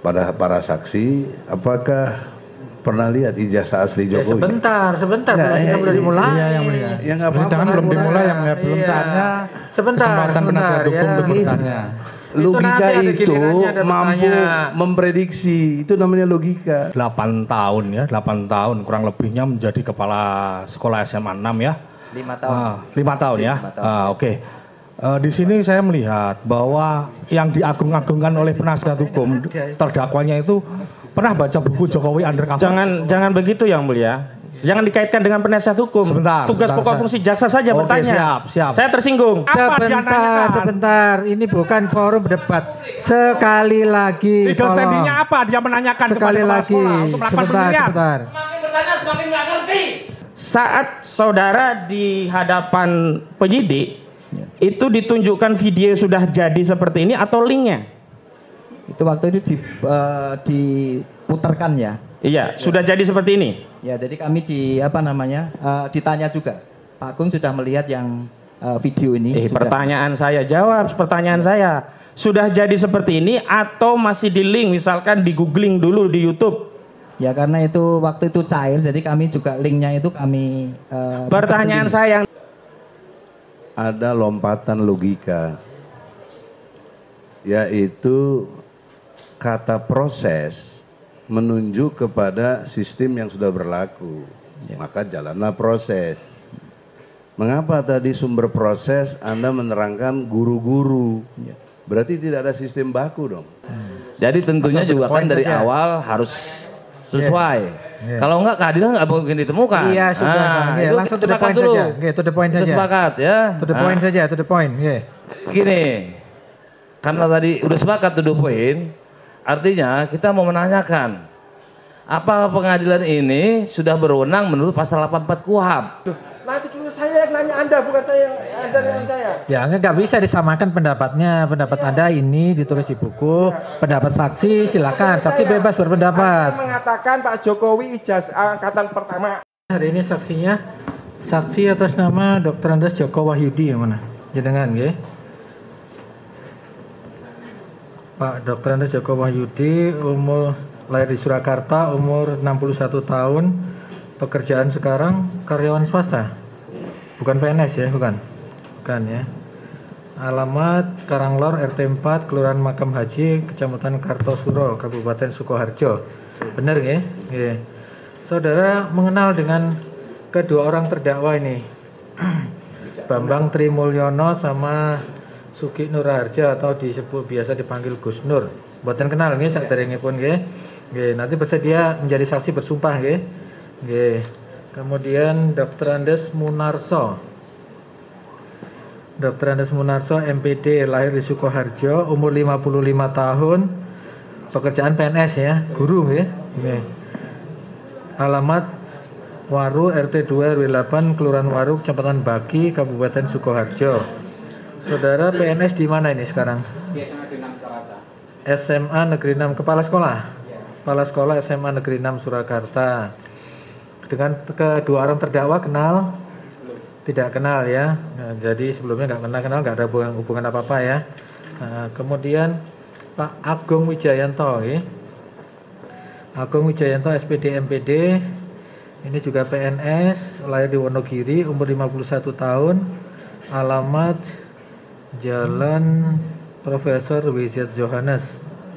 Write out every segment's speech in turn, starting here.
pada para saksi, apakah pernah lihat ijazah asli Jokowi? Sebentar, belum dimulai. Iya, yang mulia. Ya nggak apa-apa. Jangan belum dimulai, yang mulia. Belum saatnya kesempatan penasihat hukum untuk bertanya. Logika itu mampu memprediksi, itu namanya logika. 8 tahun ya, 8 tahun kurang lebihnya menjadi kepala sekolah SMA 6 ya. 5 tahun. 5 tahun ya. Oke. Di sini saya melihat bahwa yang diagung-agungkan oleh penasihat hukum terdakwanya itu pernah baca buku Jokowi Undercover. Jangan begitu yang mulia. Jangan dikaitkan dengan penasihat hukum. Tugas pokok fungsi jaksa saja bertanya. Siap. Saya tersinggung. Sebentar. Ini bukan forum debat. Sekali lagi. Legal standingnya apa? Dia menanyakan sekali kepada lagi. sekolah untuk melakukan penilaian. Semakin bertanya semakin nggak ngerti. Saat saudara di hadapan penyidik, itu ditunjukkan video sudah jadi seperti ini atau linknya? Itu waktu itu diputarkan ya. Iya, sudah jadi seperti ini. Ya, jadi kami ditanya juga. Pak Agung sudah melihat yang video ini. Pertanyaan saya, jawab pertanyaan saya. Sudah jadi seperti ini atau masih di link, misalkan di googling dulu di YouTube? Ya, karena itu waktu itu cair, jadi kami juga linknya itu kami. Pertanyaan saya. Ada lompatan logika, yaitu kata proses menunjuk kepada sistem yang sudah berlaku, maka jalanlah proses. Mengapa tadi sumber proses Anda menerangkan guru-guru? Berarti tidak ada sistem baku dong. Jadi tentunya juga kan dari awal harus sesuai. Kalau enggak keadilan enggak mungkin ditemukan. Iya, sudah. Langsung to the point saja. To the point saja. Sepakat ya. To the point saja, to the point. Gini. Karena tadi udah sepakat to the point, artinya kita mau menanyakan apa pengadilan ini sudah berwenang menurut pasal 84 KUHP. Nanti dulu saya yang nanya Anda, bukan saya Anda yang saya. Ya, nggak bisa disamakan pendapatnya. Pendapat Anda ini ditulis di buku. Pendapat saksi silakan. Saksi bebas berpendapat. Saya mengatakan Pak Jokowi ijazah angkatan pertama. Hari ini saksinya saksi atas nama Dr. Andes Joko Wahyudi yang mana? Jenengan nggih. Pak Dr. Andes Joko Wahyudi, umur lahir di Surakarta, umur 61 tahun. Pekerjaan sekarang karyawan swasta, bukan PNS ya, bukan ya. Alamat Karanglor RT 4 Kelurahan Makam Haji, Kecamatan Kartosuro, Kabupaten Sukoharjo. Benar ya? Saudara mengenal dengan kedua orang terdakwa ini, Bambang Trimulyono sama Sugi Nurharja atau biasa dipanggil Gus Nur. Buatan kenal nggih saderengipun nggih. Nanti bersedia menjadi saksi bersumpah nggih. Kemudian Dr. Andes Munarso. Dr. Andes Munarso MPD, lahir di Sukoharjo, umur 55 tahun. Pekerjaan PNS ya, guru ya. Alamat Waru RT 2 RW 8 Kelurahan Waru, Kecamatan Baki, Kabupaten Sukoharjo. Saudara PNS di mana ini sekarang? SMA Negeri 6, kepala sekolah. Kepala sekolah SMA Negeri 6 Surakarta. Dengan kedua orang terdakwa kenal? Tidak kenal ya. Jadi sebelumnya nggak kenal, nggak ada hubungan apa-apa ya. Kemudian Pak Agung Wijayanto ya. Agung Wijayanto SPD MPD. Ini juga PNS, lahir di Wonogiri, umur 51 tahun. Alamat Jalan Profesor WZ Johannes,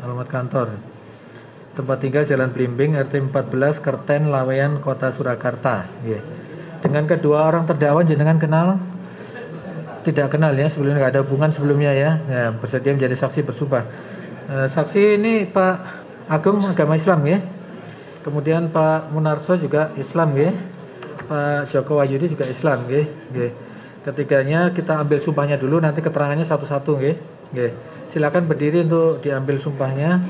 alamat kantor. Tempat tinggal Jalan Blimbing RT 14 Kerten Laweyan Kota Surakarta. Dengan kedua orang terdakwa jenengan kenal? Tidak kenal ya, sebelumnya nggak ada hubungan sebelumnya ya. Bersedia menjadi saksi bersumpah. Saksi ini Pak Agung agama Islam ya. Kemudian Pak Munarso juga Islam ya. Pak Joko Wahyudi juga Islam ya. Ketiganya kita ambil sumpahnya dulu, nanti keterangannya satu-satu ya. Silakan berdiri untuk diambil sumpahnya.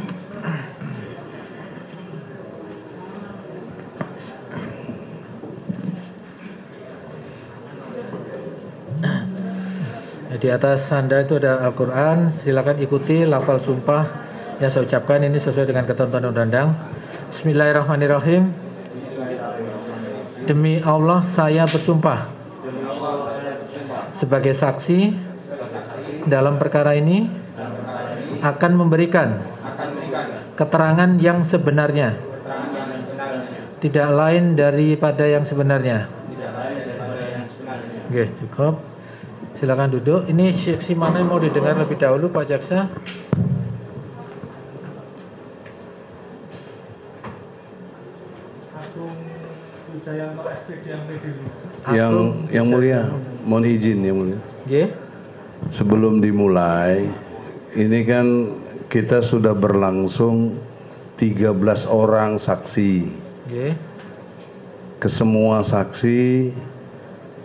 Di atas Anda itu ada Al-Quran. Silakan ikuti lafal sumpah yang saya ucapkan ini sesuai dengan ketentuan undang-undang. Bismillahirrahmanirrahim. Demi Allah saya bersumpah sebagai saksi dalam perkara ini akan memberikan keterangan yang sebenarnya. Tidak lain daripada yang sebenarnya. Oke, cukup. Silakan duduk. Ini seksi mana yang mau didengar lebih dahulu, Pak Jaksa? Yang mulia, mohon izin yang mulia. Oke. Sebelum dimulai, ini kan kita sudah berlangsung 13 orang saksi. Oke. Kesemua saksi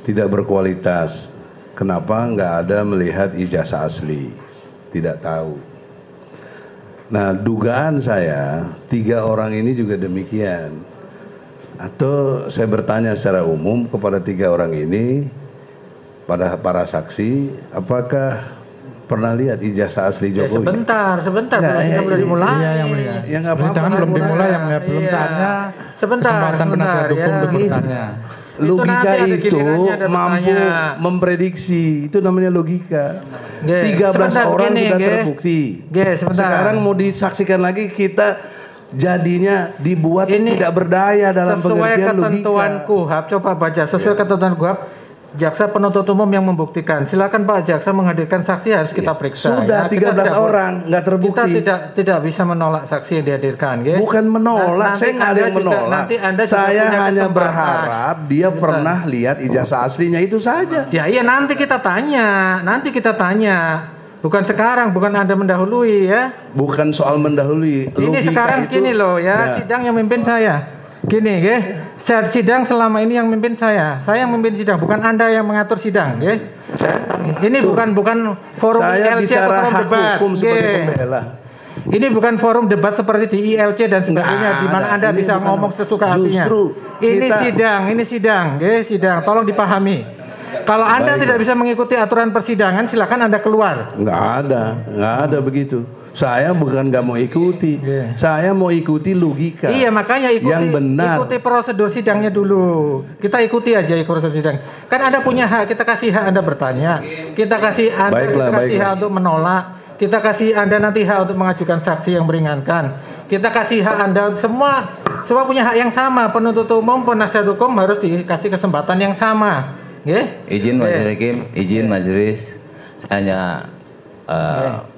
tidak berkualitas. Kenapa nggak ada melihat ijazah asli? Tidak tahu. Nah, dugaan saya 3 orang ini juga demikian. Atau saya bertanya secara umum kepada 3 orang ini, pada para saksi, apakah pernah lihat ijazah asli Jokowi? Sebentar, belum dimulai. Iya, yang mulia. Ya nggak apa-apa. Jangan belum dimulai, yang belum saatnya kesempatan penasihat hukum untuk bertanya. Logika itu mampu memprediksi, itu namanya logika. 13 orang sudah terbukti. Sekarang mau disaksikan lagi, kita jadinya dibuat tidak berdaya dalam pengertian logika. Sesuai ketentuan KUHAP, coba baca sesuai ketentuan KUHAP. Jaksa penuntut umum yang membuktikan. Silakan Pak Jaksa menghadirkan saksi, harus kita periksa. Sudah 13 orang nggak terbukti. Kita tidak bisa menolak saksi yang dihadirkan. Ya? Bukan menolak, saya nggak ada yang menolak. Saya hanya berharap dia pernah lihat ijazah aslinya, itu saja. Ya iya, nanti kita tanya. Bukan sekarang, bukan Anda mendahului ya. Bukan soal mendahului. Ini sekarang gini loh ya, sidang yang mimpin saya. Gini, sidang selama ini yang mimpin saya yang mimpin sidang, bukan Anda yang mengatur sidang, Ini bukan forum saya ILC atau forum debat. Hukum sebagai pembela. Ini bukan forum debat seperti di ILC dan sebagainya, di mana Anda bisa ngomong sesuka hatinya. Ini sidang, sidang. Tolong dipahami. Kalau Anda tidak bisa mengikuti aturan persidangan, silakan Anda keluar. Nggak ada begitu. Saya bukan nggak mau ikuti, saya mau ikuti logika. Iya, makanya ikuti prosedur sidangnya dulu. Kita ikuti aja prosedur sidang. Kan Anda punya hak, kita kasih hak Anda bertanya. Kita kasih Anda hak untuk menolak. Kita kasih Anda nanti hak untuk mengajukan saksi yang meringankan. Kita kasih hak Anda, semua punya hak yang sama. Penuntut umum, penasihat hukum harus dikasih kesempatan yang sama. Izin Majelis Hakim, izin Majelis, saya hanya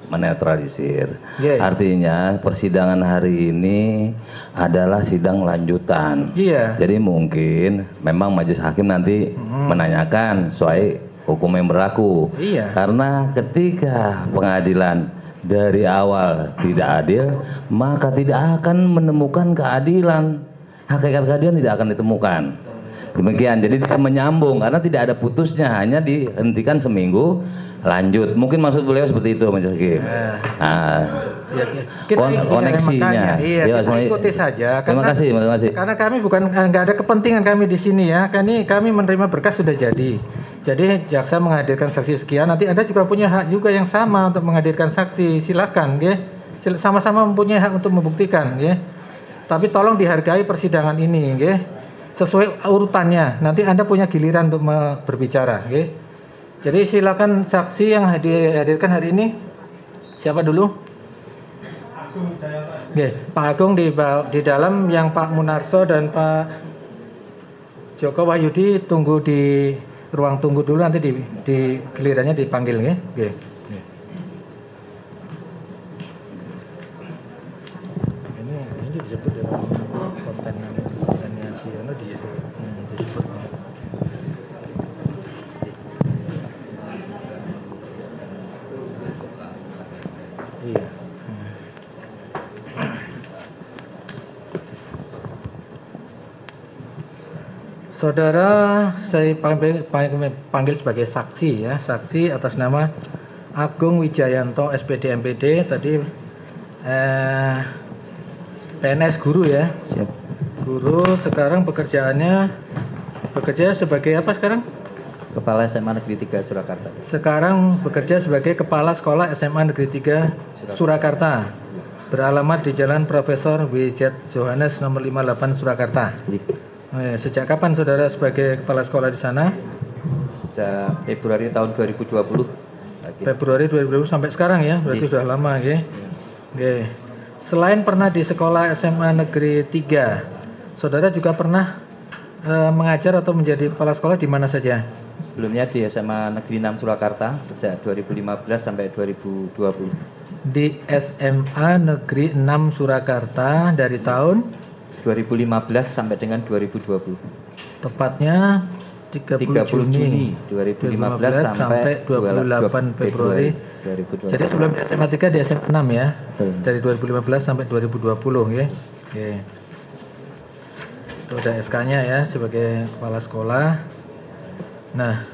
menetralisir. Artinya persidangan hari ini adalah sidang lanjutan. Jadi mungkin memang Majelis Hakim nanti menanyakan sesuai hukum yang berlaku. Karena ketika pengadilan dari awal tidak adil, maka tidak akan menemukan keadilan. Hakikat keadilan tidak akan ditemukan. Demikian, jadi dia menyambung karena tidak ada putusnya, hanya dihentikan seminggu, lanjut. Mungkin maksud beliau seperti itu, Majelis Hakim. Koneksinya. Kita ikuti saja. Terima kasih. Karena kami nggak ada kepentingan kami di sini ya. Kami menerima berkas sudah jadi. Jadi jaksa menghadirkan saksi sekian, nanti Anda juga punya hak juga yang sama untuk menghadirkan saksi. Silakan, sama-sama mempunyai hak untuk membuktikan, Tapi tolong dihargai persidangan ini, sesuai urutannya. Nanti Anda punya giliran untuk berbicara, Jadi silakan saksi yang dihadirkan hari ini. Siapa dulu? Pak Agung di dalam, yang Pak Munarso dan Pak Joko Wahyudi tunggu di ruang tunggu dulu, nanti di gilirannya dipanggil, Ini disebut dalam konten Nasiono disebut. Saudara, saya panggil sebagai saksi saksi atas nama Agung Wijayanto SPD MPD, tadi PNS guru Siap. Guru, sekarang bekerja sebagai apa sekarang? Kepala SMA Negeri 3 Surakarta. Sekarang bekerja sebagai Kepala Sekolah SMA Negeri 3 Surakarta. Beralamat di Jalan Profesor W.Z. Johannes nomor 58 Surakarta. Sejak kapan saudara sebagai kepala sekolah di sana? Sejak Februari tahun 2020. Februari 2020 sampai sekarang ya, berarti sudah lama, Selain pernah di sekolah SMA Negeri 3, saudara juga pernah mengajar atau menjadi kepala sekolah di mana saja? Sebelumnya di SMA Negeri 6 Surakarta sejak 2015 sampai 2020. Di SMA Negeri 6 Surakarta dari tahun 2015 sampai dengan 2020. tepatnya 30 Juni 2015 sampai 28 Februari 2020. Jadi sebelum di SMA 3 di SMA 6 ya. Betul. Dari 2015 sampai 2020 ya. Oke. Itu ada SK-nya ya sebagai kepala sekolah. Nah,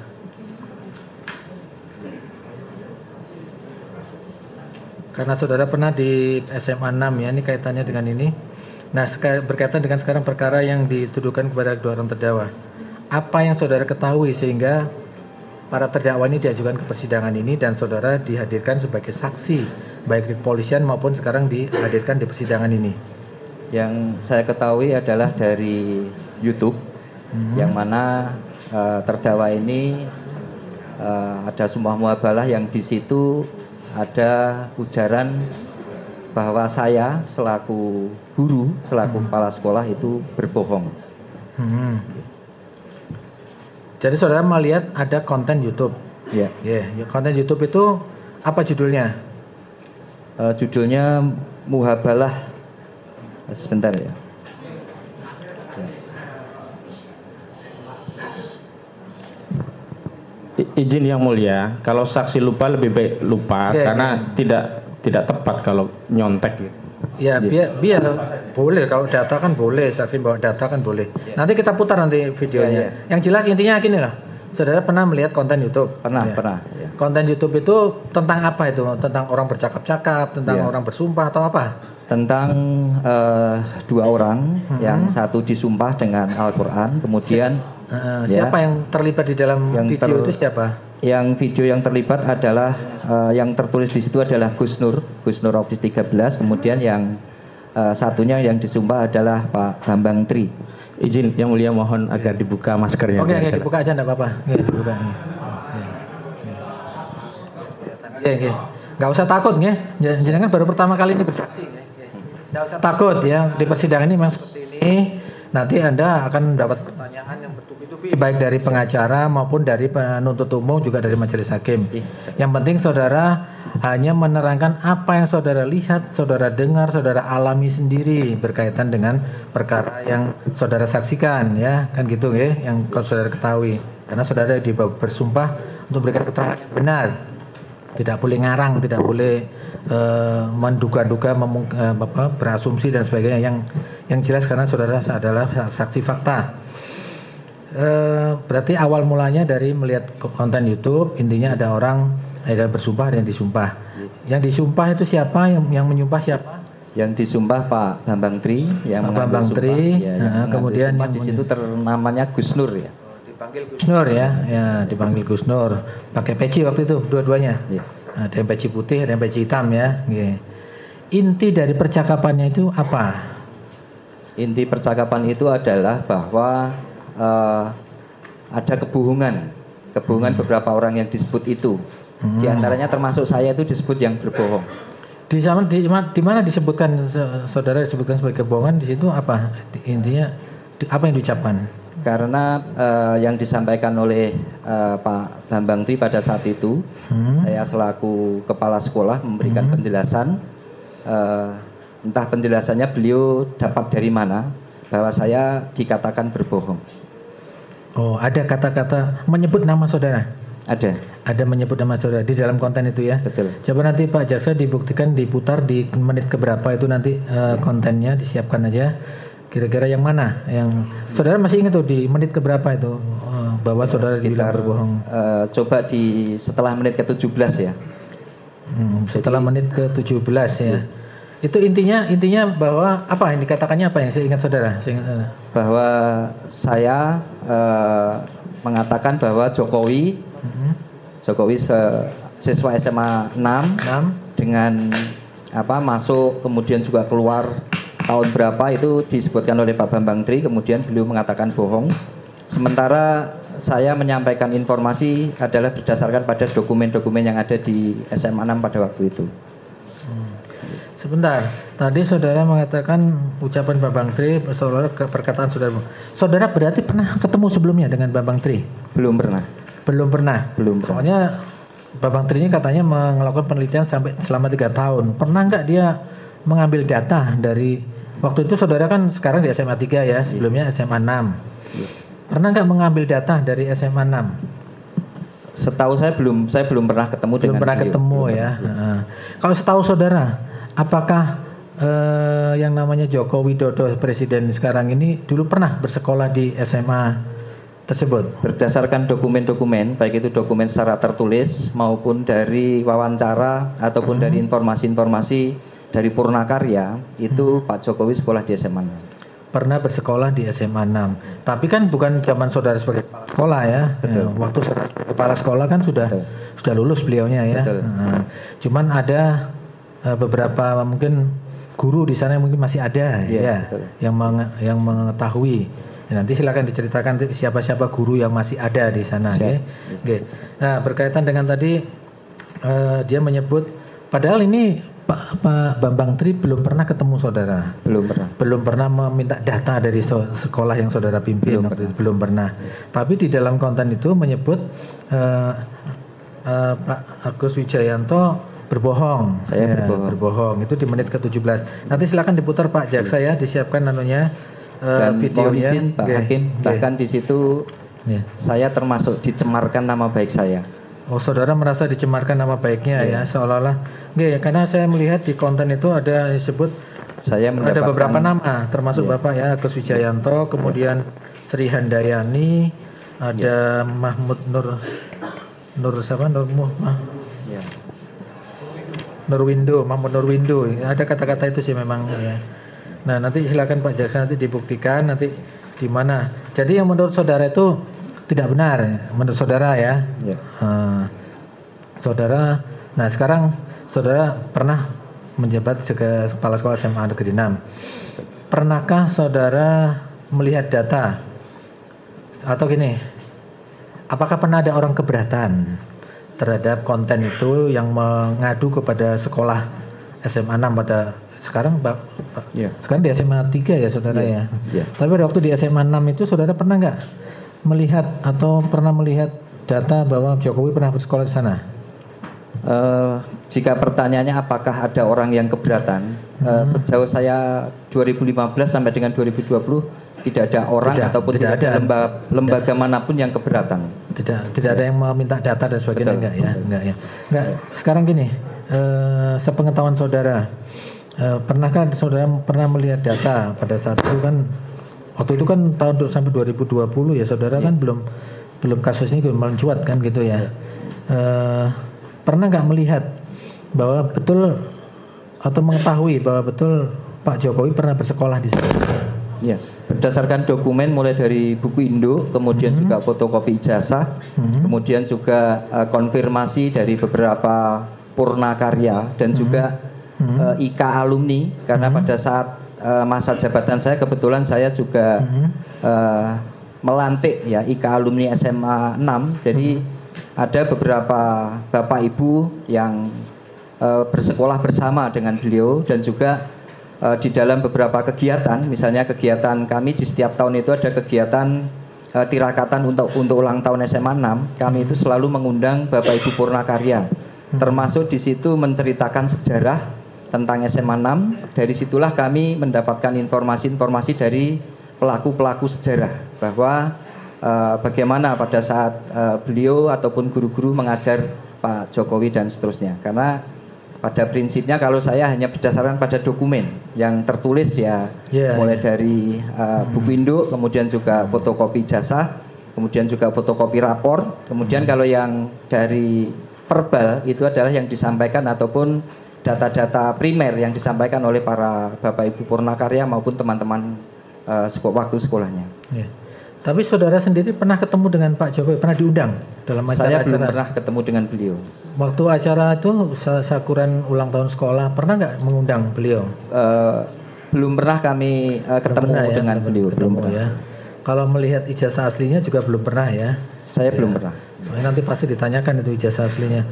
karena saudara pernah di SMA 6 ya, ini kaitannya dengan ini. Nah, berkaitan dengan sekarang perkara yang dituduhkan kepada kedua orang terdakwa. Apa yang saudara ketahui sehingga para terdakwa ini diajukan ke persidangan ini dan saudara dihadirkan sebagai saksi baik di kepolisian maupun sekarang dihadirkan di persidangan ini? Yang saya ketahui adalah dari YouTube, yang mana terdakwa ini ada sumpah muabalah yang di situ ada ujaran bahwa saya selaku guru, selaku kepala sekolah itu berbohong. Jadi saudara melihat ada konten YouTube. Ya. Ya, konten YouTube itu apa judulnya? Judulnya muhabalah. Sebentar ya. Izin yang mulia, kalau saksi lupa lebih baik lupa karena tidak tepat kalau nyontek gitu. Ya, biar boleh, kalau data kan boleh, saksi bawa data kan boleh. Nanti kita putar nanti videonya. Yang jelas intinya gini lah. Saudara pernah melihat konten YouTube? Pernah. Ya. Konten YouTube itu tentang apa itu? Tentang orang bercakap-cakap, tentang orang bersumpah atau apa? Tentang dua orang, yang satu disumpah dengan Al-Quran, kemudian siapa yang terlibat di dalam video itu siapa? Yang video yang terlibat adalah yang tertulis di situ adalah Gus Nur Office 13, kemudian yang satunya yang disumpah adalah Pak Bambang Tri. Izin yang mulia mohon agar dibuka maskernya. Oke, dibuka aja enggak apa-apa. Dibuka. Nggak usah takut nggih. Jangan baru pertama kali ini bersaksi nggih. Nggak usah takut ya, di persidangan ini memang seperti ini. Nanti Anda akan mendapat pertanyaan yang bertubi-tubi baik dari pengacara maupun dari penuntut umum juga dari majelis hakim. Yang penting saudara hanya menerangkan apa yang saudara lihat, saudara dengar, saudara alami sendiri berkaitan dengan perkara yang saudara saksikan ya, kan gitu ya, yang saudara ketahui. Karena saudara bersumpah untuk memberikan keterangan yang benar. Tidak boleh ngarang, tidak boleh menduga-duga, berasumsi dan sebagainya. Yang jelas karena saudara adalah saksi fakta. Berarti awal mulanya dari melihat konten YouTube, intinya ada orang ada bersumpah dan disumpah. Yang disumpah itu siapa? Yang menyumpah siapa? Yang disumpah Pak Bambang Tri, yang Bambang Tri. Kemudian yang di situ namanya Gus Nur ya. Gus Nur ya, dipanggil Gus Nur. Pakai peci waktu itu dua-duanya. Ya. Ada yang peci putih, ada yang peci hitam ya. Inti dari percakapannya itu apa? Inti percakapan itu adalah bahwa ada kebohongan beberapa orang yang disebut itu. Di antaranya termasuk saya itu disebut yang berbohong. Di mana disebutkan saudara disebutkan sebagai kebohongan, di situ apa? Intinya apa yang diucapkan? Karena yang disampaikan oleh Pak Bambang Tri pada saat itu, saya selaku kepala sekolah memberikan penjelasan, entah penjelasannya beliau dapat dari mana, bahwa saya dikatakan berbohong. Oh, ada kata-kata menyebut nama saudara? Ada menyebut nama saudara di dalam konten itu ya? Betul. Coba nanti Pak Jaksa dibuktikan, diputar di menit keberapa itu nanti kontennya disiapkan aja. Kira-kira yang mana? Yang saudara masih ingat tuh di menit keberapa itu bahwa saudara dibilang berbohong? Coba setelah menit ke-17 ya. Setelah menit ke-17 ya. Itu intinya bahwa apa yang dikatakannya, apa yang saya ingat saudara? Bahwa saya mengatakan bahwa Jokowi siswa SMA 6 dengan masuk kemudian juga keluar tahun berapa itu disebutkan oleh Pak Bambang Tri, kemudian beliau mengatakan bohong. Sementara saya menyampaikan informasi adalah berdasarkan pada dokumen-dokumen yang ada di SMA 6 pada waktu itu. Sebentar, tadi saudara mengatakan ucapan Bambang Tri, saudara perkataan saudara. Saudara berarti pernah ketemu sebelumnya dengan Bambang Tri? Belum pernah. Belum pernah. Belum pernah. Soalnya Bambang Tri ini katanya melakukan penelitian selama 3 tahun. Pernah nggak dia mengambil data dari waktu itu saudara kan sekarang di SMA 3 ya, sebelumnya SMA 6. Pernah nggak mengambil data dari SMA 6? Setahu saya belum pernah ketemu dengan pernah beliau. Ketemu ya. Kalau setahu saudara, apakah yang namanya Joko Widodo presiden sekarang ini dulu pernah bersekolah di SMA tersebut? Berdasarkan dokumen-dokumen, baik itu dokumen secara tertulis maupun dari wawancara ataupun dari informasi-informasi dari Purnakarya, itu Pak Jokowi sekolah di SMA 6. Pernah bersekolah di SMA 6. Tapi kan bukan zaman saudara sebagai kepala sekolah ya. Betul. Waktu saudara kepala sekolah kan sudah lulus beliaunya ya. Cuman ada beberapa mungkin guru di sana yang mungkin masih ada ya yang mengetahui. Nanti silakan diceritakan siapa-siapa guru yang masih ada di sana. Okay. Nah, berkaitan dengan tadi dia menyebut padahal ini Pak Bambang Tri belum pernah ketemu saudara. Belum pernah meminta data dari sekolah yang saudara pimpin. Belum pernah. Tapi di dalam konten itu menyebut Pak Agus Wijayanto berbohong. Saya berbohong. Itu di menit ke-17. Nanti silakan diputar Pak Jaksa ya, disiapkan anunya videonya. Izin, Pak Hakim, bahkan di situ saya termasuk dicemarkan nama baik saya. Oh, saudara merasa dicemarkan nama baiknya ya, seolah-olah. Ya, karena saya melihat di konten itu ada disebut ada beberapa nama, termasuk Bapak ya, Agus Wijayanto, kemudian Sri Handayani, ada Mahmud Mahmud Nurwindo. Ada kata-kata itu sih memang ya. Nah, nanti silakan Pak Jaksa nanti dibuktikan nanti di mana. Jadi yang menurut saudara itu tidak benar menurut saudara ya. Saudara, nah sekarang saudara pernah menjabat sebagai kepala sekolah SMA Negeri 6. Pernahkah saudara melihat data atau gini? Apakah pernah ada orang keberatan terhadap konten itu yang mengadu kepada sekolah SMA 6 pada sekarang sekarang di SMA 3 ya saudara ya. Tapi pada waktu di SMA 6 itu saudara pernah nggak melihat atau pernah melihat data bahwa Jokowi pernah bersekolah di sana? Jika pertanyaannya apakah ada orang yang keberatan, sejauh saya 2015 sampai dengan 2020 tidak ada orang ataupun tidak ada lembaga manapun yang keberatan. Tidak ada yang meminta data dan sebagainya. Enggak. Sekarang gini, sepengetahuan saudara, pernahkah saudara pernah melihat data pada saat itu kan? Waktu itu kan tahun sampai 2020 ya saudara kan belum kasus ini belum mencuat kan gitu ya. Pernah nggak melihat bahwa betul atau mengetahui bahwa betul Pak Jokowi pernah bersekolah di sana? Ya, berdasarkan dokumen mulai dari buku induk, kemudian juga fotokopi ijazah, kemudian juga konfirmasi dari beberapa Purnakarya dan juga IK alumni karena pada saat masa jabatan saya kebetulan saya juga melantik ya IK alumni SMA 6. Jadi ada beberapa Bapak Ibu yang bersekolah bersama dengan beliau dan juga di dalam beberapa kegiatan, misalnya kegiatan kami di setiap tahun itu ada kegiatan tirakatan untuk ulang tahun SMA 6. Kami itu selalu mengundang Bapak Ibu Purnakarya. Termasuk di situ menceritakan sejarah tentang SMA 6. Dari situlah kami mendapatkan informasi-informasi dari pelaku-pelaku sejarah bahwa bagaimana pada saat beliau ataupun guru-guru mengajar Pak Jokowi dan seterusnya. Karena pada prinsipnya kalau saya hanya berdasarkan pada dokumen yang tertulis mulai dari buku induk, kemudian juga fotokopi ijazah, kemudian juga fotokopi rapor, kemudian kalau yang dari verbal itu adalah yang disampaikan ataupun data-data primer yang disampaikan oleh para Bapak Ibu Purnakarya maupun teman-teman waktu sekolahnya. Tapi saudara sendiri pernah ketemu dengan Pak Jokowi, pernah diundang dalam acara? Saya belum pernah ketemu dengan beliau. Waktu acara itu syukuran ulang tahun sekolah, pernah nggak mengundang beliau? Belum pernah kami ketemu dengan beliau. Belum pernah. Ya. Kalau melihat ijazah aslinya juga belum pernah ya? Saya belum pernah. Nanti pasti ditanyakan itu ijazah aslinya.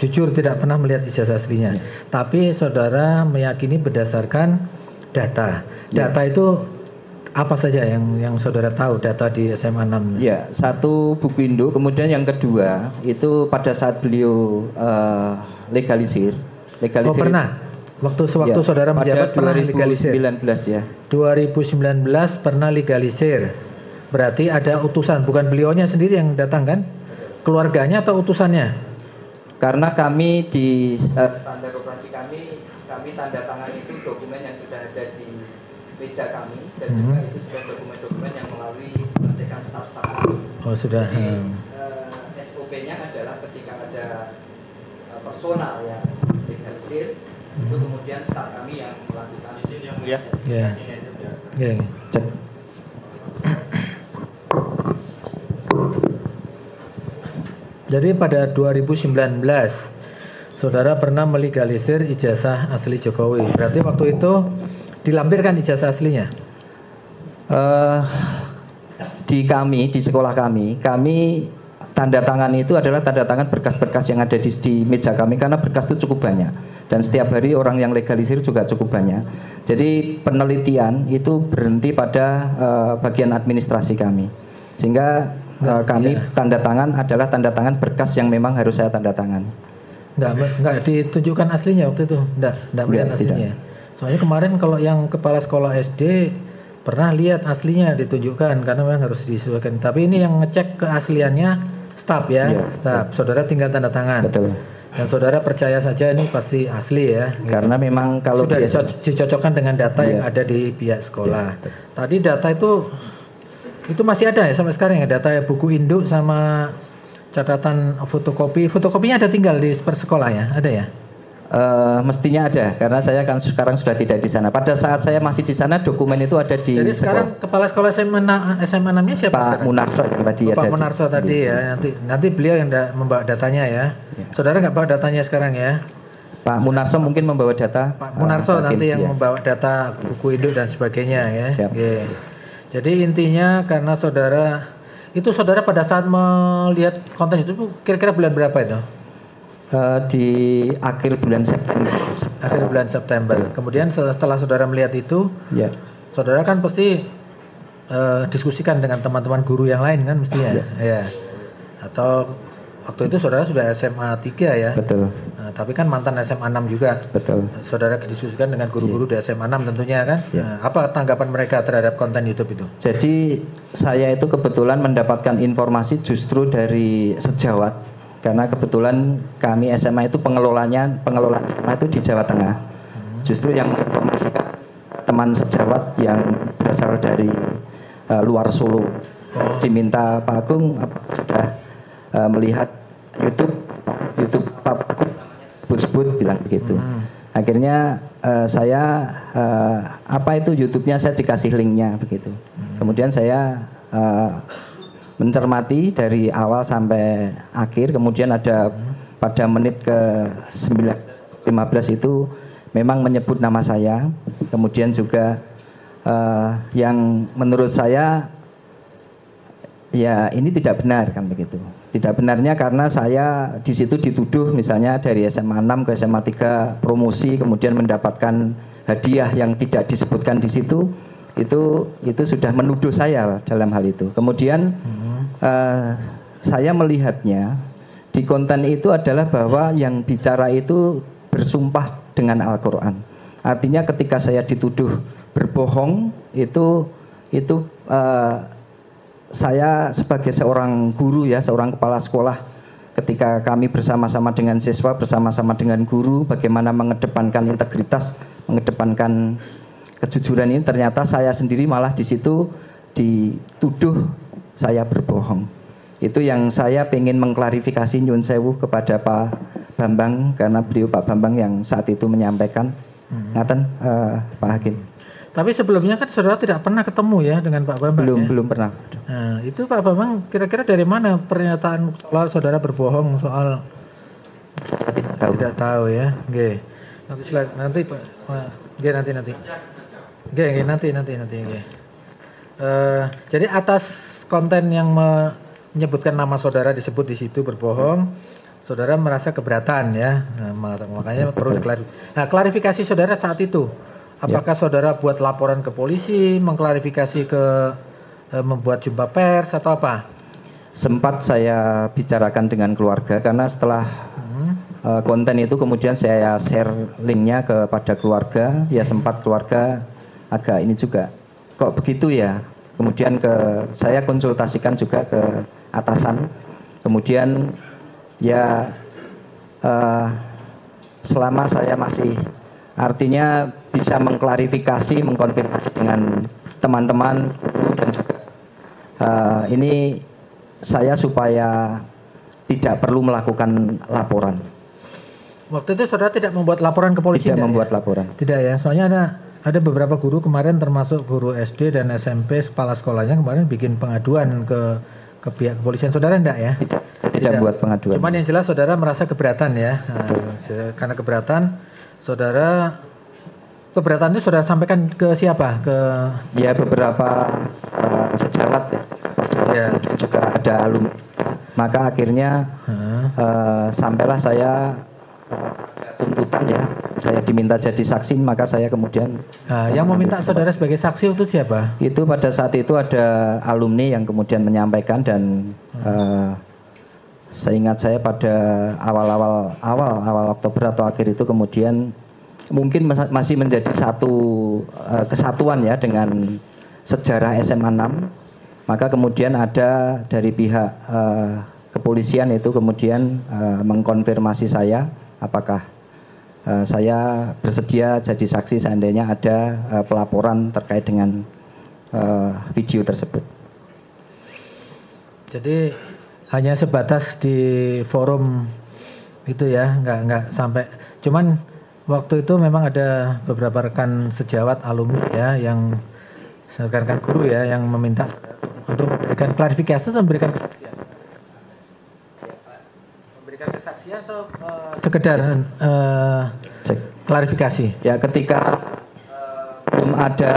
jujur tidak pernah melihat ijazah aslinya. Tapi saudara meyakini berdasarkan data. Data itu apa saja yang saudara tahu data di SMA 6? Ya, satu buku induk, kemudian yang kedua itu pada saat beliau legalisir. Oh pernah? Sewaktu saudara menjabat pernah legalisir? 2019 ya. 2019 pernah legalisir. Berarti ada utusan, bukan beliaunya sendiri yang datang kan? Keluarganya atau utusannya? Karena kami di standar operasi kami tanda tangan itu dokumen yang sudah ada di meja kami dan juga itu sudah dokumen-dokumen yang melalui pengecekan staf-staf kami. Oh sudah. SOP-nya adalah ketika ada personal yang legalisir itu kemudian staf kami yang melakukan yang mulia. Ya. Cek. Jadi pada 2019 saudara pernah melegalisir ijazah asli Jokowi. Berarti waktu itu dilampirkan ijazah aslinya? Di sekolah kami tanda tangan itu adalah tanda tangan berkas-berkas yang ada di meja kami karena berkas itu cukup banyak dan setiap hari orang yang legalisir juga cukup banyak. Jadi penelitian itu berhenti pada bagian administrasi kami, sehingga kami tanda tangan adalah tanda tangan berkas yang memang harus saya tanda tangan. Enggak ditunjukkan aslinya waktu itu, enggak melihat aslinya. Tidak. Soalnya kemarin kalau yang kepala sekolah SD pernah lihat aslinya ditunjukkan karena memang harus disesuaikan. Tapi ini yang ngecek keasliannya staf ya, staf. Saudara tinggal tanda tangan. Betul. Dan saudara percaya saja ini pasti asli ya. Karena memang kalau sudah dicocokkan dengan data yang ada di pihak sekolah. Tadi data itu masih ada ya sampai sekarang ya, data buku induk sama catatan fotokopi. Fotokopinya ada tinggal di persekolah ya, ada ya? Mestinya ada, karena saya kan sekarang sudah tidak di sana. Pada saat saya masih di sana, dokumen itu ada di. Jadi sekarang kepala sekolah SMA 6-nya siapa? Pak Munarso tadi. Pak Munarso tadi ya. Nanti beliau yang membawa datanya ya. Saudara nggak bawa datanya sekarang ya? Pak Munarso mungkin membawa data. Pak Munarso nanti yang membawa data buku induk dan sebagainya ya. Siap. Jadi intinya karena saudara pada saat melihat konten itu kira-kira bulan berapa itu? Di akhir bulan September. Akhir bulan September. Kemudian setelah saudara melihat itu, saudara kan pasti diskusikan dengan teman-teman guru yang lain kan mestinya, ya. Atau waktu itu saudara sudah SMA 3 ya. Betul. Tapi kan mantan SMA 6 juga. Betul. Saudara diskusikan dengan guru-guru di SMA 6 tentunya kan. Apa tanggapan mereka terhadap konten YouTube itu? Jadi saya itu kebetulan mendapatkan informasi justru dari sejawat. Karena kebetulan kami SMA itu pengelolaan SMA itu di Jawa Tengah. Justru yang menginformasikan teman sejawat yang berasal dari luar Solo. Diminta Pak Agung sudah melihat YouTube Pak Agung sebut bilang begitu. Akhirnya saya apa itu YouTube-nya, saya dikasih linknya begitu. Kemudian saya mencermati dari awal sampai akhir, kemudian ada pada menit ke 15 itu memang menyebut nama saya, kemudian juga yang menurut saya ya ini tidak benar kan begitu. Tidak benarnya karena saya di situ dituduh misalnya dari SMA 6 ke SMA 3 promosi kemudian mendapatkan hadiah yang tidak disebutkan di situ. Itu sudah menuduh saya dalam hal itu. Kemudian saya melihatnya di konten itu adalah bahwa yang bicara itu bersumpah dengan Al-Quran. Artinya ketika saya dituduh berbohong itu saya sebagai seorang guru ya, seorang kepala sekolah, ketika kami bersama-sama dengan siswa, bersama-sama dengan guru, bagaimana mengedepankan integritas, mengedepankan kejujuran ini, ternyata saya sendiri malah di situ dituduh saya berbohong. Itu yang saya ingin mengklarifikasi nyun sewu kepada Pak Bambang, karena beliau Pak Bambang yang saat itu menyampaikan. Ngaten Pak Hakim. Tapi sebelumnya kan saudara tidak pernah ketemu ya dengan Pak Bambang. Belum pernah. Nah, itu Pak Bambang kira-kira dari mana pernyataan soal saudara berbohong soal tidak tahu ya. Oke. Nanti Pak. Oke, nanti. Oke, nanti. Jadi atas konten yang menyebutkan nama saudara disebut di situ berbohong, saudara merasa keberatan ya, makanya perlu diklarifikasi. Nah, klarifikasi saudara saat itu, apakah saudara buat laporan ke polisi, mengklarifikasi ke membuat jumpa pers atau apa? Sempat saya bicarakan dengan keluarga karena setelah konten itu kemudian saya share linknya kepada keluarga, ya sempat keluarga agak ini juga, kok begitu ya. Kemudian saya konsultasikan juga ke atasan, kemudian ya selama saya masih artinya bisa mengklarifikasi, mengkonfirmasi dengan teman-teman dan juga ini saya supaya tidak perlu melakukan laporan. Waktu itu saudara tidak membuat laporan ke polisi? Tidak membuat laporan. Tidak ya, soalnya ada beberapa guru kemarin termasuk guru SD dan SMP kepala sekolahnya kemarin bikin pengaduan ke pihak kepolisian. Saudara enggak ya? Tidak buat pengaduan. Cuman yang jelas saudara merasa keberatan ya. Karena keberatan keberatan itu saudara sampaikan ke siapa? Ya beberapa sejawat ya. Juga ada alumni. Maka akhirnya sampailah saya tuntutan ya. Saya diminta jadi saksi, maka saya kemudian yang meminta saudara sebagai saksi itu siapa? Itu pada saat itu ada alumni yang kemudian menyampaikan dan seingat saya pada awal Oktober atau akhir itu kemudian mungkin masih menjadi satu kesatuan ya dengan sejarah SMA 6. Maka kemudian ada dari pihak kepolisian itu kemudian mengkonfirmasi saya apakah saya bersedia jadi saksi seandainya ada pelaporan terkait dengan video tersebut. Jadi hanya sebatas di forum itu ya, nggak sampai. Cuman waktu itu memang ada beberapa rekan sejawat alumni ya yang rekan guru ya yang meminta untuk memberikan klarifikasi atau memberikan kesaksian. Memberikan kesaksian atau sekedar klarifikasi. Ya ketika belum ada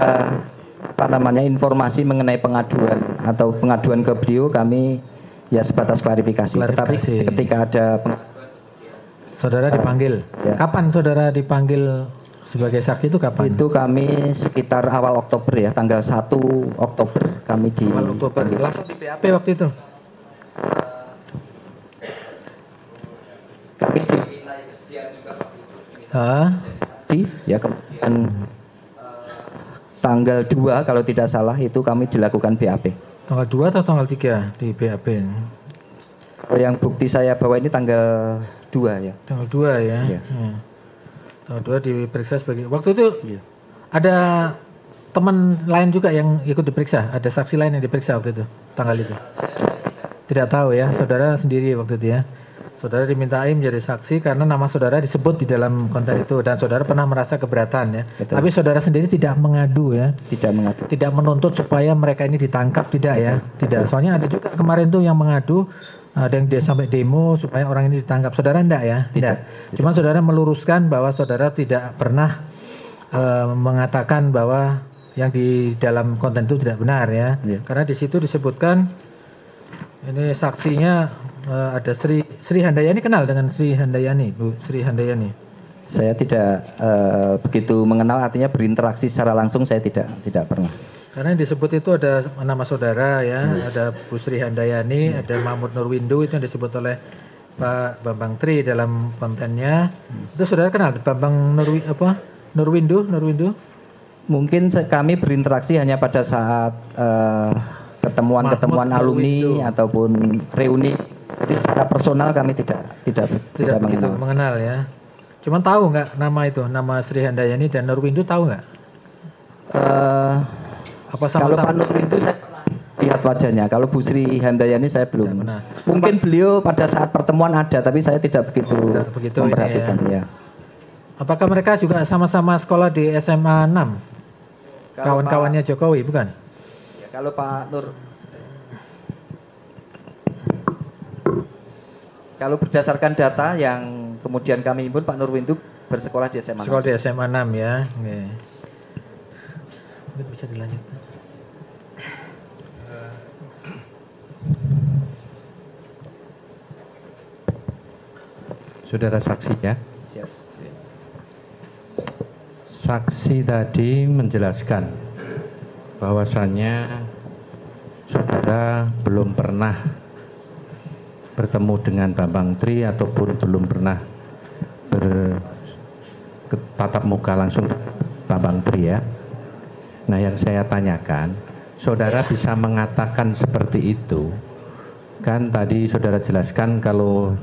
informasi mengenai pengaduan atau pengaduan ke beliau, kami ya sebatas klarifikasi. Tetapi ketika ada saudara dipanggil. Ya. Kapan saudara dipanggil sebagai saksi itu kapan? Itu kami sekitar awal Oktober ya, tanggal 1 Oktober kami di awal Oktober. Langsung di BAP waktu itu. Kami dimintai kesediaan juga ya kemudian tanggal 2 kalau tidak salah itu kami dilakukan BAP. Tanggal 2 atau tanggal 3 di BAP? Yang bukti saya bawa ini tanggal 2 ya. Tanggal 2 ya. Ya. Tanggal 2 diperiksa sebagai waktu itu ada teman lain juga yang ikut diperiksa, ada saksi lain yang diperiksa waktu itu, tanggal itu. Tidak tahu ya, saudara sendiri waktu itu ya. Saudara dimintai menjadi saksi karena nama saudara disebut di dalam konten itu dan saudara pernah merasa keberatan ya. Betul. Tapi saudara sendiri tidak mengadu ya. Tidak mengadu. Tidak menuntut supaya mereka ini ditangkap, tidak ya. Tidak. Soalnya ada juga kemarin tuh yang mengadu, ada yang dia sampai demo supaya orang ini ditangkap. Saudara enggak ya? Tidak. Cuma saudara meluruskan bahwa saudara tidak pernah mengatakan bahwa yang di dalam konten itu tidak benar ya. Karena di situ disebutkan ini saksinya ada Sri Handayani, kenal dengan Sri Handayani, Bu Sri Handayani? Saya tidak begitu mengenal, artinya berinteraksi secara langsung saya tidak pernah. Karena yang disebut itu ada nama saudara ya, ada Bu Sri Handayani, ada Mahmud Nurwindu itu yang disebut oleh Pak Bambang Tri dalam kontennya. Itu saudara kenal Bambang Nurwindu? Mungkin kami berinteraksi hanya pada saat pertemuan alumni ataupun reuni. Jadi secara personal kami tidak begitu mengenal ya. Cuman tahu nggak nama itu, nama Sri Handayani dan Nurwindu tahu nggak? Apa sama-sama? Kalau Pak Nurwindu saya lihat wajahnya. Kalau Bu Sri Handayani saya belum. Mungkin beliau pada saat pertemuan ada, tapi saya tidak begitu memperhatikan ya. Apakah mereka juga sama-sama sekolah di SMA 6? Kawan-kawannya Jokowi bukan? Ya, kalau Pak Nur, kalau berdasarkan data yang kemudian kami himpun, Pak Nurwindu bersekolah di SMA 6. Sekolah di SMA 6 ya. Oke. Bisa dilanjutkan. saudara saksinya. Siap. Saksi tadi menjelaskan bahwasannya saudara belum pernah bertemu dengan Bambang Tri ataupun belum pernah bertatap muka langsung Bambang Tri ya. Nah, yang saya tanyakan, saudara bisa mengatakan seperti itu? Kan tadi saudara jelaskan kalau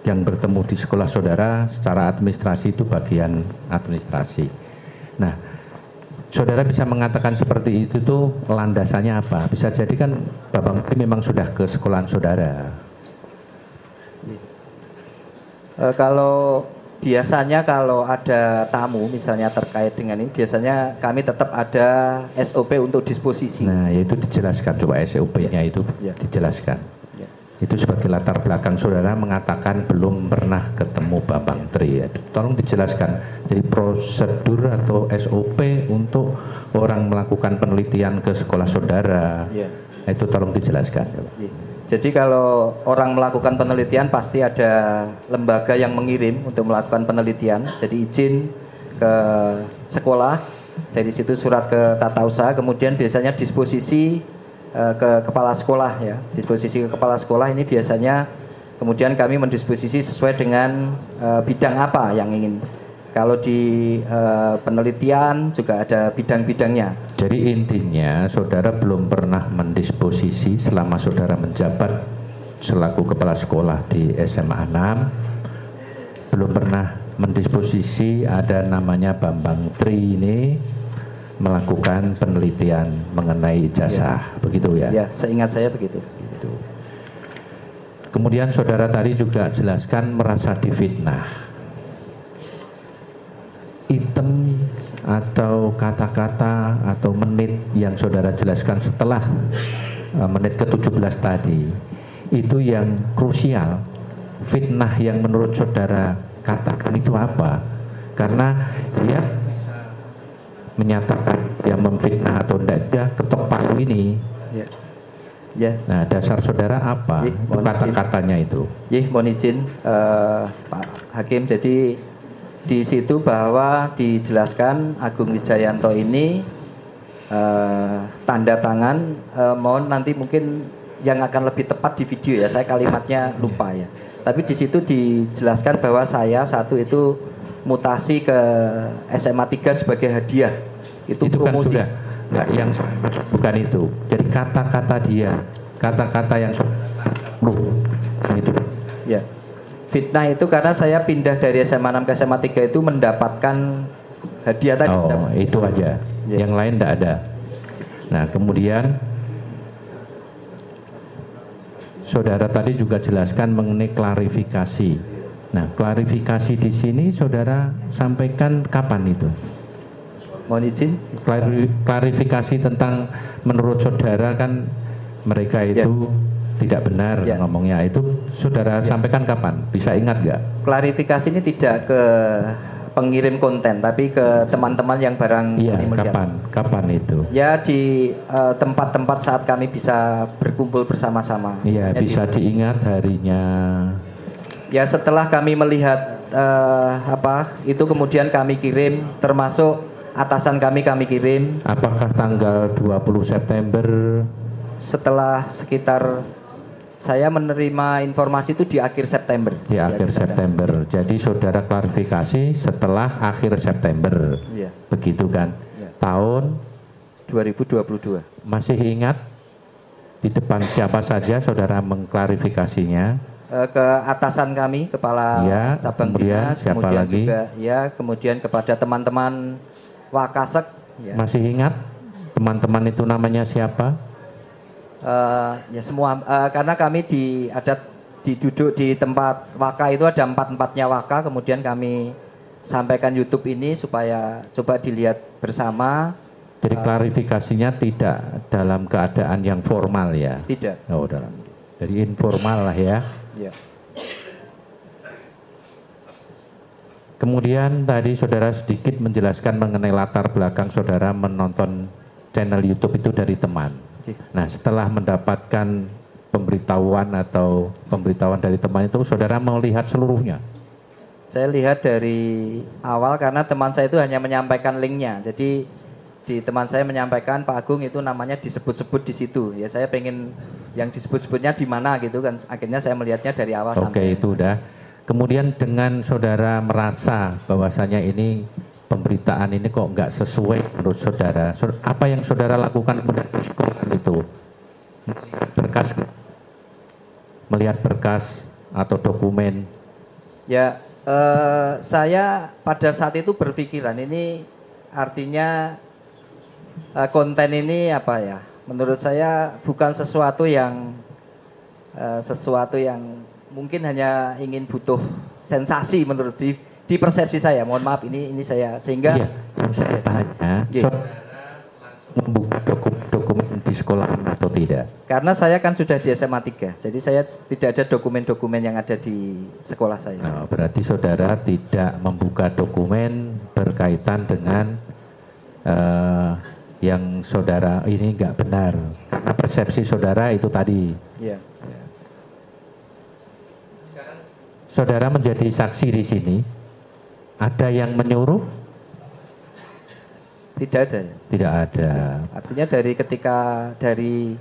yang bertemu di sekolah saudara secara administrasi itu bagian administrasi. Nah, saudara bisa mengatakan seperti itu tuh landasannya apa? Bisa jadi kan Bambang Tri memang sudah ke sekolahan saudara. Kalau biasanya kalau ada tamu misalnya terkait dengan ini, biasanya kami tetap ada SOP untuk disposisi. Nah, itu dijelaskan, coba SOP-nya itu dijelaskan. Itu sebagai latar belakang saudara mengatakan belum pernah ketemu Bambang Tri. Tolong dijelaskan. Jadi prosedur atau SOP untuk orang melakukan penelitian ke sekolah saudara, itu tolong dijelaskan. Jadi kalau orang melakukan penelitian pasti ada lembaga yang mengirim untuk melakukan penelitian. Jadi izin ke sekolah, dari situ surat ke tata usaha, kemudian biasanya disposisi ke kepala sekolah ya. Disposisi ke kepala sekolah ini biasanya kemudian kami mendisposisi sesuai dengan bidang apa yang ingin. Kalau di penelitian juga ada bidang-bidangnya. Jadi intinya saudara belum pernah mendisposisi selama saudara menjabat selaku kepala sekolah di SMA 6, belum pernah mendisposisi ada namanya Bambang Tri ini melakukan penelitian mengenai ijazah, begitu ya? Ya, seingat saya begitu. Kemudian saudara tadi juga jelaskan merasa difitnah. Item atau kata-kata atau menit yang saudara jelaskan setelah menit ke-17 tadi, itu yang krusial. Fitnah yang menurut saudara katakan itu apa? Karena dia menyatakan yang memfitnah atau tidak, dia ketok palu ini. Nah, dasar saudara apa kata-katanya itu? Mohon izin Pak Hakim. Jadi di situ bahwa dijelaskan Agung Wijayanto ini tanda tangan, mohon nanti mungkin yang akan lebih tepat di video ya, saya kalimatnya lupa ya. Tapi di situ dijelaskan bahwa saya satu itu mutasi ke SMA 3 sebagai hadiah. Itu promosi. Kan sudah. Nah, yang bukan itu. Jadi kata-kata dia, kata-kata yang itu. Ya. Fitnah itu karena saya pindah dari SMA 6 ke SMA 3 itu mendapatkan hadiah tadi. Oh, itu aja. Yang lain tidak ada. Nah, kemudian saudara tadi juga jelaskan mengenai klarifikasi. Nah, klarifikasi di sini saudara sampaikan kapan itu? Mohon izin. Klarifikasi tentang menurut saudara kan mereka itu tidak benar ngomongnya, itu saudara sampaikan kapan? Bisa ingat nggak? Klarifikasi ini tidak ke pengirim konten, tapi ke teman-teman yang barang. Iya, kapan itu? Ya di tempat-tempat saat kami bisa berkumpul bersama-sama. Iya, bisa diingat harinya. Ya setelah kami melihat itu kemudian kami kirim, termasuk atasan kami kirim. Apakah tanggal 20 September? Setelah sekitar saya menerima informasi itu di akhir September. Di akhir September. Jadi saudara klarifikasi setelah akhir September. Ya. Begitu kan? Ya. Tahun 2022. Masih ingat di depan siapa saja saudara mengklarifikasinya? Ke atasan kami, kepala cabang dinas, siapa kemudian lagi? juga kemudian kepada teman-teman Wakasek. Ya. Masih ingat teman-teman itu namanya siapa? Ya semua, karena kami duduk di tempat Waka itu ada 4-4-nya Waka, kemudian kami sampaikan YouTube ini supaya coba dilihat bersama. Jadi klarifikasinya tidak dalam keadaan yang formal ya? Tidak. Oh, jadi informal lah ya. Ya. Kemudian tadi saudara sedikit menjelaskan mengenai latar belakang saudara menonton channel YouTube itu dari teman. Nah, setelah mendapatkan pemberitahuan atau pemberitahuan dari teman itu, saudara mau lihat seluruhnya? Saya lihat dari awal karena teman saya itu hanya menyampaikan linknya. Jadi di teman saya menyampaikan Pak Agung itu namanya disebut-sebut di situ. Ya saya pengen yang disebut-sebutnya di mana gitu kan. Akhirnya saya melihatnya dari awal sampai. Oke, itu udah. Kemudian dengan saudara merasa bahwasanya ini pemberitaan ini kok nggak sesuai menurut saudara, apa yang saudara lakukan kemudian itu? Melihat berkas atau dokumen? Ya, saya pada saat itu berpikiran ini artinya konten ini apa ya? Menurut saya bukan sesuatu yang mungkin hanya ingin butuh sensasi menurut di persepsi saya. Mohon maaf ini saya sehingga iya, yang saya tanya, saudara membuka dokumen di sekolah atau tidak? Karena saya kan sudah di SMA 3, jadi saya tidak ada dokumen-dokumen yang ada di sekolah saya. Nah, berarti saudara tidak membuka dokumen berkaitan dengan yang saudara ini nggak benar, karena persepsi saudara itu tadi. Iya. Saudara menjadi saksi di sini, ada yang menyuruh? Tidak ada. Tidak ada. Artinya dari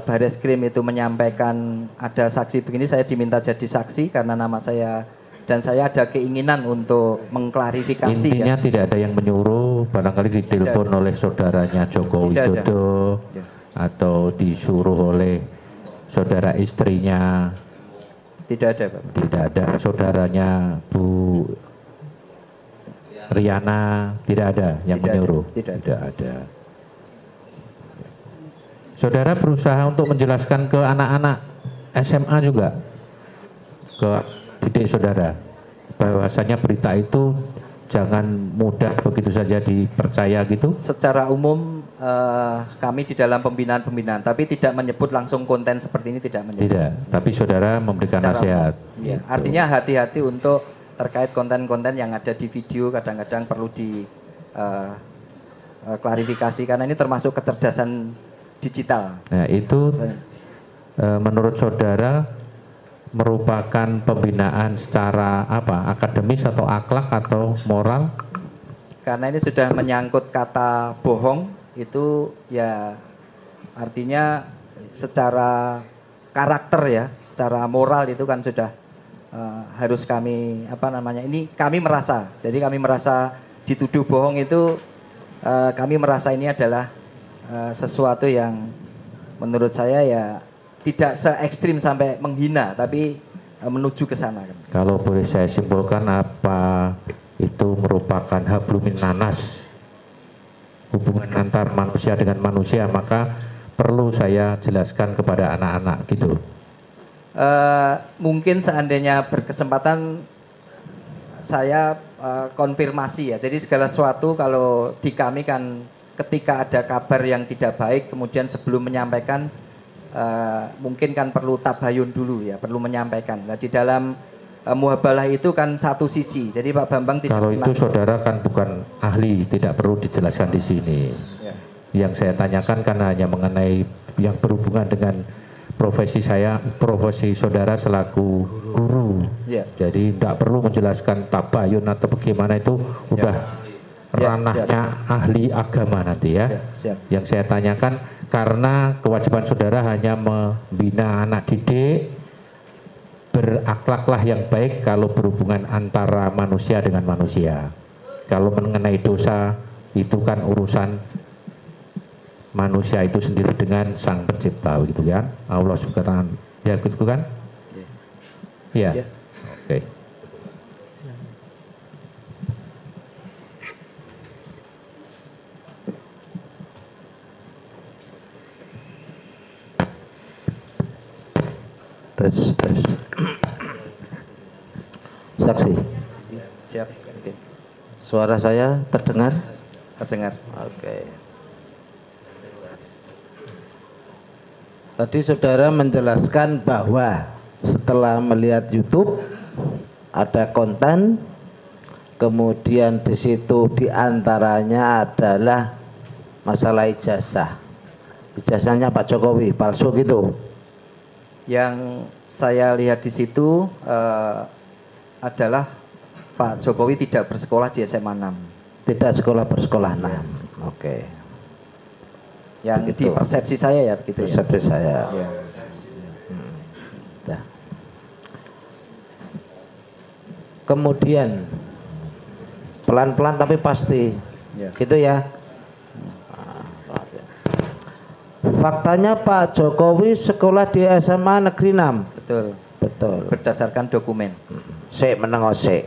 Bareskrim itu menyampaikan ada saksi begini, saya diminta jadi saksi karena nama saya dan saya ada keinginan untuk mengklarifikasi. Intinya kan? Tidak ada yang menyuruh, barangkali ditelepon oleh saudaranya Joko Widodo atau disuruh oleh saudara istrinya. Tidak ada, Pak. Tidak ada. Saudaranya Bu Riana, tidak ada yang menyuruh. Tidak ada. Saudara berusaha untuk menjelaskan ke anak-anak SMA juga, ke didik saudara, bahwasanya berita itu jangan mudah begitu saja dipercaya gitu. Secara umum kami di dalam pembinaan, tapi tidak menyebut langsung konten seperti ini, tidak menyebut. Tidak, tapi saudara memberikan nasihat. Ya, gitu. Artinya hati-hati untuk terkait konten-konten yang ada di video, kadang-kadang perlu di klarifikasi karena ini termasuk kecerdasan digital. Nah itu menurut saudara merupakan pembinaan secara apa? Akademis atau akhlak atau moral? Karena ini sudah menyangkut kata bohong, itu ya artinya secara karakter ya, secara moral itu kan sudah harus kami ini kami merasa. Jadi kami merasa dituduh bohong itu kami merasa ini adalah sesuatu yang menurut saya ya tidak se ekstrim sampai menghina, tapi menuju ke sana. Kalau boleh saya simpulkan, apa itu merupakan hablumin nanas, hubungan antar manusia dengan manusia, maka perlu saya jelaskan kepada anak-anak gitu. Mungkin seandainya berkesempatan saya konfirmasi ya. Jadi segala sesuatu kalau di kami kan ketika ada kabar yang tidak baik, kemudian sebelum menyampaikan mungkin kan perlu tabayun dulu ya, perlu menyampaikan. Nah, di dalam muhabalah itu kan satu sisi. Jadi Pak Bambang tidak. Kalau itu saudara kan bukan ahli, tidak perlu dijelaskan di sini. Ya. Yang saya tanyakan kan hanya mengenai yang berhubungan dengan profesi saya, profesi saudara selaku guru. Ya. Jadi tidak perlu menjelaskan tabayun atau bagaimana, itu udah ranahnya ahli agama nanti ya. Yang saya tanyakan karena kewajiban saudara hanya membina anak didik, berakhlaklah yang baik kalau berhubungan antara manusia dengan manusia. Kalau mengenai dosa itu kan urusan manusia itu sendiri dengan Sang Pencipta, gitu kan? Allah Subhanahu ya, gitu kan? Ya. Oke. Tes. Saksi. Siap. Suara saya terdengar? Terdengar. Oke. Tadi saudara menjelaskan bahwa setelah melihat YouTube ada konten, kemudian di situ diantaranya adalah masalah ijazah. Ijazahnya Pak Jokowi palsu gitu. Yang saya lihat di situ adalah Pak Jokowi tidak bersekolah di SMA 6. Tidak bersekolah 6. Oke. Yang Begitu. di persepsi saya ya begitu ya. Persepsi saya. Ya. Dah. Kemudian pelan-pelan tapi pasti. Ya. Gitu ya. Faktanya Pak Jokowi sekolah di SMA Negeri 6. Betul. Betul. Berdasarkan dokumen. Sik meneng sik.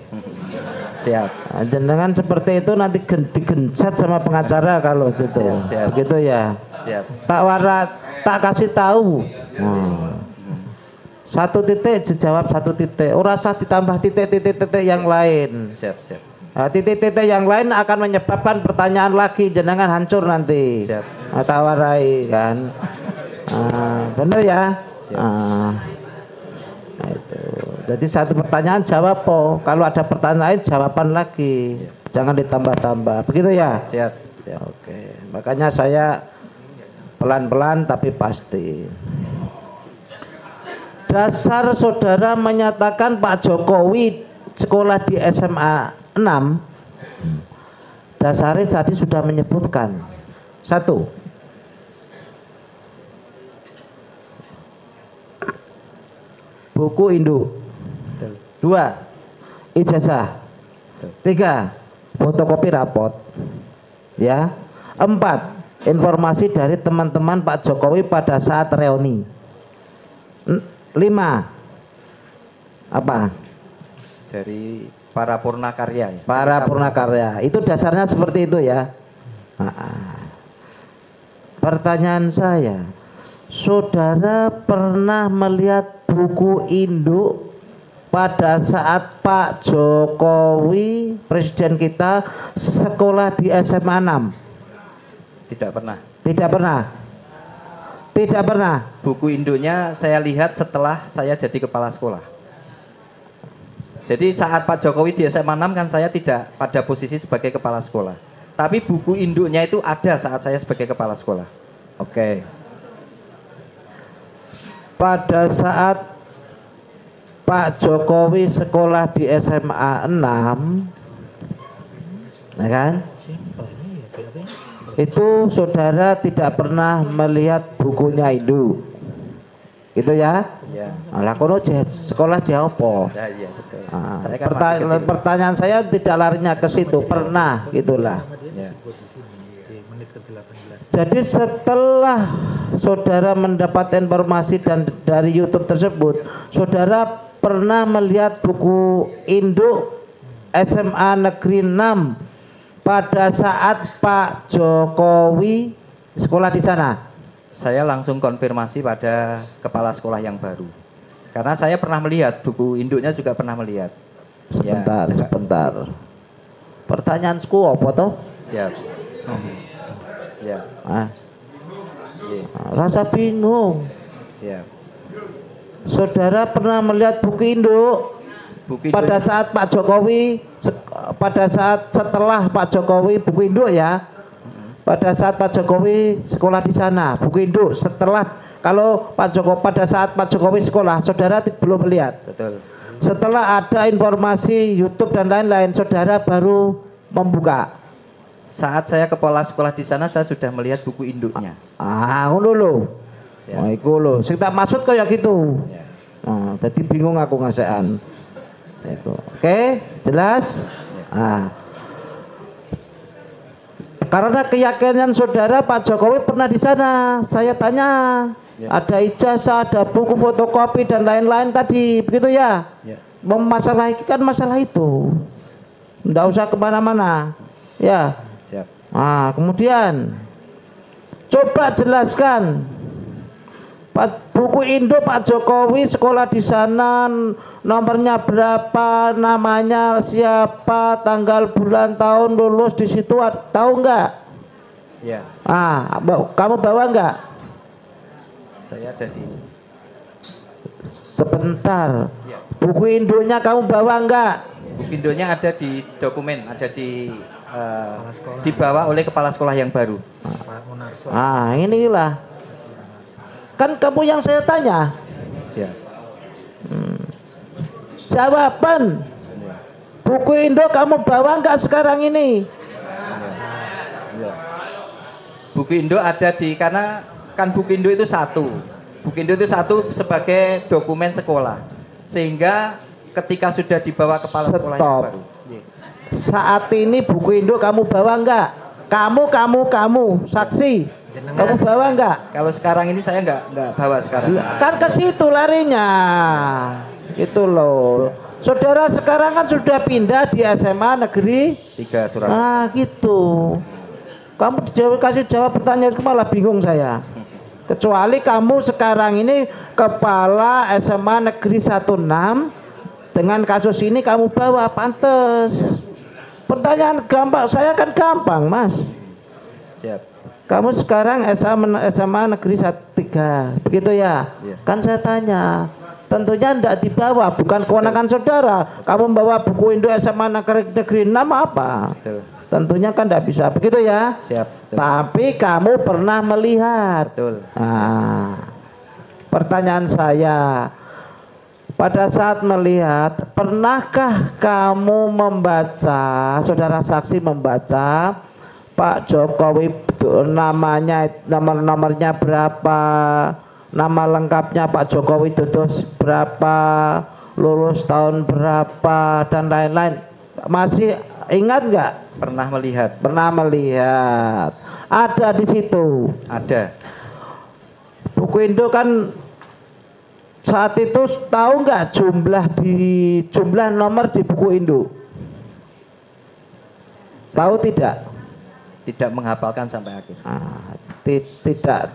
Siap. Jenengan seperti itu nanti digencet sama pengacara kalau gitu. Siap. Begitu ya. Siap. Tak kasih tahu. Satu titik dijawab satu titik. Ora usah ditambah titik-titik yang lain. Siap. Nah, titik-titik yang lain akan menyebabkan pertanyaan lagi, jenengan hancur nanti. Siap. Tawarai kan. Bener ya. Nah, itu. Jadi satu pertanyaan jawab po. Kalau ada pertanyaan lain jawaban lagi. Jangan ditambah-tambah. Begitu ya. Siap. Oke. Makanya saya pelan-pelan tapi pasti. Dasar saudara menyatakan Pak Jokowi sekolah di SMA 6. Dasarnya tadi sudah menyebutkan. 1. Buku induk. 2. Ijazah. 3. Fotokopi rapot. Ya. 4. Informasi dari teman-teman Pak Jokowi pada saat reuni. 5. Apa? Dari para purnakarya. Para purnakarya. Itu dasarnya seperti itu ya. Pertanyaan saya, saudara pernah melihat buku induk pada saat Pak Jokowi presiden kita sekolah di SMA 6? Tidak pernah. Tidak pernah. Tidak pernah. Buku induknya saya lihat setelah saya jadi kepala sekolah. Jadi saat Pak Jokowi di SMA 6 kan saya tidak pada posisi sebagai kepala sekolah. Tapi buku induknya itu ada saat saya sebagai kepala sekolah. Oke. Pada saat Pak Jokowi sekolah di SMA 6, ya kan? Itu saudara tidak pernah melihat bukunya induk. Gitu ya? Ya. Lah kono sekolah jawab apa? Ya, iya betul. Saya kan masih kecil. Pertanyaan saya tidak larinya ke situ, pernah gitulah. Ya. Jadi setelah saudara mendapat informasi dan dari YouTube tersebut, saudara pernah melihat buku induk SMA Negeri 6 pada saat Pak Jokowi sekolah di sana? Saya langsung konfirmasi pada kepala sekolah yang baru. Karena saya pernah melihat buku induknya juga pernah melihat. Sebentar, ya, sebentar. Pertanyaanku apa toh? Siap. Ya. Rasa bingung. Siap. Saudara pernah melihat buku induk pada saat Pak Jokowi, pada saat setelah Pak Jokowi buku induk ya, pada saat Pak Jokowi sekolah di sana, buku induk setelah, kalau Pak Jokowi pada saat Pak Jokowi sekolah, saudara belum melihat. Betul. Setelah ada informasi YouTube dan lain-lain, saudara baru membuka. Saat saya kepala sekolah di sana, saya sudah melihat buku induknya. Ngono lho. Ya. Oh, iku lho. Sing tak maksud kayak gitu. Ya. Jadi bingung aku ngasekan. Oke, jelas? Karena keyakinan saudara Pak Jokowi pernah di sana. Saya tanya, ada ijazah, ada buku fotokopi dan lain-lain tadi, begitu ya? Masalah ini kan masalah itu. Nggak usah kemana-mana. Ya. Siap. Kemudian coba jelaskan buku induk Pak Jokowi sekolah di sana, nomornya berapa, namanya siapa, tanggal, bulan, tahun, lulus di situ, tahu nggak? Ya. Kamu bawa nggak? Saya ada di. Sebentar. Ya. Buku induknya kamu bawa nggak? Buku induknya ada di dokumen, ada di dibawa oleh kepala sekolah yang baru. Inilah. Kan kamu yang saya tanya. Siap. Jawaban. Buku Indo kamu bawa nggak sekarang ini? Buku Indo ada karena kan buku Indo itu satu. Buku Indo itu satu sebagai dokumen sekolah. Sehingga ketika sudah dibawa kepala sekolah yang baru. Saat ini buku Indo kamu bawa nggak? Kamu saksi. Kamu bawa nggak? Kalau sekarang ini saya nggak bawa sekarang. Kan ke situ larinya. Itu loh. Saudara sekarang kan sudah pindah di SMA Negeri 3 Surakarta. Ah gitu. Kamu kasih jawab pertanyaan malah bingung saya. Kecuali kamu sekarang ini kepala SMA Negeri 16 dengan kasus ini kamu bawa pantes. Pertanyaan gampang, saya kan gampang mas. Siap. Kamu sekarang SMA Negeri 3, begitu ya? Iya. Kan saya tanya. Tentunya tidak dibawa, bukan kewenangan saudara. Kamu membawa buku Indo SMA Negeri 6 apa? Betul. Tentunya kan tidak bisa, begitu ya? Siap. Betul. Tapi kamu pernah melihat. Betul. Nah, pertanyaan saya, pada saat melihat, pernahkah kamu membaca, saudara saksi membaca Pak Jokowi namanya, nomornya berapa, nama lengkapnya Pak Jokowi Dodo berapa, lulus tahun berapa, dan lain-lain. Masih ingat nggak? Pernah melihat. Pernah melihat. Ada di situ. Ada. Buku Indo kan saat itu tahu nggak jumlah nomor di buku Indo? Tahu tidak? Tidak menghafalkan sampai akhir.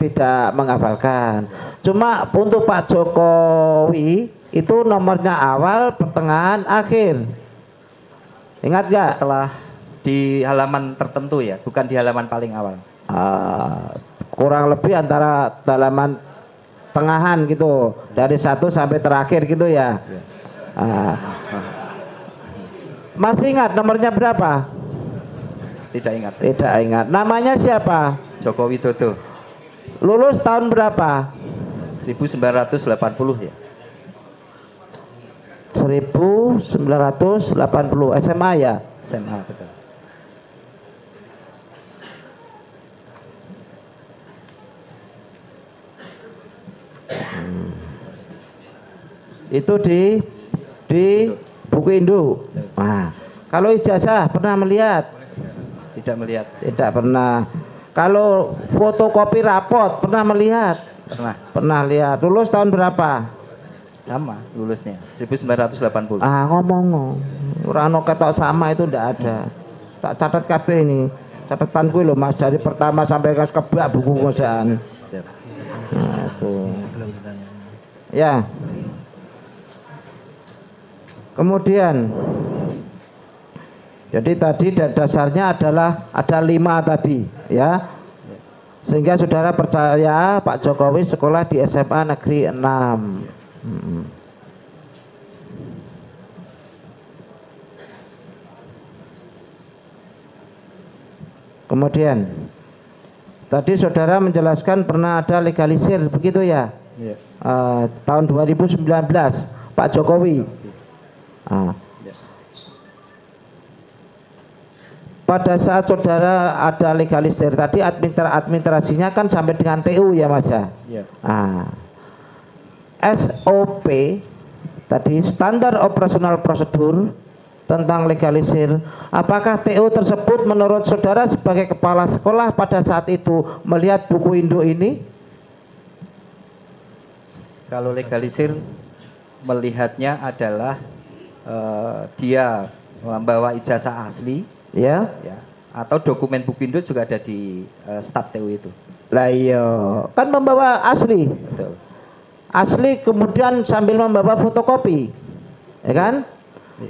Tidak menghafalkan. Cuma untuk Pak Jokowi itu nomornya awal, pertengahan, akhir. Ingat nggak? Setelah di halaman tertentu ya, bukan di halaman paling awal. Kurang lebih antara halaman tengahan gitu, dari 1 sampai terakhir gitu ya. Masih ingat nomornya berapa? Tidak ingat. Tidak ingat. Namanya siapa? Joko Widodo. Lulus tahun berapa? 1980 ya. 1980 SMA ya? SMA betul. Itu di buku Indo. Nah, kalau ijazah pernah melihat? Tidak melihat. Tidak pernah. Kalau fotokopi raport pernah melihat? Pernah. Pernah lihat. Lulus tahun berapa? Sama lulusnya 1980. Ngomong. Rano ketok sama itu ndak ada. Tak catat KB ini. Catatanku loh Mas, dari pertama sampai ke kebak buku kosan. Nah, itu. Ya. Kemudian jadi tadi dasarnya adalah ada 5 tadi ya. Sehingga saudara percaya Pak Jokowi sekolah di SMA Negeri 6. Kemudian tadi saudara menjelaskan pernah ada legalisir begitu ya? Iya. Tahun 2019 Pak Jokowi. Pada saat saudara ada legalisir tadi administrasinya kan sampai dengan TU ya Mas ya? Iya. SOP tadi standar operasional prosedur tentang legalisir, apakah TU tersebut menurut saudara sebagai kepala sekolah pada saat itu melihat buku Indo ini? Kalau legalisir melihatnya adalah dia membawa ijazah asli ya, atau dokumen buku Indo juga ada di staf TU itu. Lah iya, kan membawa asli. Betul. Asli kemudian sambil membawa fotokopi, ya kan?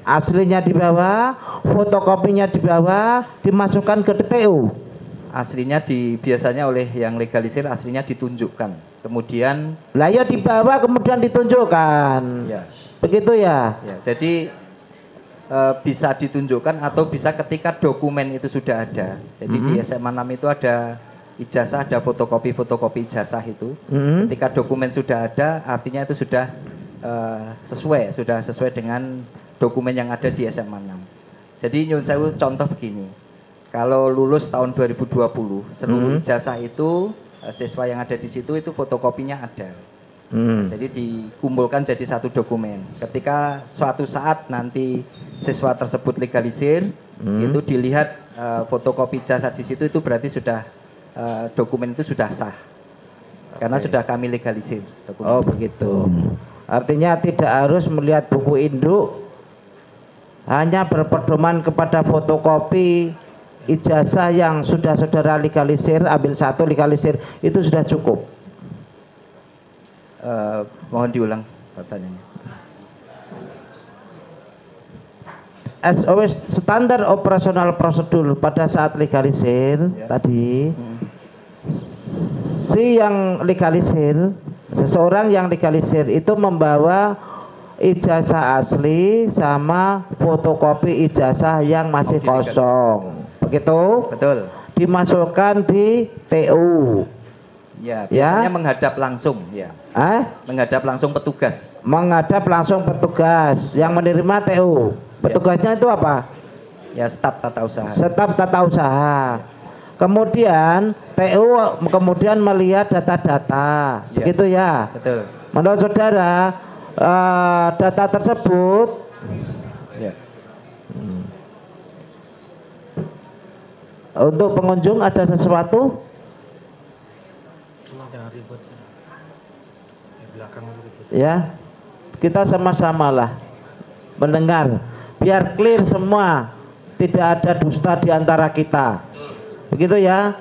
Aslinya dibawa, fotokopinya dibawa, dimasukkan ke TU. Aslinya biasanya oleh yang legalisir aslinya ditunjukkan. Kemudian lah ya dibawa kemudian ditunjukkan. Ya. Begitu ya? Ya, jadi bisa ditunjukkan atau bisa ketika dokumen itu sudah ada. Jadi di SMA 6 itu ada ijazah, ada fotokopi ijazah itu. Ketika dokumen sudah ada, artinya itu sudah sesuai dengan dokumen yang ada di SMA 6. Jadi nyun sewu contoh begini. Kalau lulus tahun 2020, seluruh ijazah itu siswa yang ada di situ itu fotokopinya ada. Jadi dikumpulkan jadi satu dokumen. Ketika suatu saat nanti siswa tersebut legalisir, itu dilihat fotokopi ijazah di situ, itu berarti sudah dokumen itu sudah sah. Karena sudah kami legalisir dokumen. Oh begitu. Artinya tidak harus melihat buku induk, hanya berpedoman kepada fotokopi ijazah yang sudah saudara legalisir, ambil satu legalisir, itu sudah cukup. Mohon diulang pertanyaannya. SOP standar operasional prosedur pada saat legalisir tadi, si yang legalisir, seseorang yang legalisir itu membawa ijazah asli sama fotokopi ijazah yang masih kosong, begitu? Betul. Dimasukkan di TU. Ya, biasanya menghadap langsung, ya. Menghadap langsung petugas. Menghadap langsung petugas yang menerima TU. Petugasnya itu apa? Ya, staf tata usaha. Staf tata usaha. Kemudian TU kemudian melihat data-data, begitu ya? Betul. Menurut saudara, data tersebut untuk pengunjung ada sesuatu? Ya, kita sama-sama lah mendengar, biar clear semua, tidak ada dusta di antara kita, begitu ya?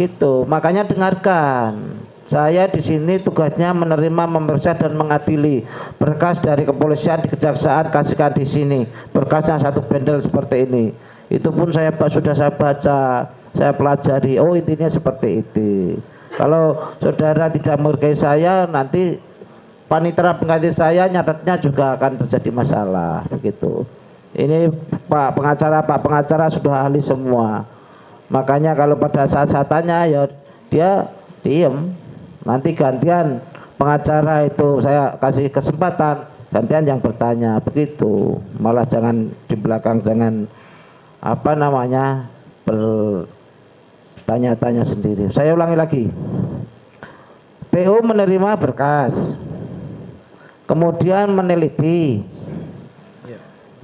Gitu. Makanya dengarkan. Saya di sini tugasnya menerima, memeriksa dan mengadili. Berkas dari kepolisian, di kejaksaan kasihkan di sini. Berkasnya satu bendel seperti ini. Itu pun sudah saya baca, saya pelajari. Oh intinya seperti itu. Kalau saudara tidak menghargai saya, nanti panitera pengganti saya nyatetnya juga akan terjadi masalah, begitu. Ini Pak pengacara sudah ahli semua. Makanya kalau pada saat saya tanya, ya dia diem. Nanti gantian pengacara itu saya kasih kesempatan, gantian yang bertanya, begitu. Malah jangan di belakang, jangan bertanya-tanya sendiri. Saya ulangi lagi. TU menerima berkas, kemudian meneliti.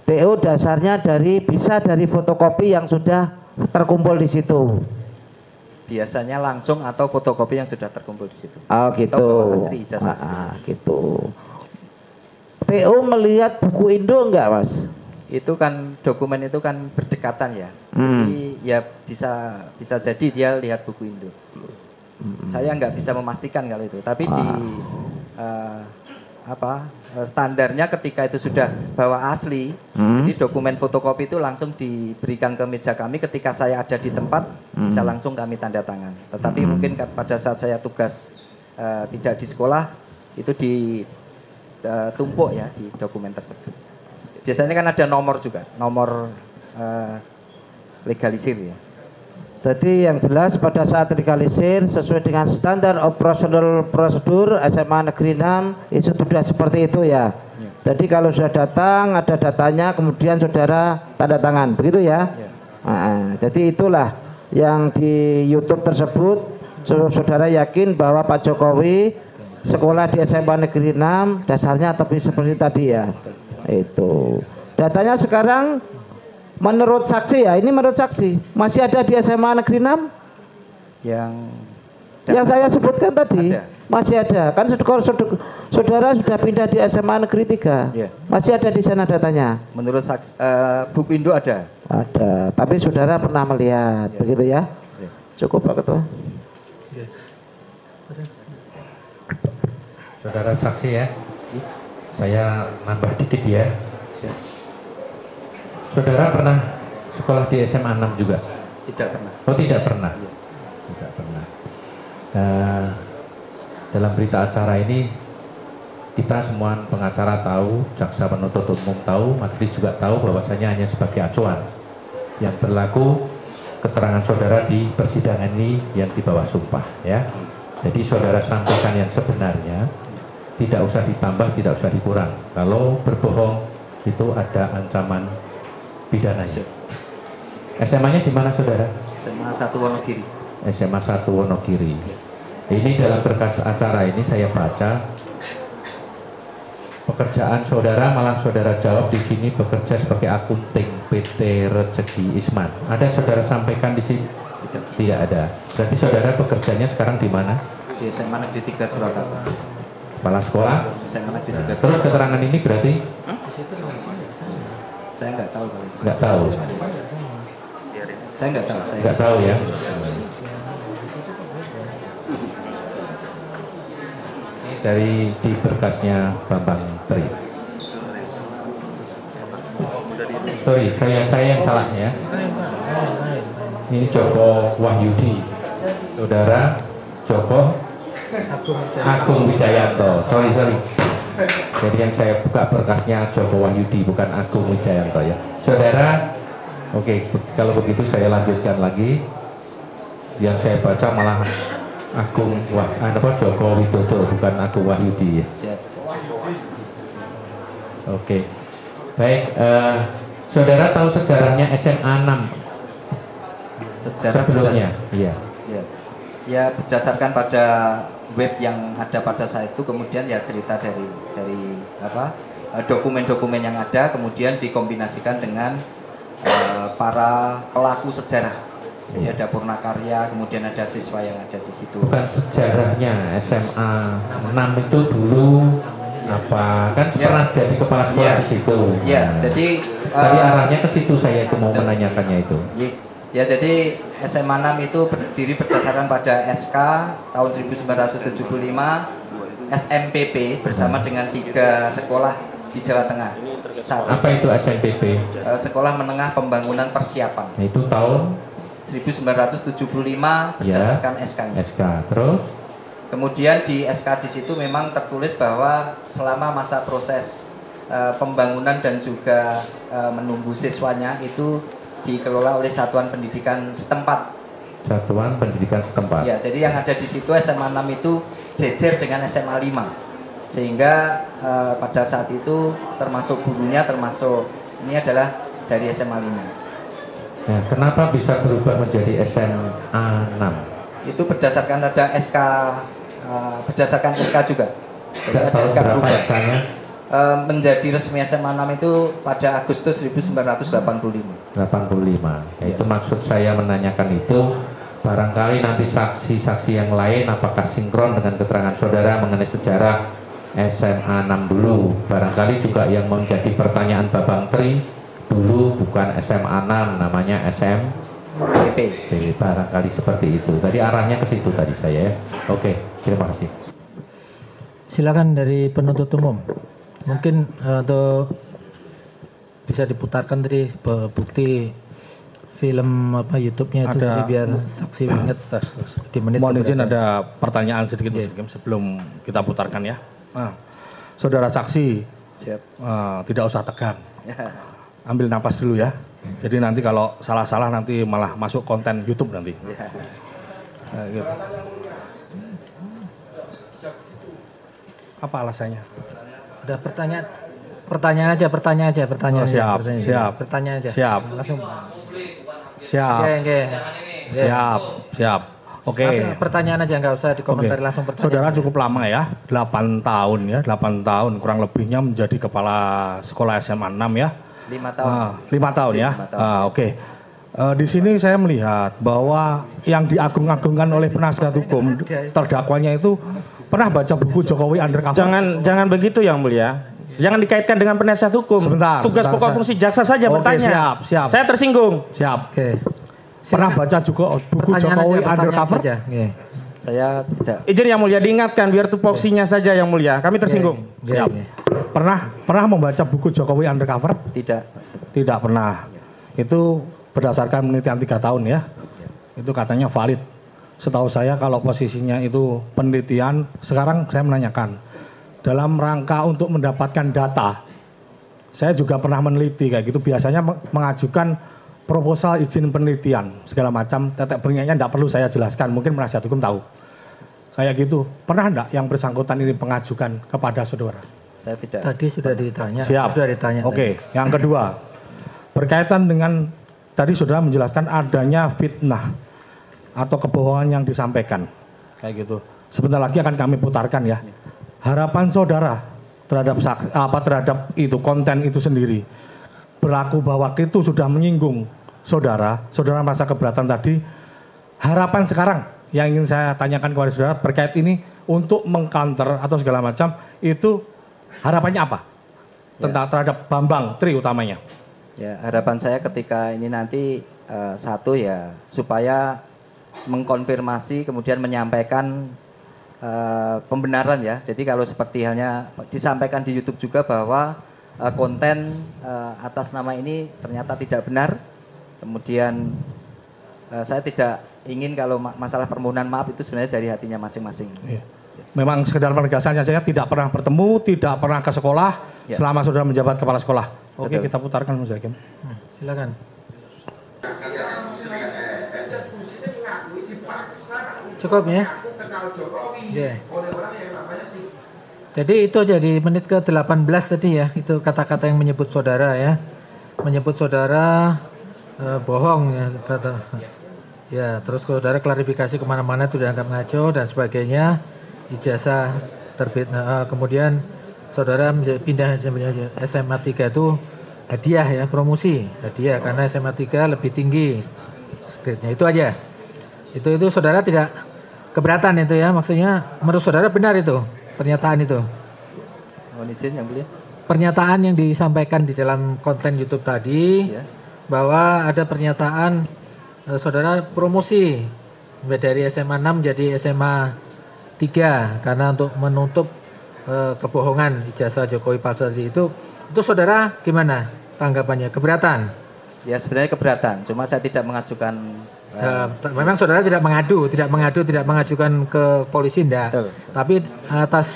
TU dasarnya bisa dari fotokopi yang sudah terkumpul di situ. Biasanya langsung atau fotokopi yang sudah terkumpul di situ. Oh gitu. Asli, ijazah asli. Gitu. TU melihat buku Indo enggak, Mas? Itu kan dokumen itu kan berdekatan ya. Jadi ya bisa jadi dia lihat buku Indo. Saya nggak bisa memastikan kalau itu. Tapi di standarnya ketika itu sudah bawa asli, jadi dokumen fotokopi itu langsung diberikan ke meja kami. Ketika saya ada di tempat bisa langsung kami tanda tangan. Tetapi mungkin pada saat saya tugas tidak di sekolah, itu ditumpuk ya di dokumen tersebut. Biasanya kan ada nomor juga, nomor legalisir ya. Jadi yang jelas pada saat legalisir sesuai dengan standar operasional prosedur SMA Negeri 6 itu sudah seperti itu ya. Jadi kalau sudah datang ada datanya, kemudian saudara tanda tangan, begitu ya. Jadi itulah yang di YouTube tersebut. Saudara yakin bahwa Pak Jokowi sekolah di SMA Negeri 6 dasarnya tapi seperti tadi ya. Itu datanya sekarang menurut saksi ya, ini menurut saksi masih ada di SMA Negeri 6 yang saya sebutkan tadi ada. Masih ada kan, saudara sudah pindah di SMA Negeri 3 masih ada di sana datanya. Menurut saksi, buku Indo ada, tapi saudara pernah melihat begitu ya. Cukup Pak Ketua. Saudara saksi ya, saya nambah dikit ya. Saudara pernah sekolah di SMA 6 juga? Tidak pernah. Oh tidak pernah? Tidak pernah. Dalam berita acara ini kita semua pengacara tahu, jaksa penuntut umum tahu, majelis juga tahu bahwasanya hanya sebagai acuan yang berlaku keterangan saudara di persidangan ini yang di bawah sumpah ya. Jadi saudara sampaikan yang sebenarnya, tidak usah ditambah, tidak usah dikurang. Kalau berbohong itu ada ancaman pidananya. SMA-nya di mana saudara? SMA 1 Wonogiri. SMA 1 Wonogiri. Ini dalam berkas acara ini saya baca pekerjaan saudara, malah saudara jawab di sini bekerja sebagai akunting PT Rezeki Isman. Ada saudara sampaikan di sini? Tidak ada. Berarti saudara bekerjanya sekarang di mana? Di SMA Negeri 3 Surakarta. Kepala sekolah? SMA Negeri 3 Terus keterangan ini berarti? Saya nggak tahu. Nggak tahu. Saya nggak tahu. Nggak tahu ya. Ini dari di berkasnya Bambang Tri. Sorry, saya yang salah ya. Ini Joko Wahyudi, saudara Joko Agung Wijayanto. Sorry. Jadi yang saya buka berkasnya Joko Wahyudi, bukan Agung Wijayanto ya. Saudara, oke, kalau begitu saya lanjutkan lagi. Yang saya baca malah Joko Widodo, bukan Agung Wahyudi ya. Oke, baik. Saudara tahu sejarahnya SMA 6? Sebelumnya, iya. Ya, berdasarkan pada web yang ada pada saat itu, kemudian ya cerita dari dokumen-dokumen yang ada, kemudian dikombinasikan dengan para pelaku sejarah. Jadi ada Purnakarya, kemudian ada siswa yang ada di situ. Bukan sejarahnya, SMA 6 itu dulu apa kan pernah jadi kepala sekolah di situ. Iya, jadi tadi arahnya ke situ saya itu mau menanyakannya itu. Ya, jadi SMA 6 itu berdiri berdasarkan pada SK tahun 1975 SMPP bersama dengan 3 sekolah di Jawa Tengah. Apa itu SMPP? Sekolah Menengah Pembangunan Persiapan. Itu tahun 1975 berdasarkan SK-nya. SK. Terus? Kemudian di SK di situ memang tertulis bahwa selama masa proses pembangunan dan juga menunggu siswanya itu dikelola oleh satuan pendidikan setempat. Satuan pendidikan setempat. Ya, jadi yang ada di situ SMA 6 itu jejer dengan SMA 5. Sehingga pada saat itu termasuk gurunya ini adalah dari SMA 5. Nah, kenapa bisa berubah menjadi SMA 6? Itu berdasarkan ada SK berdasarkan SK juga. Jadi ada SK berubah. Menjadi resmi SMA 6 itu pada Agustus 1985. 85. Ya, itu maksud saya menanyakan itu. Barangkali nanti saksi-saksi yang lain apakah sinkron dengan keterangan saudara mengenai sejarah SMA 6 dulu. Barangkali juga yang menjadi pertanyaan Babang Tri dulu bukan SMA 6, namanya SMP. Barangkali seperti itu. Tadi arahnya ke situ tadi saya ya. Oke, terima kasih. Silakan dari penuntut umum. Mungkin atau bisa diputarkan tadi bukti film YouTube-nya itu ada, biar saksi ingat di menit. Mohon izin ada pertanyaan sedikit sebelum kita putarkan ya. Nah, saudara saksi, tidak usah tegang. Ambil napas dulu ya. Jadi nanti kalau salah-salah nanti malah masuk konten YouTube nanti. Gitu. Apa alasannya? Udah pertanyaan aja. Oh, siap. Pertanyaan aja. Siap. Langsung. Siap. Siap. Oke. Langsung pertanyaan aja, nggak usah dikomentari, langsung pertanyaan. Saudara cukup lama ya, 8 tahun ya, 8 tahun kurang lebihnya menjadi kepala sekolah SMA 6 ya. 5 tahun. 5 tahun ya. Oke. Di sini saya melihat bahwa yang diagung-agungkan oleh penasihat hukum terdakwanya itu pernah baca buku Jokowi Undercover. Jangan begitu Yang Mulia. Jangan dikaitkan dengan penasihat hukum. Tugas pokok fungsi jaksa saja bertanya. Siap. Saya tersinggung. Siap. Pernah baca juga buku Jokowi Undercover? Saya tidak. Izin Yang Mulia diingatkan biar tupoksinya saja Yang Mulia. Kami tersinggung. Siap. Pernah membaca buku Jokowi Undercover? Tidak pernah. Itu berdasarkan penelitian 3 tahun ya. Itu katanya valid. Setahu saya kalau posisinya itu penelitian, sekarang saya menanyakan dalam rangka untuk mendapatkan data. Saya juga pernah meneliti kayak gitu, biasanya mengajukan proposal izin penelitian segala macam, tetek bengeknya tidak perlu saya jelaskan, mungkin penasihat hukum tahu. Kayak gitu, pernah enggak yang bersangkutan ini mengajukan kepada saudara? Saya tidak. Tadi sudah ditanya. Siap. Sudah ditanya. Oke, yang kedua, berkaitan dengan tadi sudah menjelaskan adanya fitnah atau kebohongan yang disampaikan, kayak gitu. Sebentar lagi akan kami putarkan ya. Harapan saudara terhadap itu konten itu sendiri berlaku bahwa itu sudah menyinggung saudara merasa keberatan tadi. Harapan sekarang yang ingin saya tanyakan kepada saudara berkait ini untuk mengcounter atau segala macam itu harapannya apa? Tentang terhadap Bambang Tri utamanya. Ya, harapan saya ketika ini nanti satu ya supaya mengkonfirmasi kemudian menyampaikan pembenaran ya. Jadi kalau seperti halnya disampaikan di YouTube juga bahwa konten atas nama ini ternyata tidak benar. Kemudian saya tidak ingin kalau masalah permohonan maaf itu sebenarnya dari hatinya masing-masing. Iya. Memang sekedar penegasannya saya tidak pernah bertemu, tidak pernah ke sekolah ya. Selama saudara menjabat kepala sekolah. Oke, kita putarkan Mas Hakim. Silakan. Cukup ya? Yeah. Jadi itu aja di menit ke-18 tadi ya, itu kata-kata yang menyebut saudara ya. Menyebut saudara bohong ya kata. Ya, terus saudara klarifikasi kemana-mana itu dianggap ngaco dan sebagainya. Ijazah terbit, kemudian saudara pindah SMA 3 itu hadiah ya, promosi hadiah karena SMA 3 lebih tinggi grade-nya. Itu aja. Itu saudara tidak keberatan itu ya, maksudnya menurut saudara benar itu pernyataan itu. Mohon izin yang mulia. Pernyataan yang disampaikan di dalam konten YouTube tadi ya, bahwa ada pernyataan saudara promosi dari SMA 6 jadi SMA 3 karena untuk menutup kebohongan ijazah Jokowi palsu itu saudara gimana tanggapannya? Keberatan? Ya sebenarnya keberatan, cuma saya tidak mengajukan. Memang saudara tidak mengajukan ke polisi enggak. Betul. Tapi atas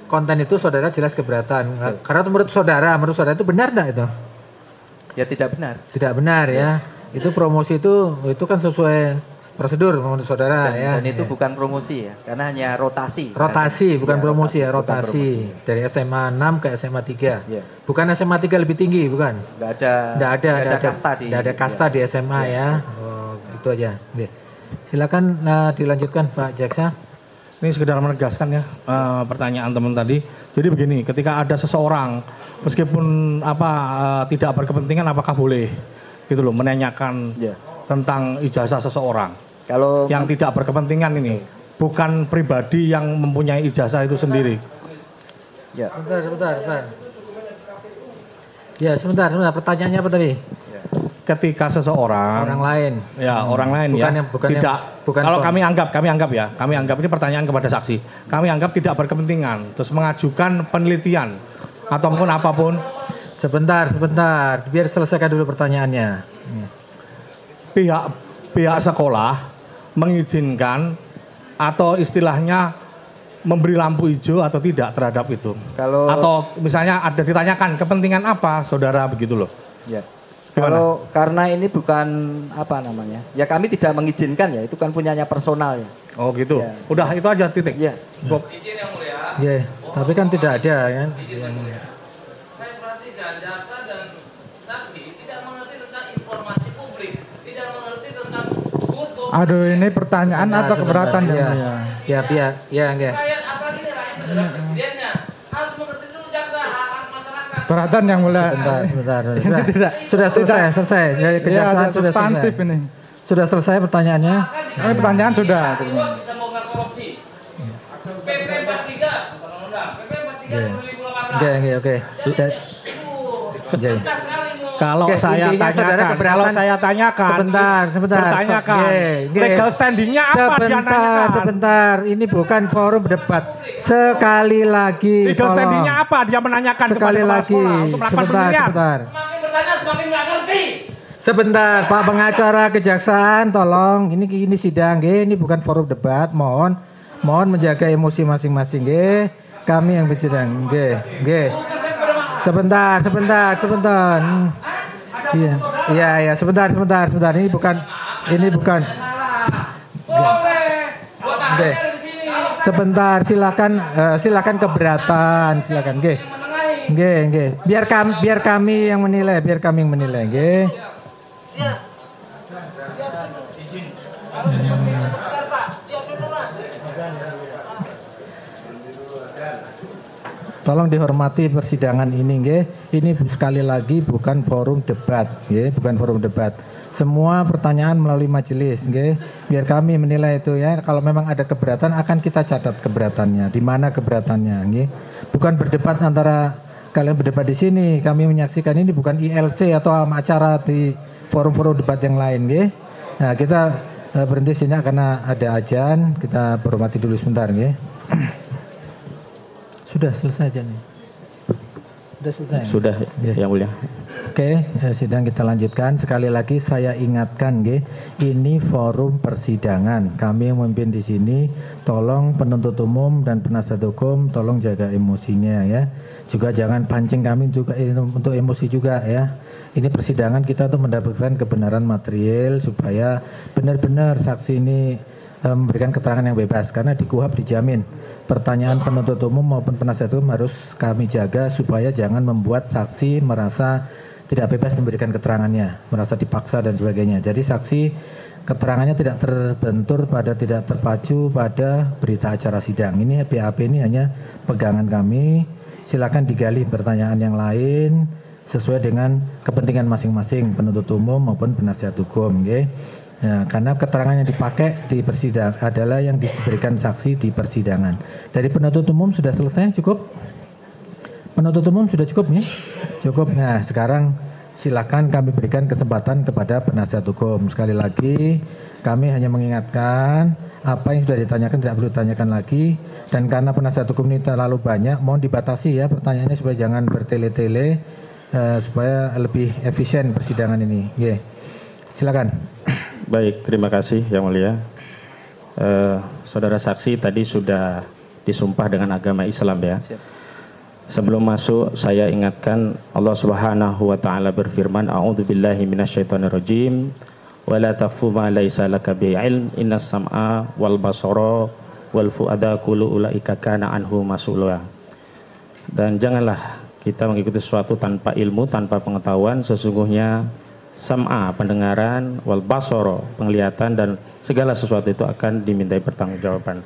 konten itu saudara jelas keberatan. Betul. Karena menurut saudara itu benar enggak itu? Ya tidak benar. Tidak benar ya. Itu promosi itu kan sesuai prosedur menurut saudara ya. Dan itu bukan promosi ya, karena hanya rotasi. Rotasi bukan ya, promosi ya, rotasi. Dari SMA 6 ke SMA 3. Ya. Bukan SMA 3 lebih tinggi, bukan? Enggak ada kasta di SMA ya. Oh, itu aja. Oke. Silakan dilanjutkan Pak Jaksa. Ini sekedar menegaskan ya pertanyaan teman tadi. Jadi begini, ketika ada seseorang meskipun tidak berkepentingan apakah boleh gitu loh menanyakan tentang ijazah seseorang. Kalau yang tidak berkepentingan ini, bukan pribadi yang mempunyai ijazah itu sendiri. Ya. Sebentar. Ya, sebentar. Pertanyaannya apa tadi? Ketika seseorang orang lain kalau kami anggap ini pertanyaan kepada saksi, kami anggap tidak berkepentingan terus mengajukan penelitian ataupun apapun. Sebentar biar selesaikan dulu pertanyaannya. Pihak sekolah mengizinkan atau istilahnya memberi lampu hijau atau tidak terhadap itu. Atau misalnya ada ditanyakan kepentingan apa saudara begitu loh. Ya. Kalau karena ini bukan ya kami tidak mengizinkan ya, itu kan punyanya personal ya. Oh gitu. Ya. Udah itu aja titik. Ya. Izin yang mulia. Ya, tapi kan tidak ada kan. Saya perhatikan jaksa dan saksi tidak mengerti tentang informasi publik, tidak mengerti tentang hukum. Aduh, ini pertanyaan atau keberatan ya? Ya. Rakyat apalagi rakyat adalah presidennya. Harus mengerti dulu jaksa hak masyarakat. Keberatan yang mulia. Sebentar. Sudah selesai. Dari kejaksaan sudah selesai. Ini. Sudah selesai pertanyaannya. Ini pertanyaan sudah. Bisa bongkar korupsi. PP 43 undang-undang. PP 43 2018. Oke. Kalau saya tanyakan, sebentar. Legal standingnya apa dia nanyakan? Sebentar, ini bukan forum debat. Sekali lagi. Legal standingnya apa dia menanyakan sekali kepada lagi. Sebentar. Semakin bertanya semakin nggak ngerti. Sebentar, Pak pengacara kejaksaan, tolong. Ini sidang, ini bukan forum debat. Mohon menjaga emosi masing-masing, Kami yang bersidang, Sebentar. Iya, sebentar. Ini bukan. Sebentar, silakan keberatan, silakan. Nggih. Nggih. Biar kami yang menilai, nggih. Tolong dihormati persidangan ini, nggih. Ini sekali lagi bukan forum debat, nggih, bukan forum debat. Semua pertanyaan melalui majelis, nggih. Biar kami menilai itu ya. Kalau memang ada keberatan akan kita catat keberatannya. Di mana keberatannya, nggih. Bukan berdebat antara kalian berdebat di sini. Kami menyaksikan ini bukan ILC atau acara di forum-forum debat yang lain, nggih. Nah, kita berhenti sini karena ada azan. Kita hormati dulu sebentar, nggih. Sudah selesai aja nih. Sudah selesai. Sudah, Yang Mulia. Oke, sidang kita lanjutkan. Sekali lagi saya ingatkan, nggih, ini forum persidangan. Kami yang memimpin di sini, tolong penuntut umum dan penasihat hukum tolong jaga emosinya ya. Juga jangan pancing kami juga untuk emosi juga ya. Ini persidangan kita untuk mendapatkan kebenaran material supaya benar-benar saksi ini memberikan keterangan yang bebas, karena di KUHP dijamin pertanyaan penuntut umum maupun penasihat hukum harus kami jaga supaya jangan membuat saksi merasa tidak bebas memberikan keterangannya, merasa dipaksa dan sebagainya. Jadi saksi keterangannya tidak terbentur tidak terpacu pada berita acara sidang. Ini BAP ini hanya pegangan kami. Silakan digali pertanyaan yang lain sesuai dengan kepentingan masing-masing penuntut umum maupun penasihat hukum, nggih. Ya, karena keterangan yang dipakai di persidangan adalah yang diberikan saksi di persidangan. Dari penuntut umum sudah selesai, cukup? Penuntut umum sudah cukup nih? Cukup. Nah, sekarang silakan kami berikan kesempatan kepada penasihat hukum. Sekali lagi, kami hanya mengingatkan apa yang sudah ditanyakan tidak perlu ditanyakan lagi. Dan karena penasihat hukum ini terlalu banyak, mohon dibatasi ya pertanyaannya supaya jangan bertele-tele, supaya lebih efisien persidangan ini. Yeah. Silakan. Baik, terima kasih Yang Mulia. Saudara saksi tadi sudah disumpah dengan agama Islam ya. Sebelum masuk saya ingatkan Allah Subhanahu wa taala berfirman, A'udzubillahi minasyaitonirrajim. Wa la taqfu ma laisa laka bihi ilm, innas sam'a wal basara wal fuada kullu ulaika kana anhu mas'ula. Dan janganlah kita mengikuti sesuatu tanpa ilmu, tanpa pengetahuan. Sesungguhnya sam'a pendengaran, wal basara penglihatan, dan segala sesuatu itu akan dimintai pertanggungjawaban.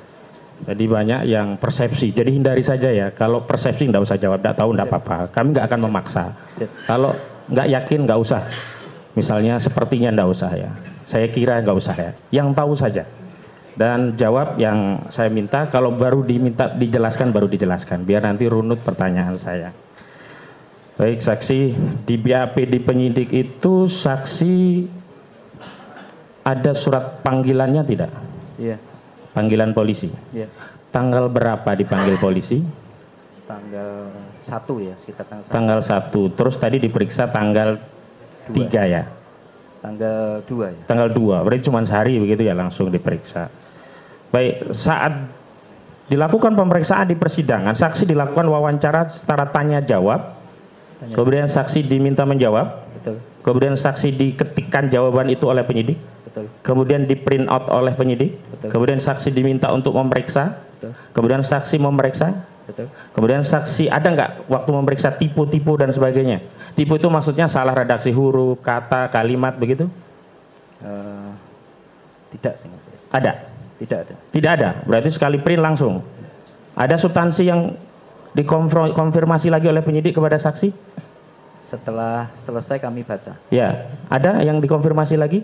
Jadi banyak yang persepsi, jadi hindari saja ya. Kalau persepsi nggak usah jawab, nggak tahu nggak apa-apa. Kami nggak akan memaksa. Kalau nggak yakin nggak usah. Misalnya sepertinya nggak usah ya. Saya kira nggak usah ya. Yang tahu saja. Dan jawab yang saya minta. Kalau baru diminta dijelaskan baru dijelaskan. Biar nanti runut pertanyaan saya. Baik saksi, di BAP di penyidik itu saksi ada surat panggilannya tidak? Iya. Panggilan polisi? Iya. Tanggal berapa dipanggil polisi? Tanggal 1 ya, sekitar tanggal 1. Tanggal 1, terus tadi diperiksa tanggal 3 ya? Tanggal 2 ya? Tanggal 2, berarti cuma sehari begitu ya langsung diperiksa. Baik, saat dilakukan pemeriksaan di persidangan, saksi dilakukan wawancara secara tanya jawab. Kemudian saksi diminta menjawab. Betul. Kemudian saksi diketikkan jawaban itu oleh penyidik. Betul. Kemudian di print out oleh penyidik. Betul. Kemudian saksi diminta untuk memeriksa. Betul. Kemudian saksi memeriksa. Betul. Kemudian saksi ada nggak waktu memeriksa tipu-tipu dan sebagainya. Tipu itu maksudnya salah redaksi huruf, kata, kalimat begitu? Tidak sih. Ada? Tidak ada. Tidak ada. Berarti sekali print langsung. Ada substansi yang dikonfirmasi lagi oleh penyidik kepada saksi? Setelah selesai kami baca. Ya, ada yang dikonfirmasi lagi?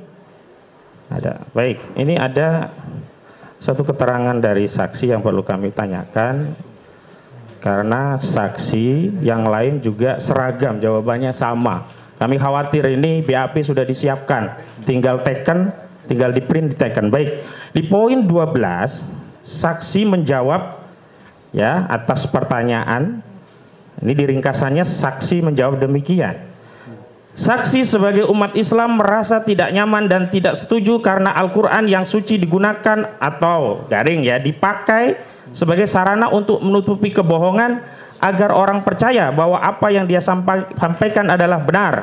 Ada. Baik, ini ada satu keterangan dari saksi yang perlu kami tanyakan. Karena saksi yang lain juga seragam, jawabannya sama. Kami khawatir ini BAP sudah disiapkan, tinggal teken, tinggal di print, diteken. Baik, di poin 12, saksi menjawab ya atas pertanyaan. Ini diringkasannya saksi menjawab demikian. Saksi sebagai umat Islam merasa tidak nyaman dan tidak setuju karena Al-Quran yang suci digunakan atau garing ya dipakai sebagai sarana untuk menutupi kebohongan agar orang percaya bahwa apa yang dia sampaikan adalah benar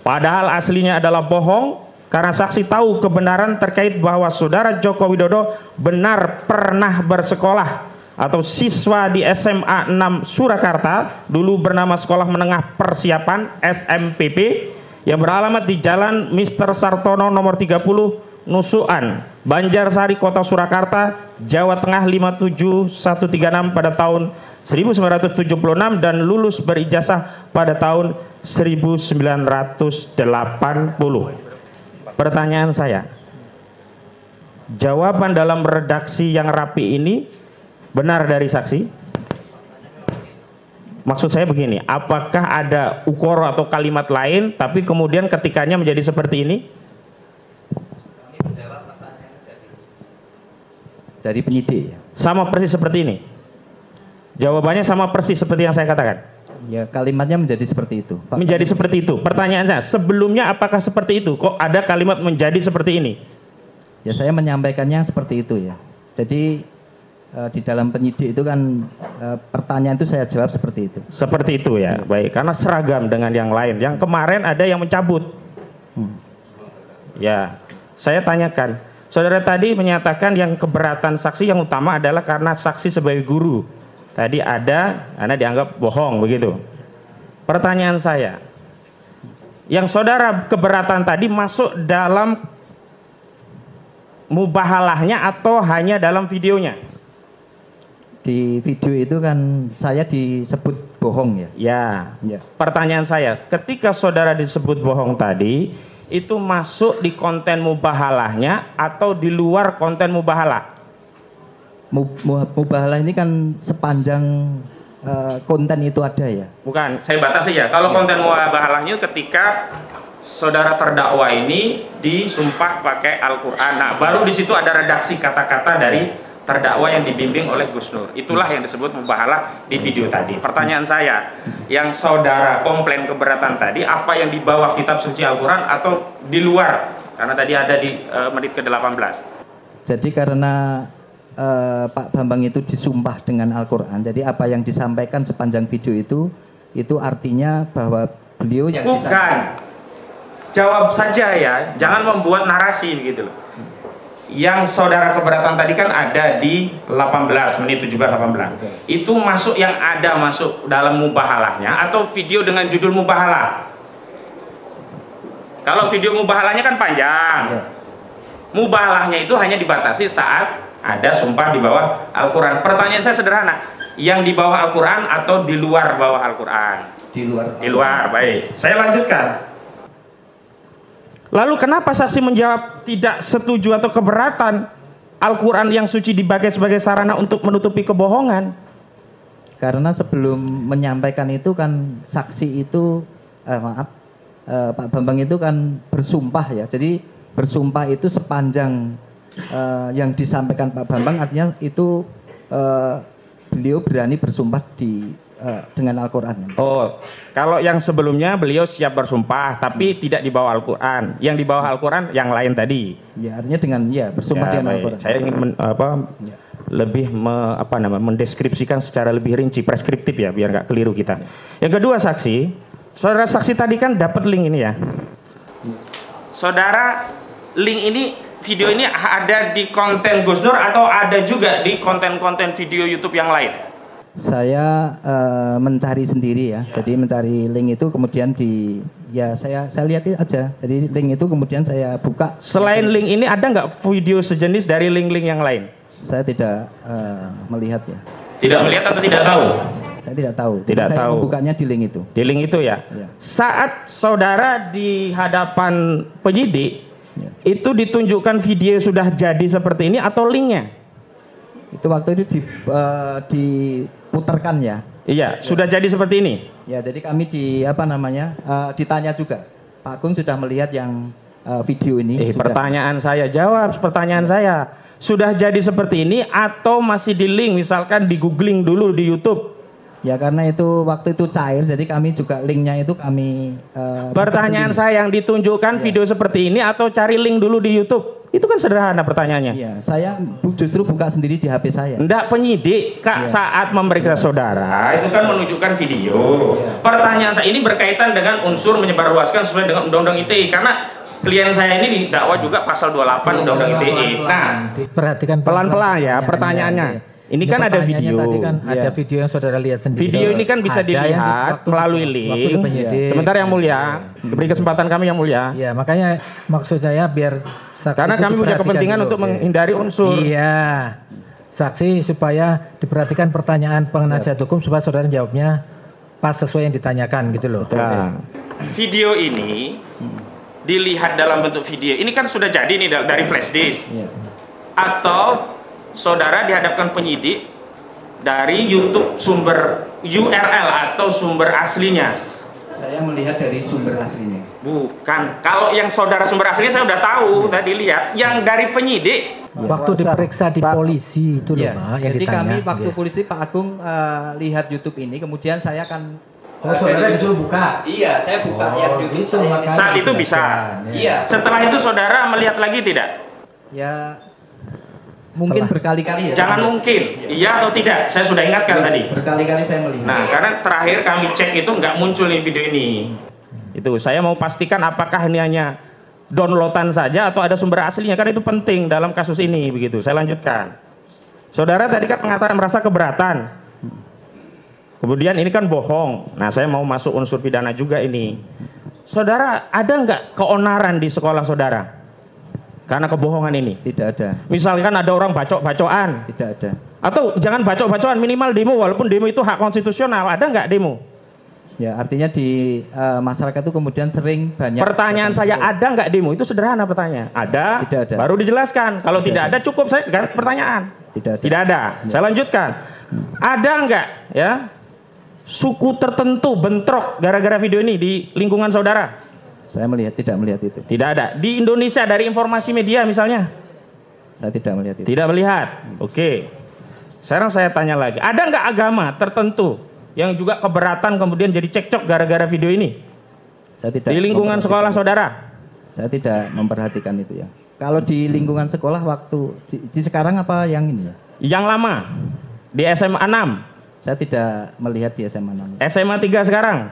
padahal aslinya adalah bohong karena saksi tahu kebenaran terkait bahwa saudara Joko Widodo benar pernah bersekolah atau siswa di SMA 6 Surakarta, dulu bernama Sekolah Menengah Persiapan SMPP, yang beralamat di Jalan Mr. Sartono nomor 30 Nusukan, Banjarsari, Kota Surakarta, Jawa Tengah 57136 pada tahun 1976 dan lulus berijazah pada tahun 1980. Pertanyaan saya, jawaban dalam redaksi yang rapi ini benar dari saksi? Maksud saya begini, apakah ada ukoro atau kalimat lain tapi kemudian ketikanya menjadi seperti ini? Dari penyidik. Sama persis seperti ini? Jawabannya sama persis seperti yang saya katakan? Ya, kalimatnya menjadi seperti itu, Pak. Menjadi seperti itu. Pertanyaan saya, sebelumnya apakah seperti itu? Kok ada kalimat menjadi seperti ini? Ya, saya menyampaikannya seperti itu ya. Jadi di dalam penyidik itu kan pertanyaan itu saya jawab seperti itu. Seperti itu ya, baik. Karena seragam dengan yang lain. Yang kemarin ada yang mencabut. Ya, saya tanyakan. Saudara tadi menyatakan yang keberatan saksi yang utama adalah karena saksi sebagai guru. Tadi ada, karena dianggap bohong begitu. Pertanyaan saya, yang saudara keberatan tadi masuk dalam mubahalahnya atau hanya dalam videonya? Di video itu kan saya disebut bohong ya. Ya. Pertanyaan saya, ketika saudara disebut bohong tadi, itu masuk di konten mubahalahnya atau di luar konten mubahalah? Mubahalah ini kan sepanjang konten itu ada ya. Bukan, saya batasi ya. Kalau konten mubahalahnya ketika saudara terdakwa ini disumpah pakai Al-Quran. Nah, baru di situ ada redaksi kata-kata dari terdakwa yang dibimbing oleh Gus Nur. Itulah yang disebut mubahalah di video tadi. Pertanyaan saya, yang saudara komplain keberatan tadi, apa yang di bawah kitab suci Al-Quran atau di luar? Karena tadi ada di menit ke-18. Jadi karena Pak Bambang itu disumpah dengan Al-Quran, jadi apa yang disampaikan sepanjang video itu artinya bahwa beliau yang bukan. Jawab saja ya, jangan membuat narasi gitu loh. Yang saudara keberatan tadi kan ada di 18 menit 17-18. Itu masuk yang ada masuk dalam mubahalahnya atau video dengan judul mubahalah? Kalau video mubahalahnya kan panjang. Mubahalahnya itu hanya dibatasi saat ada sumpah di bawah Al-Quran. Pertanyaan saya sederhana, yang di bawah Al-Quran atau di luar bawah Al-Quran? Di luar. Di luar, baik. Saya lanjutkan. Lalu kenapa saksi menjawab tidak setuju atau keberatan Al-Quran yang suci dipakai sebagai sarana untuk menutupi kebohongan? Karena sebelum menyampaikan itu kan saksi itu, Pak Bambang itu kan bersumpah ya. Jadi bersumpah itu sepanjang yang disampaikan Pak Bambang artinya itu beliau berani bersumpah dengan Al-Quran. Oh, kalau yang sebelumnya beliau siap bersumpah, tapi tidak di bawah Al-Quran. Yang di bawah Al-Quran yang lain tadi. Ya, artinya dengan bersumpah dengan Al-Quran. Saya ingin lebih mendeskripsikan secara lebih rinci, preskriptif ya, biar nggak keliru kita. Yang kedua saksi, saudara saksi tadi kan dapat link ini ya. Saudara, link ini, video ini ada di konten Gus Nur atau ada juga di konten-konten video YouTube yang lain? Saya mencari sendiri ya. Jadi mencari link itu kemudian saya lihat aja. Jadi link itu kemudian saya buka. Selain link ini ada nggak video sejenis dari link-link yang lain? Saya tidak melihat ya. Tidak melihat atau tidak tahu? Saya tidak tahu. Tidak saya tahu. Membukanya di link itu. Di link itu ya. Saat saudara di hadapan penyidik itu ditunjukkan video sudah jadi seperti ini atau linknya? Itu waktu itu diputarkan ya. Iya, sudah jadi seperti ini. Ya, jadi kami ditanya juga. Pak Agung sudah melihat yang video ini. Pertanyaan saya, jawab pertanyaan saya. Sudah jadi seperti ini atau masih di link, misalkan di googling dulu di YouTube? Ya, karena itu waktu itu cair, jadi kami juga linknya itu kami. Pertanyaan saya, yang ditunjukkan video seperti ini atau cari link dulu di YouTube? Itu kan sederhana pertanyaannya. Iya, saya justru buka sendiri di HP saya. Enggak, penyidik saat memeriksa saudara itu kan menunjukkan video. Pertanyaan saya ini berkaitan dengan unsur menyebarluaskan sesuai dengan Undang-Undang ITE, karena klien saya ini didakwa juga pasal 28 Undang-Undang ITE. Nah, perhatikan pelan-pelan ya pertanyaannya. Ini kan ada video. Tadi kan ada video yang saudara lihat sendiri. Video ini kan bisa dilihat melalui link. Sebentar yang mulia, beri kesempatan kami yang mulia. Iya, makanya maksud saya biar saksi karena kami punya kepentingan dulu untuk menghindari unsur. Iya. Saksi supaya diperhatikan pertanyaan penasihat hukum supaya saudara jawabnya pas sesuai yang ditanyakan gitu loh. Nah, video ini dilihat dalam bentuk video. Ini kan sudah jadi nih dari flash disk. Atau saudara dihadapkan penyidik dari YouTube sumber URL atau sumber aslinya. Saya melihat dari sumber aslinya. Bukan. Kalau yang saudara sumber aslinya saya udah tahu, udah dilihat. Yang dari penyidik waktu diperiksa di polisi itu loh, yang jadi ditanya. kami waktu polisi Pak Agung lihat YouTube ini, kemudian saya akan saudara disuruh buka. Iya, saya buka yang YouTube saya. Saat itu bisa. Iya. Setelah itu saudara melihat lagi tidak? Ya mungkin berkali-kali ya. Jangan mungkin, iya atau tidak. Saya sudah ingatkan tadi. Berkali-kali saya melihat. Nah, karena terakhir kami cek itu nggak muncul nih video ini. Itu saya mau pastikan apakah ini hanya downloadan saja atau ada sumber aslinya, karena itu penting dalam kasus ini begitu. Saya lanjutkan. Saudara tadi kan mengatakan merasa keberatan. Kemudian ini kan bohong. Nah, saya mau masuk unsur pidana juga ini. Saudara, ada nggak keonaran di sekolah saudara karena kebohongan ini? Tidak ada. Misalkan ada orang bacok-bacokan. Tidak ada. Atau jangan bacok-bacokan, minimal demo, walaupun demo itu hak konstitusional. Ada nggak demo? Ya, artinya di masyarakat itu kemudian sering banyak. Pertanyaan saya, ada nggak demo? Itu sederhana pertanyaan. Ada, tidak ada. Baru dijelaskan. Kalau tidak ada, cukup saya ganti pertanyaan. Tidak ada. Tidak ada. Ya. Saya lanjutkan. Ada nggak ya suku tertentu bentrok gara-gara video ini di lingkungan saudara? Saya tidak melihat itu. Tidak ada. Di Indonesia dari informasi media misalnya? Saya tidak melihat itu. Tidak melihat. Oke. Sekarang saya tanya lagi. Ada nggak agama tertentu yang juga keberatan kemudian jadi cekcok gara-gara video ini? Saya tidak. Di lingkungan sekolah saudara? Saya tidak memperhatikan itu ya. Kalau di lingkungan sekolah waktu di sekarang apa yang ini ya? Yang lama. Di SMA 6. Saya tidak melihat di SMA 6. SMA 3 sekarang?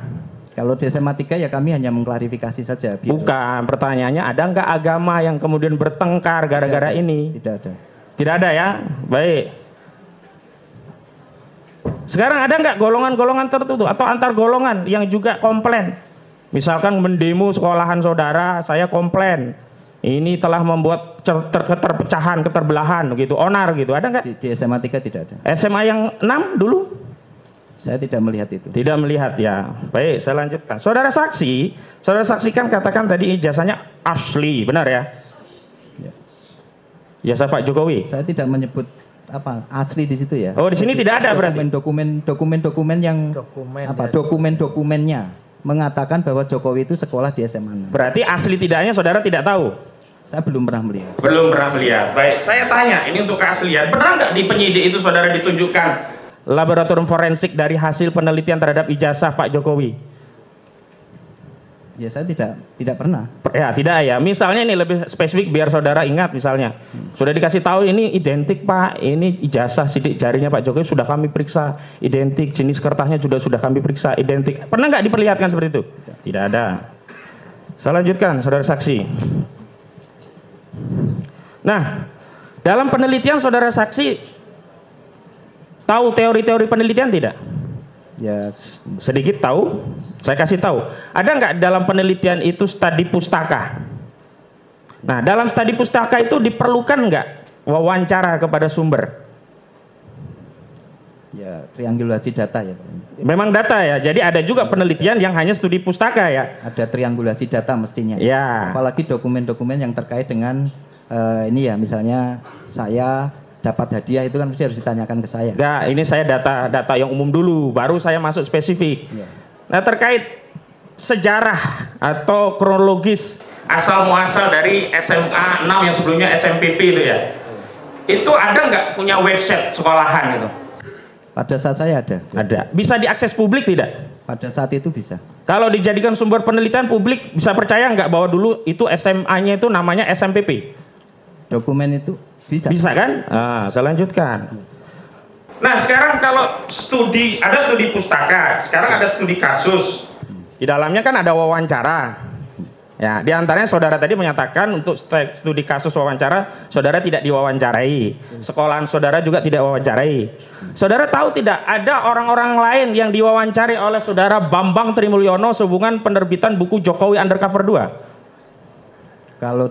Kalau di SMA 3 ya kami hanya mengklarifikasi saja. Bukan, pertanyaannya ada nggak agama yang kemudian bertengkar gara-gara ini? Tidak ada. Tidak ada ya? Baik. Sekarang ada nggak golongan-golongan tertentu atau antar golongan yang juga komplain? Misalkan mendemo sekolahan saudara, saya komplain. Ini telah membuat keterpecahan, keterbelahan gitu, onar gitu. Ada nggak? Di SMA 3 tidak ada. SMA yang 6 dulu? Saya tidak melihat itu. Tidak melihat ya. Baik, saya lanjutkan. Saudara saksikan katakan tadi ijazahnya asli, benar ya? Ya. Ijazah Pak Jokowi. Saya tidak menyebut apa asli di situ ya. Oh, di sini tidak ada berarti. Dokumen yang dokumen-dokumennya mengatakan bahwa Jokowi itu sekolah di SMA 6. Berarti asli tidaknya saudara tidak tahu? Saya belum pernah melihat. Belum pernah melihat. Baik, saya tanya, ini untuk keaslian. Pernah nggak di penyidik itu saudara ditunjukkan laboratorium forensik dari hasil penelitian terhadap ijazah Pak Jokowi? Ya, saya tidak pernah. Ya, tidak ya. Misalnya ini lebih spesifik biar saudara ingat misalnya. Sudah dikasih tahu ini identik Pak, ini ijazah sidik jarinya Pak Jokowi sudah kami periksa, identik, jenis kertasnya sudah kami periksa, identik. Pernah nggak diperlihatkan seperti itu? Tidak ada. Saya lanjutkan, saudara saksi. Nah, dalam penelitian saudara saksi tahu teori-teori penelitian tidak? Ya, sedikit tahu. Saya kasih tahu. Ada nggak dalam penelitian itu studi pustaka? Nah, dalam studi pustaka itu diperlukan nggak wawancara kepada sumber? Ya, triangulasi data ya. Memang data ya. Jadi ada juga penelitian yang hanya studi pustaka ya. Ada triangulasi data mestinya. Ya. Apalagi dokumen-dokumen yang terkait dengan ini ya, misalnya saya dapat hadiah itu kan mesti harus ditanyakan ke saya. Enggak, ini saya data yang umum dulu, baru saya masuk spesifik. Ya. Nah, terkait sejarah atau kronologis asal muasal dari SMA 6 yang sebelumnya SMPP itu ya, itu ada nggak punya website sekolahan itu? Pada saat saya ada. Ada. Bisa diakses publik tidak? Pada saat itu bisa. Kalau dijadikan sumber penelitian publik, bisa percaya nggak bahwa dulu itu SMA-nya itu namanya SMPP? Dokumen itu bisa. Bisa kan? Nah, saya lanjutkan. Nah, sekarang kalau ada studi pustaka, sekarang ada studi kasus. Di dalamnya kan ada wawancara. Ya, di antaranya saudara tadi menyatakan untuk studi kasus wawancara, saudara tidak diwawancarai. Sekolahan saudara juga tidak wawancarai. Saudara tahu tidak ada orang-orang lain yang diwawancari oleh saudara Bambang Trimulyono sehubungan penerbitan buku Jokowi Undercover 2? Kalau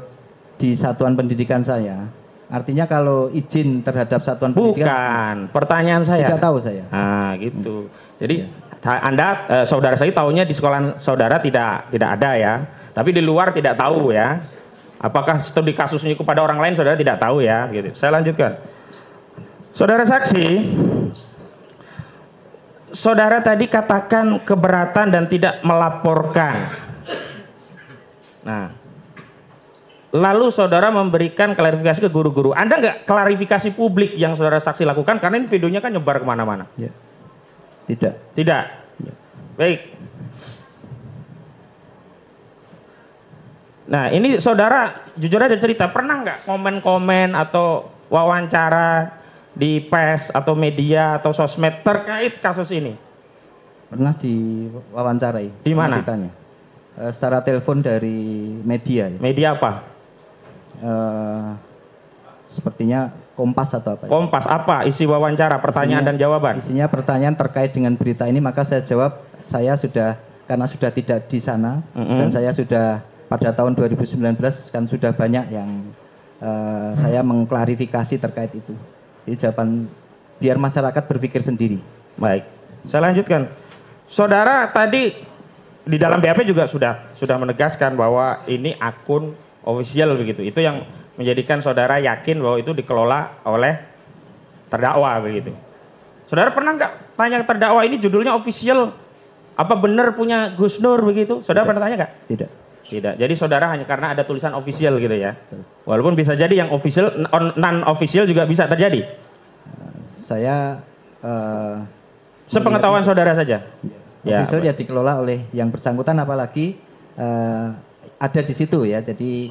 di satuan pendidikan saya, artinya kalau izin terhadap satuan pendidikan. Bukan, pertanyaan saya. Tidak tahu saya. Nah, gitu. Jadi Anda, saudara saya tahunya di sekolah saudara tidak ada ya. Tapi di luar tidak tahu ya. Apakah studi kasusnya kepada orang lain saudara tidak tahu ya. Gitu. Saya lanjutkan. Saudara saksi, saudara tadi katakan keberatan dan tidak melaporkan. Nah, lalu saudara memberikan klarifikasi ke guru-guru. Anda nggak klarifikasi publik yang saudara saksi lakukan? Karena ini videonya kan nyebar kemana-mana. Ya. Tidak. Tidak. Ya. Baik. Nah, ini saudara jujur aja cerita, pernah nggak komen-komen atau wawancara di pers atau media atau sosmed terkait kasus ini? Pernah diwawancarai. Di mana? Secara telepon dari media. Media apa? Sepertinya Kompas atau apa? Kompas apa? Isi wawancara, pertanyaan dan jawaban? Isinya pertanyaan terkait dengan berita ini, maka saya jawab, saya sudah, karena sudah tidak di sana, dan saya sudah pada tahun 2019 kan sudah banyak yang saya mengklarifikasi terkait itu. Jadi jawaban biar masyarakat berpikir sendiri. Baik, saya lanjutkan. Saudara tadi di dalam BAP juga sudah menegaskan bahwa ini akun official begitu. Itu yang menjadikan saudara yakin bahwa itu dikelola oleh terdakwa begitu. Saudara pernah nggak tanya terdakwa ini judulnya official? Apa benar punya Gus Nur begitu? Saudara pernah tanya nggak? Tidak. Tidak. Jadi saudara hanya karena ada tulisan official gitu ya. Walaupun bisa jadi yang official, non official juga bisa terjadi. Saya sepengetahuan saudara saja. Official ya dikelola oleh yang bersangkutan, apalagi ada di situ ya. Jadi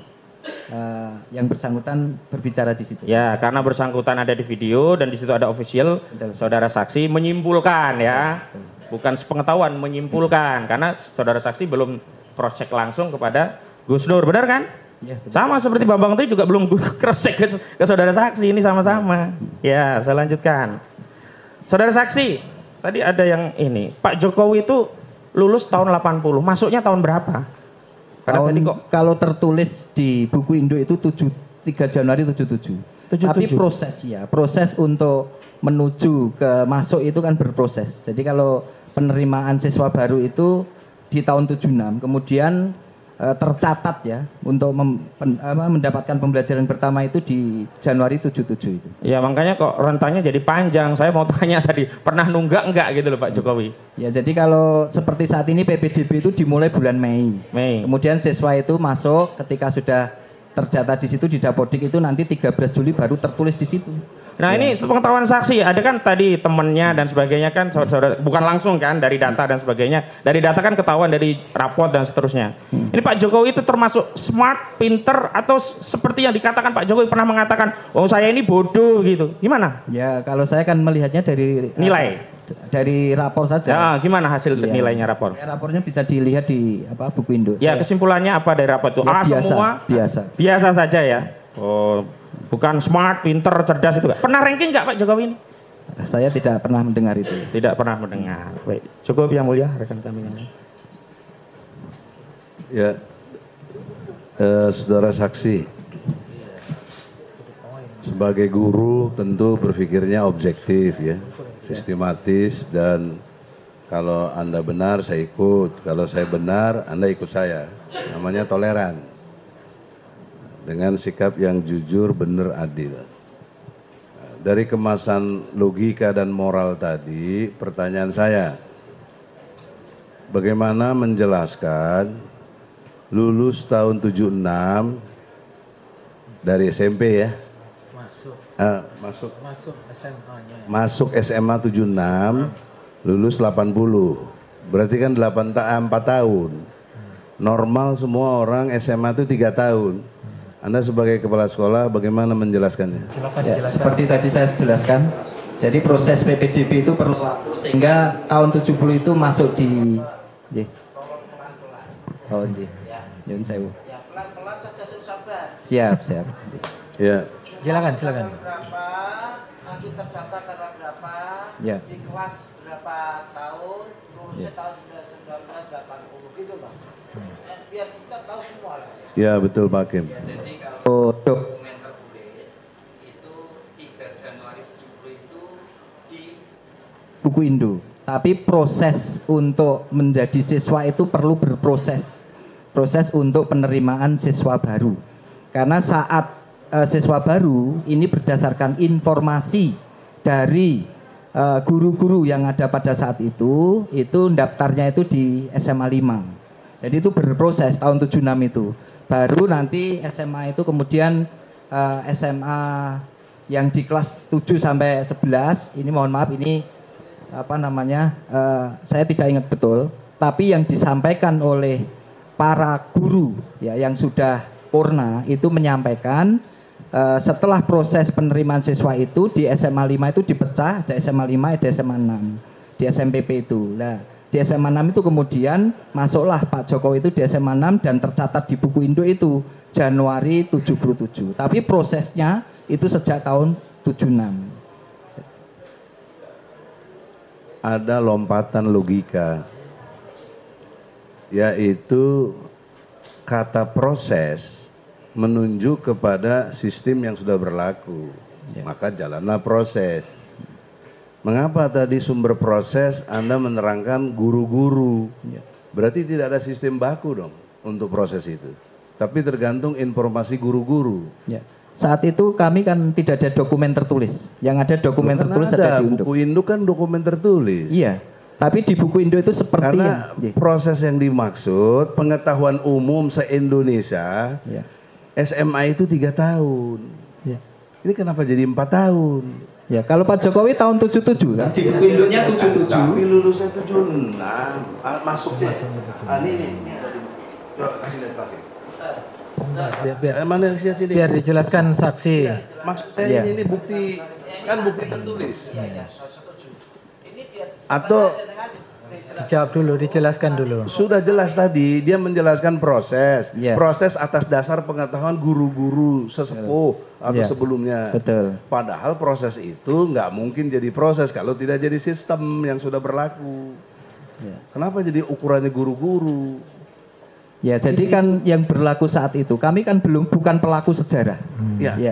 yang bersangkutan berbicara di situ. Ya, karena bersangkutan ada di video dan di situ ada official, saudara saksi menyimpulkan ya. Bukan sepengetahuan, menyimpulkan karena saudara saksi belum cross check langsung kepada Gus Nur, benar kan? Ya, sama seperti Bambang tadi juga belum cross check ke saudara saksi, ini sama-sama. Ya, saya lanjutkan. Saudara saksi, tadi ada yang ini, Pak Jokowi itu lulus tahun 80, masuknya tahun berapa? Tahun, kalau tertulis di buku Indo itu 3 Januari 77. Tapi proses untuk menuju ke masuk itu kan berproses. Jadi kalau penerimaan siswa baru itu di tahun 76, kemudian tercatat ya untuk mendapatkan pembelajaran pertama itu di Januari 77 itu. Ya makanya kok rentannya jadi panjang. Saya mau tanya tadi, pernah nunggak enggak gitu loh Pak Jokowi? Ya jadi kalau seperti saat ini PPDB itu dimulai bulan Mei. Kemudian siswa itu masuk ketika sudah terdata di situ di Dapodik itu nanti 13 Juli baru tertulis di situ. Nah ini sepengetahuan saksi, ada kan tadi temennya dan sebagainya kan, saudara, bukan langsung kan dari data dan sebagainya. Dari data kan ketahuan dari raport dan seterusnya. Ini Pak Jokowi itu termasuk smart, pinter, atau seperti yang dikatakan Pak Jokowi pernah mengatakan, oh saya ini bodoh gitu. Gimana? Ya kalau saya kan melihatnya dari nilai. Dari rapor saja. Ya, gimana hasil nilainya rapor? Ya, rapornya bisa dilihat di buku Indo. Ya kesimpulannya apa dari rapor itu? Ya, biasa. Biasa saja ya. Oh. Bukan smart, pinter, cerdas itu. Pernah ranking nggak Pak Jokowi ini? Saya tidak pernah mendengar itu. Tidak pernah mendengar. Baik, cukup yang mulia rekan kami. Ya, saudara saksi, sebagai guru tentu berpikirnya objektif ya, sistematis, dan kalau Anda benar saya ikut, kalau saya benar Anda ikut saya. Namanya toleran. Dengan sikap yang jujur, benar, adil. Dari kemasan logika dan moral tadi, pertanyaan saya, bagaimana menjelaskan lulus tahun 76 dari SMP ya? Masuk SMA 76, lulus 80, berarti kan 4 tahun. Normal semua orang SMA itu 3 tahun. Anda sebagai kepala sekolah bagaimana menjelaskannya? Ya, seperti tadi saya jelaskan, jadi proses PPDB itu perlu waktu sehingga tahun 70 itu masuk di Nyun sewu. Ya pelan-pelan saja sabar. Siap, siap. Ya. Silakan. Berapa? Nanti terdaftar tanggal berapa? Ya. Di kelas berapa tahun? Lulusnya tahun 1980 gitu Pak. Biar kita tahu semua lah. Ya betul Pak Hakim. Ya, jadi kalau dokumen tertulis itu 3 Januari 70 itu di buku Indo. Tapi proses untuk menjadi siswa itu perlu berproses. Proses untuk penerimaan siswa baru. Karena saat siswa baru ini berdasarkan informasi dari guru-guru yang ada pada saat itu daftarnya itu di SMA 5. Jadi itu berproses tahun 76 itu. Baru nanti SMA itu kemudian SMA yang di kelas 7 sampai 11, ini mohon maaf ini saya tidak ingat betul, tapi yang disampaikan oleh para guru ya yang sudah purna itu menyampaikan setelah proses penerimaan siswa itu di SMA 5 itu dipecah, ada SMA 5, ada SMA 6 di SMPP itu. Nah, di SMA 6 itu kemudian masuklah Pak Jokowi itu di SMA 6 dan tercatat di buku Indo itu Januari 77. Tapi prosesnya itu sejak tahun 76. Ada lompatan logika, yaitu kata proses menunjuk kepada sistem yang sudah berlaku, maka jalanlah proses. Mengapa tadi sumber proses Anda menerangkan guru-guru? Berarti tidak ada sistem baku dong untuk proses itu, tapi tergantung informasi guru-guru. Ya. Saat itu kami kan tidak ada dokumen tertulis. Yang ada dokumen tertulis ada di Indo. Buku Indo kan dokumen tertulis. Iya. Tapi di buku Indo itu seperti karena proses yang dimaksud pengetahuan umum se-Indonesia, SMA itu 3 tahun. Ya. Ini kenapa jadi 4 tahun? Ya, kalau Pak Jokowi tahun 77 kan? Di buku Indonya 77. Tapi lulusnya 76. Masuknya. Ini ada di. Coba kasih lihat Pak. Biar dijelaskan saksi. Maksud saya ini bukti, kan bukti tertulis. Atau dijawab dulu, dijelaskan dulu. Sudah jelas tadi, dia menjelaskan proses. Proses atas dasar pengetahuan guru-guru sesepuh atau sebelumnya. Betul. Padahal proses itu nggak mungkin jadi proses kalau tidak jadi sistem yang sudah berlaku. Kenapa jadi ukurannya guru-guru? Ya, jadi kan yang berlaku saat itu, kami kan bukan pelaku sejarah.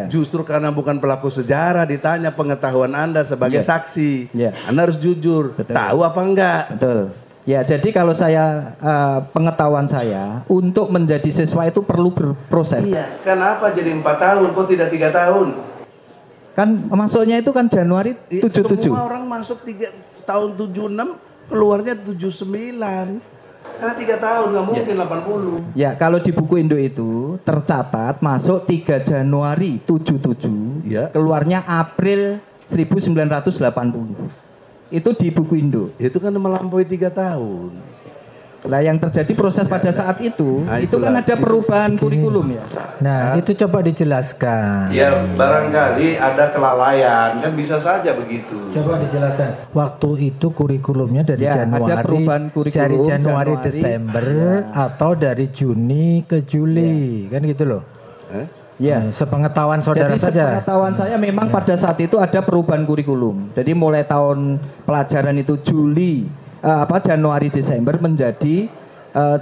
Justru karena bukan pelaku sejarah ditanya pengetahuan Anda sebagai saksi. Anda harus jujur, tahu apa enggak? Betul. Ya, jadi kalau saya pengetahuan saya untuk menjadi siswa itu perlu berproses. Iya. Kenapa jadi 4 tahun kok tidak 3 tahun? Kan masuknya itu kan Januari 77. Semua orang masuk 3 tahun 76, keluarnya 79. Karena 3 tahun, nggak mungkin 80. Ya, kalau di buku Indo itu tercatat masuk 3 Januari 77, keluarnya April 1980. Itu di buku Indo. Itu kan melampaui 3 tahun. Lah yang terjadi proses pada saat itu kan ada perubahan kurikulum ya. Nah, itu coba dijelaskan. Ya, barangkali ada kelalaian, kan bisa saja begitu. Coba dijelaskan. Waktu itu kurikulumnya dari Januari, ada perubahan kurikulum, Januari Desember, atau dari Juni ke Juli, kan gitu loh. Ya, sepengetahuan saudara jadi saja. Sepengetahuan saya memang pada saat itu ada perubahan kurikulum. Jadi mulai tahun pelajaran itu Januari Desember menjadi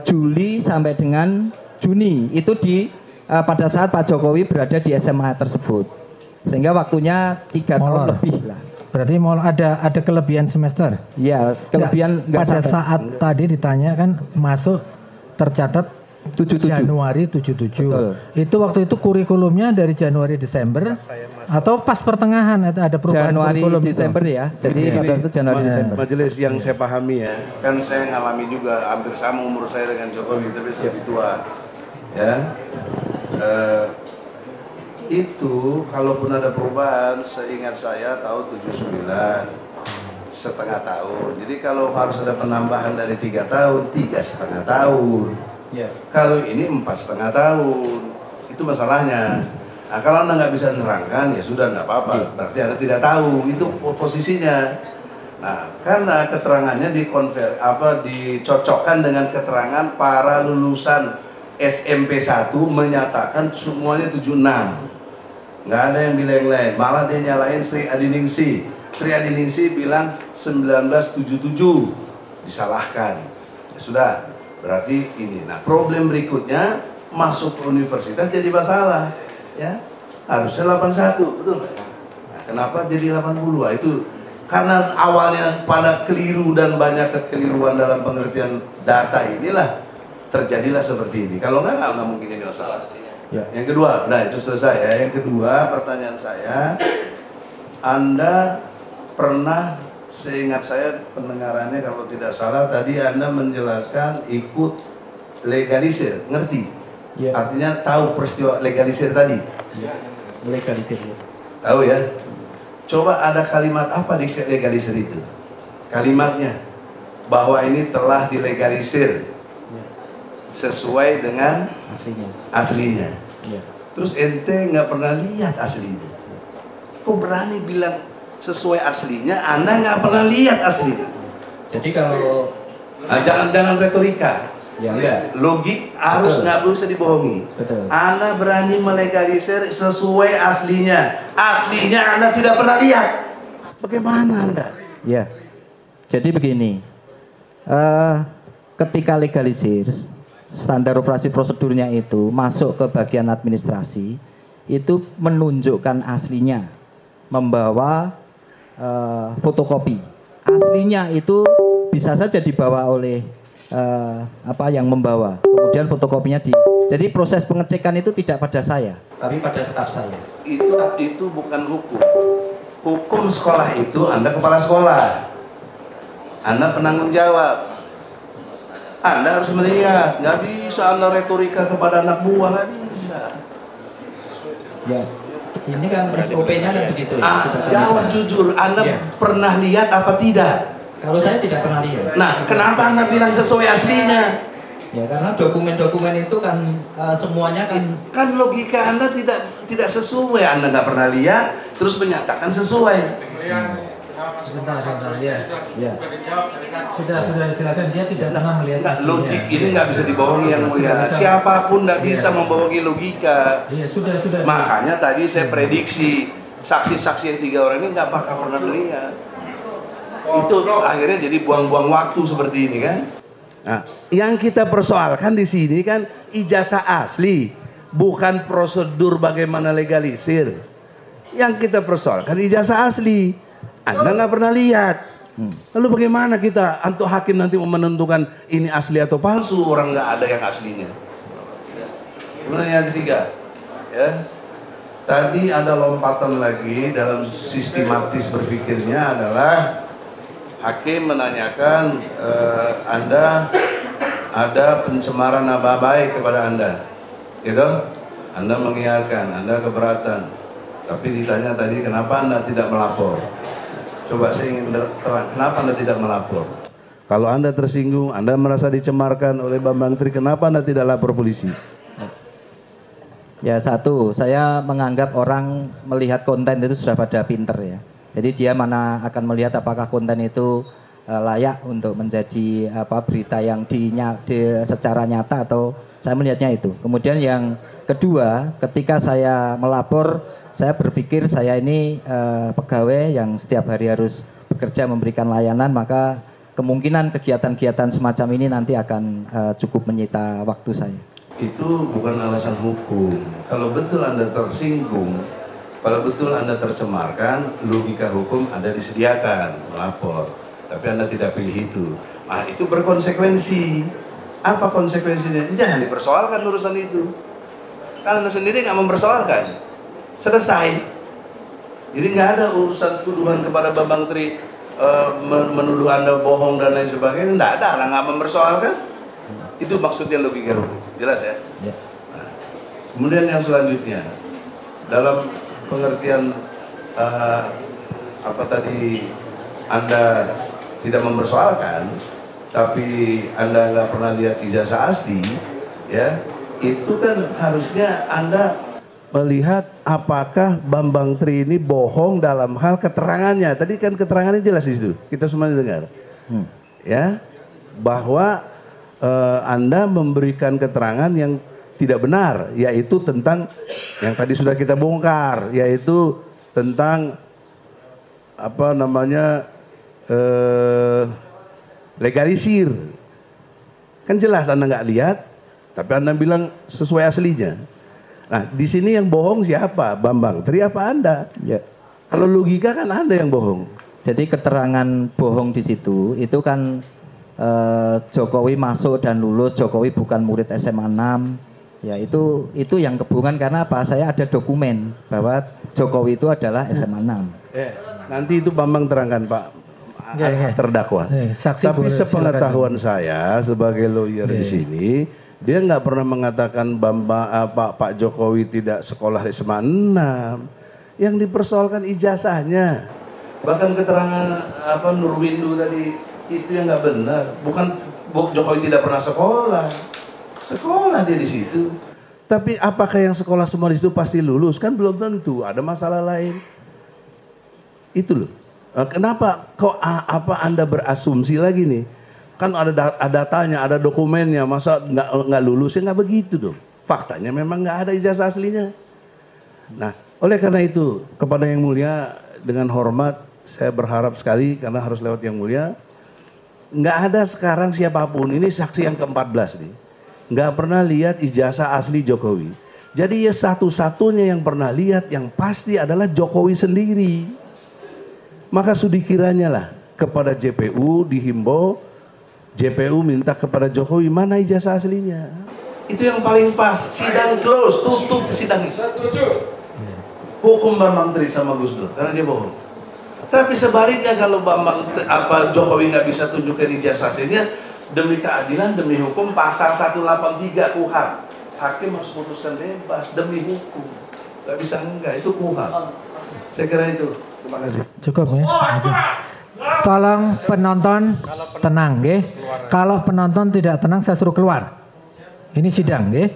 Juli sampai dengan Juni. Itu pada saat Pak Jokowi berada di SMA tersebut. Sehingga waktunya 3 tahun lebih lah. Berarti mau ada kelebihan semester? Iya, kelebihan pada saat tadi ditanya kan masuk tercatat 77. Januari 77. Betul. Itu waktu itu kurikulumnya dari Januari Desember atau pas pertengahan ada perubahan Januari kurikulum Desember itu? Ya. Jadi pada itu Januari Desember. Majelis yang saya pahami ya, kan saya ngalami juga hampir sama umur saya dengan Jokowi, tapi saya lebih tua. Ya. Itu kalaupun ada perubahan, seingat saya tahun 79 setengah tahun. Jadi kalau harus ada penambahan dari 3 tahun, 3,5 tahun. Kalau ini 4,5 tahun, itu masalahnya. Nah, kalau Anda nggak bisa menerangkan, ya sudah nggak apa-apa. Berarti Anda tidak tahu, itu posisinya. Nah, karena keterangannya dicocokkan dengan keterangan para lulusan SMP 1 menyatakan semuanya 76. Nggak ada yang bilang yang lain. Malah dia nyalain Sri Adiningsi. Sri Adiningsi bilang 1977. Disalahkan. Ya sudah, berarti ini. Nah, problem berikutnya masuk ke universitas jadi masalah. Ya, harusnya 81, betul nggak? Nah, kenapa jadi 80? Nah, itu karena awalnya pada keliru dan banyak kekeliruan dalam pengertian data inilah terjadilah seperti ini. Kalau nggak mungkin ini masalah. Ya. Yang kedua, nah itu selesai ya. Yang kedua, pertanyaan saya, Anda pernah, seingat saya pendengarannya kalau tidak salah tadi Anda menjelaskan ikut legalisir, ngerti? Ya. Artinya tahu peristiwa legalisir tadi? Ya. Legalisir. Tahu ya? Coba ada kalimat apa di legalisir itu? Kalimatnya bahwa ini telah dilegalisir sesuai dengan aslinya. Ya. Terus ente nggak pernah lihat aslinya. Kok berani bilang sesuai aslinya? Anda nggak pernah lihat aslinya. Jadi kalau jangan retorika. Ya, enggak. Logik harus nggak bisa dibohongi. Betul. Anda berani melegalisir sesuai aslinya. Aslinya Anda tidak pernah lihat. Bagaimana Anda? Ya. Jadi begini. Ketika legalisir, standar operasi prosedurnya itu masuk ke bagian administrasi, itu menunjukkan aslinya, membawa fotokopi. Aslinya itu bisa saja dibawa oleh yang membawa, kemudian fotokopinya jadi proses pengecekan itu tidak pada saya, tapi pada staf saya. Itu bukan hukum. Hukum sekolah itu Anda kepala sekolah, Anda penanggung jawab. Anda harus melihat, nggak bisa Anda retorika kepada anak buah, nggak bisa. Ya, ini kan SOP-nya kan begitu ya. Jawab jujur, Anda pernah lihat apa tidak? Kalau saya tidak pernah lihat. Nah, kenapa Anda bilang sesuai aslinya? Ya karena dokumen-dokumen itu kan semuanya kan logika Anda tidak sesuai. Anda nggak pernah lihat, terus menyatakan sesuai. Sebentar ya. Sudah dijelaskan, dia tidak pernah melihat. Logik ini nggak bisa dibohongi yang mulia. Siapapun nggak bisa membohongi logika. Iya, sudah. Makanya tadi saya prediksi saksi-saksi yang 3 orang ini nggak bakal pernah melihat. Itu akhirnya jadi buang-buang waktu seperti ini kan. Nah, yang kita persoalkan di sini kan ijazah asli, bukan prosedur bagaimana legalisir. Yang kita persoalkan ijazah asli. Anda nggak pernah lihat. Lalu bagaimana kita untuk hakim nanti menentukan ini asli atau palsu? Orang nggak ada yang aslinya. Kemudian yang ketiga, ya, tadi ada lompatan lagi dalam sistematis berpikirnya adalah hakim menanyakan Anda ada pencemaran nama baik kepada Anda, gitu? Anda mengiyakan, Anda keberatan, tapi ditanya tadi kenapa Anda tidak melapor? Coba saya ingin terang, kenapa Anda tidak melapor? Kalau Anda tersinggung, Anda merasa dicemarkan oleh Bambang Tri, kenapa Anda tidak lapor polisi? Ya satu, saya menganggap orang melihat konten itu sudah pada pinter ya. Jadi dia mana akan melihat apakah konten itu layak untuk menjadi berita yang secara nyata atau saya melihatnya itu. Kemudian yang kedua, ketika saya melapor, saya berpikir saya ini pegawai yang setiap hari harus bekerja memberikan layanan, maka kemungkinan kegiatan-kegiatan semacam ini nanti akan cukup menyita waktu saya. Itu bukan alasan hukum. Kalau betul Anda tersinggung, kalau betul Anda tercemarkan, logika hukum Anda disediakan melapor. Tapi Anda tidak pilih itu. Nah, itu berkonsekuensi. Apa konsekuensinya? Jangan dipersoalkan urusan itu. Kan Anda sendiri nggak mempersoalkan. Selesai. Jadi nggak ada urusan tuduhan kepada Bambang Tri menuduh Anda bohong dan lain sebagainya. Nggak ada, Anda nggak mempersoalkan. Itu maksudnya logika hukum. Jelas ya? Ya. Nah, kemudian yang selanjutnya, dalam pengertian apa tadi Anda tidak mempersoalkan, tapi Anda nggak pernah lihat ijazah asli, ya, itu kan harusnya Anda melihat apakah Bambang Tri ini bohong dalam hal keterangannya. Tadi kan keterangannya jelas di situ, kita semua dengar, ya, bahwa Anda memberikan keterangan yang tidak benar, yaitu tentang yang tadi sudah kita bongkar, yaitu tentang apa namanya legalisir. Kan jelas Anda nggak lihat, tapi Anda bilang sesuai aslinya. Nah, di sini yang bohong siapa? Bambang Tri apa Anda? Ya. Kalau logika kan Anda yang bohong. Jadi keterangan bohong di situ itu kan Jokowi masuk dan lulus, Jokowi bukan murid SMA 6. Ya itu yang kebungan karena apa? Saya ada dokumen bahwa Jokowi itu adalah SMA 6. Nanti itu Bambang terangkan Pak terdakwa. Tapi sepengetahuan saya sebagai lawyer di sini, dia nggak pernah mengatakan Pak Jokowi tidak sekolah SMA 6. Yang dipersoalkan ijazahnya. Bahkan keterangan Nurwindu tadi itu yang nggak benar. Bukan Jokowi tidak pernah sekolah. Sekolah dia di situ. Tapi apakah yang sekolah semua di situ pasti lulus? Kan belum tentu. Ada masalah lain. Itu loh. Kenapa kok Anda berasumsi lagi nih? Kan ada datanya, ada dokumennya. Masa nggak lulus? Ya nggak begitu dong. Faktanya memang nggak ada ijazah aslinya. Nah, oleh karena itu kepada Yang Mulia dengan hormat saya berharap sekali karena harus lewat Yang Mulia. Nggak ada sekarang siapapun, ini saksi yang ke-14 nih, nggak pernah lihat ijazah asli Jokowi. Jadi ya satu-satunya yang pernah lihat yang pasti adalah Jokowi sendiri. Maka sudi kiranya lah kepada JPU dihimbau, JPU minta kepada Jokowi mana ijazah aslinya. Itu yang paling pas, sidang close, tutup sidang itu. Hukum Bambang Tri sama Gus Dur karena dia bohong. Tapi sebaliknya kalau Jokowi nggak bisa tunjukkan ijazah aslinya, demi keadilan, demi hukum, pasal 183 KUHP, hakim harus putuskan bebas demi hukum. Nggak bisa enggak, itu KUHP. Saya kira itu. Terima kasih. Cukup ya. Tolong penonton tenang, nggih. Kalau penonton tidak tenang, saya suruh keluar. Ini sidang, nggih.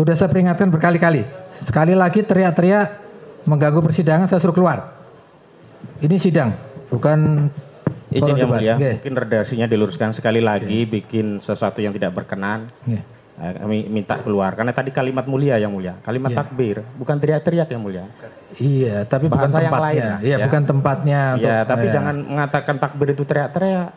Sudah saya peringatkan berkali-kali. Sekali lagi teriak-teriak mengganggu persidangan, saya suruh keluar. Ini sidang, bukan izin Yang Mulia. Mungkin redaksinya diluruskan sekali lagi, bikin sesuatu yang tidak berkenan. Kami minta keluar karena tadi kalimat mulia Yang Mulia, kalimat takbir, bukan teriak-teriak Yang Mulia. Iya, tapi bukan tempatnya. Iya, bukan tempatnya. Iya, tapi jangan mengatakan takbir itu teriak-teriak.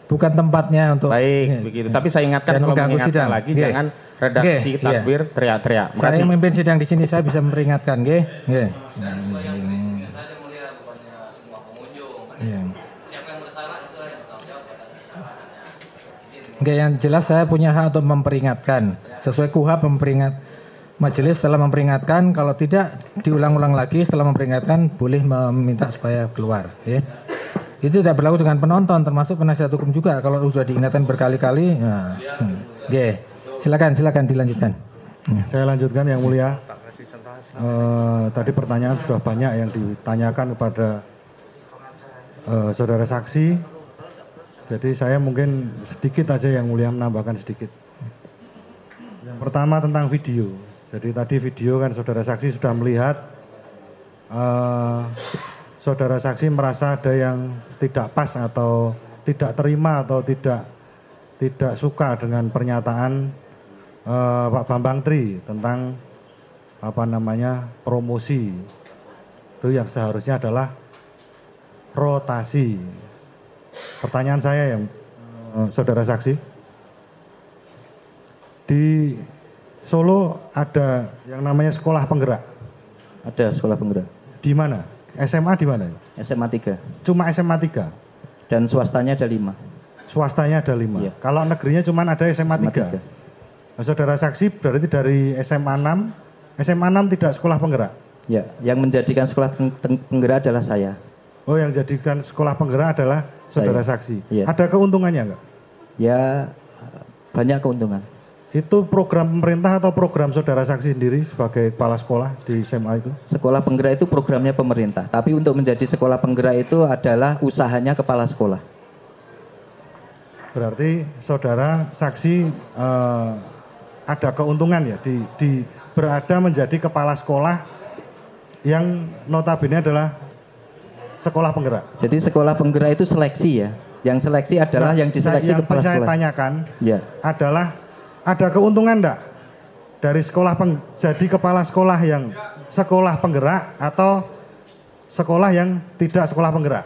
Bukan tempatnya untuk. Baik, begitu. Tapi saya ingatkan kalau mengingatkan sidang lagi, jangan redaksi takbir teriak-teriak. Saya memimpin sidang di sini, saya bisa memperingatkan, nggih. Nggih. Siapa yang bersalah itu yang bertanggung jawab pada kesalahannya. Enggak, yang jelas saya punya hak untuk memperingatkan. Sesuai KUHP memperingat majelis setelah memperingatkan, kalau tidak diulang-ulang lagi setelah memperingatkan boleh meminta supaya keluar, ya. Itu tidak berlaku dengan penonton termasuk penasihat hukum juga kalau sudah diingatkan berkali-kali. Nah, silakan dilanjutkan. Saya lanjutkan Yang Mulia. Tadi pertanyaan sudah banyak yang ditanyakan kepada saudara saksi, jadi saya mungkin sedikit aja Yang Mulia menambahkan sedikit. Yang pertama tentang video. Jadi tadi video kan saudara saksi sudah melihat, saudara saksi merasa ada yang tidak pas atau tidak terima atau tidak suka dengan pernyataan Pak Bambang Tri tentang promosi. Itu yang seharusnya adalah rotasi. Pertanyaan saya yang saudara saksi, di Solo ada yang namanya sekolah penggerak. Ada sekolah penggerak. Di mana? SMA di mana? SMA 3. Cuma SMA 3. Dan swastanya ada 5. Swastanya ada 5. Iya. Kalau negerinya cuma ada SMA 3. Nah, saudara saksi berarti dari SMA 6. SMA 6 tidak sekolah penggerak. Ya, yang menjadikan sekolah penggerak adalah saya. Oh, yang jadikan sekolah penggerak adalah saudara saksi. Ya. Ada keuntungannya enggak? Ya, banyak keuntungan. Itu program pemerintah atau program saudara saksi sendiri sebagai kepala sekolah di SMA itu? Sekolah penggerak itu programnya pemerintah. Tapi untuk menjadi sekolah penggerak itu adalah usahanya kepala sekolah. Berarti saudara saksi ada keuntungan ya di berada menjadi kepala sekolah yang notabene adalah sekolah penggerak. Jadi sekolah penggerak itu seleksi ya. Yang seleksi adalah yang diseleksi kepala sekolah. Yang saya tanyakan ya. adalah ada keuntungan enggak dari jadi kepala sekolah yang sekolah penggerak atau sekolah yang tidak sekolah penggerak?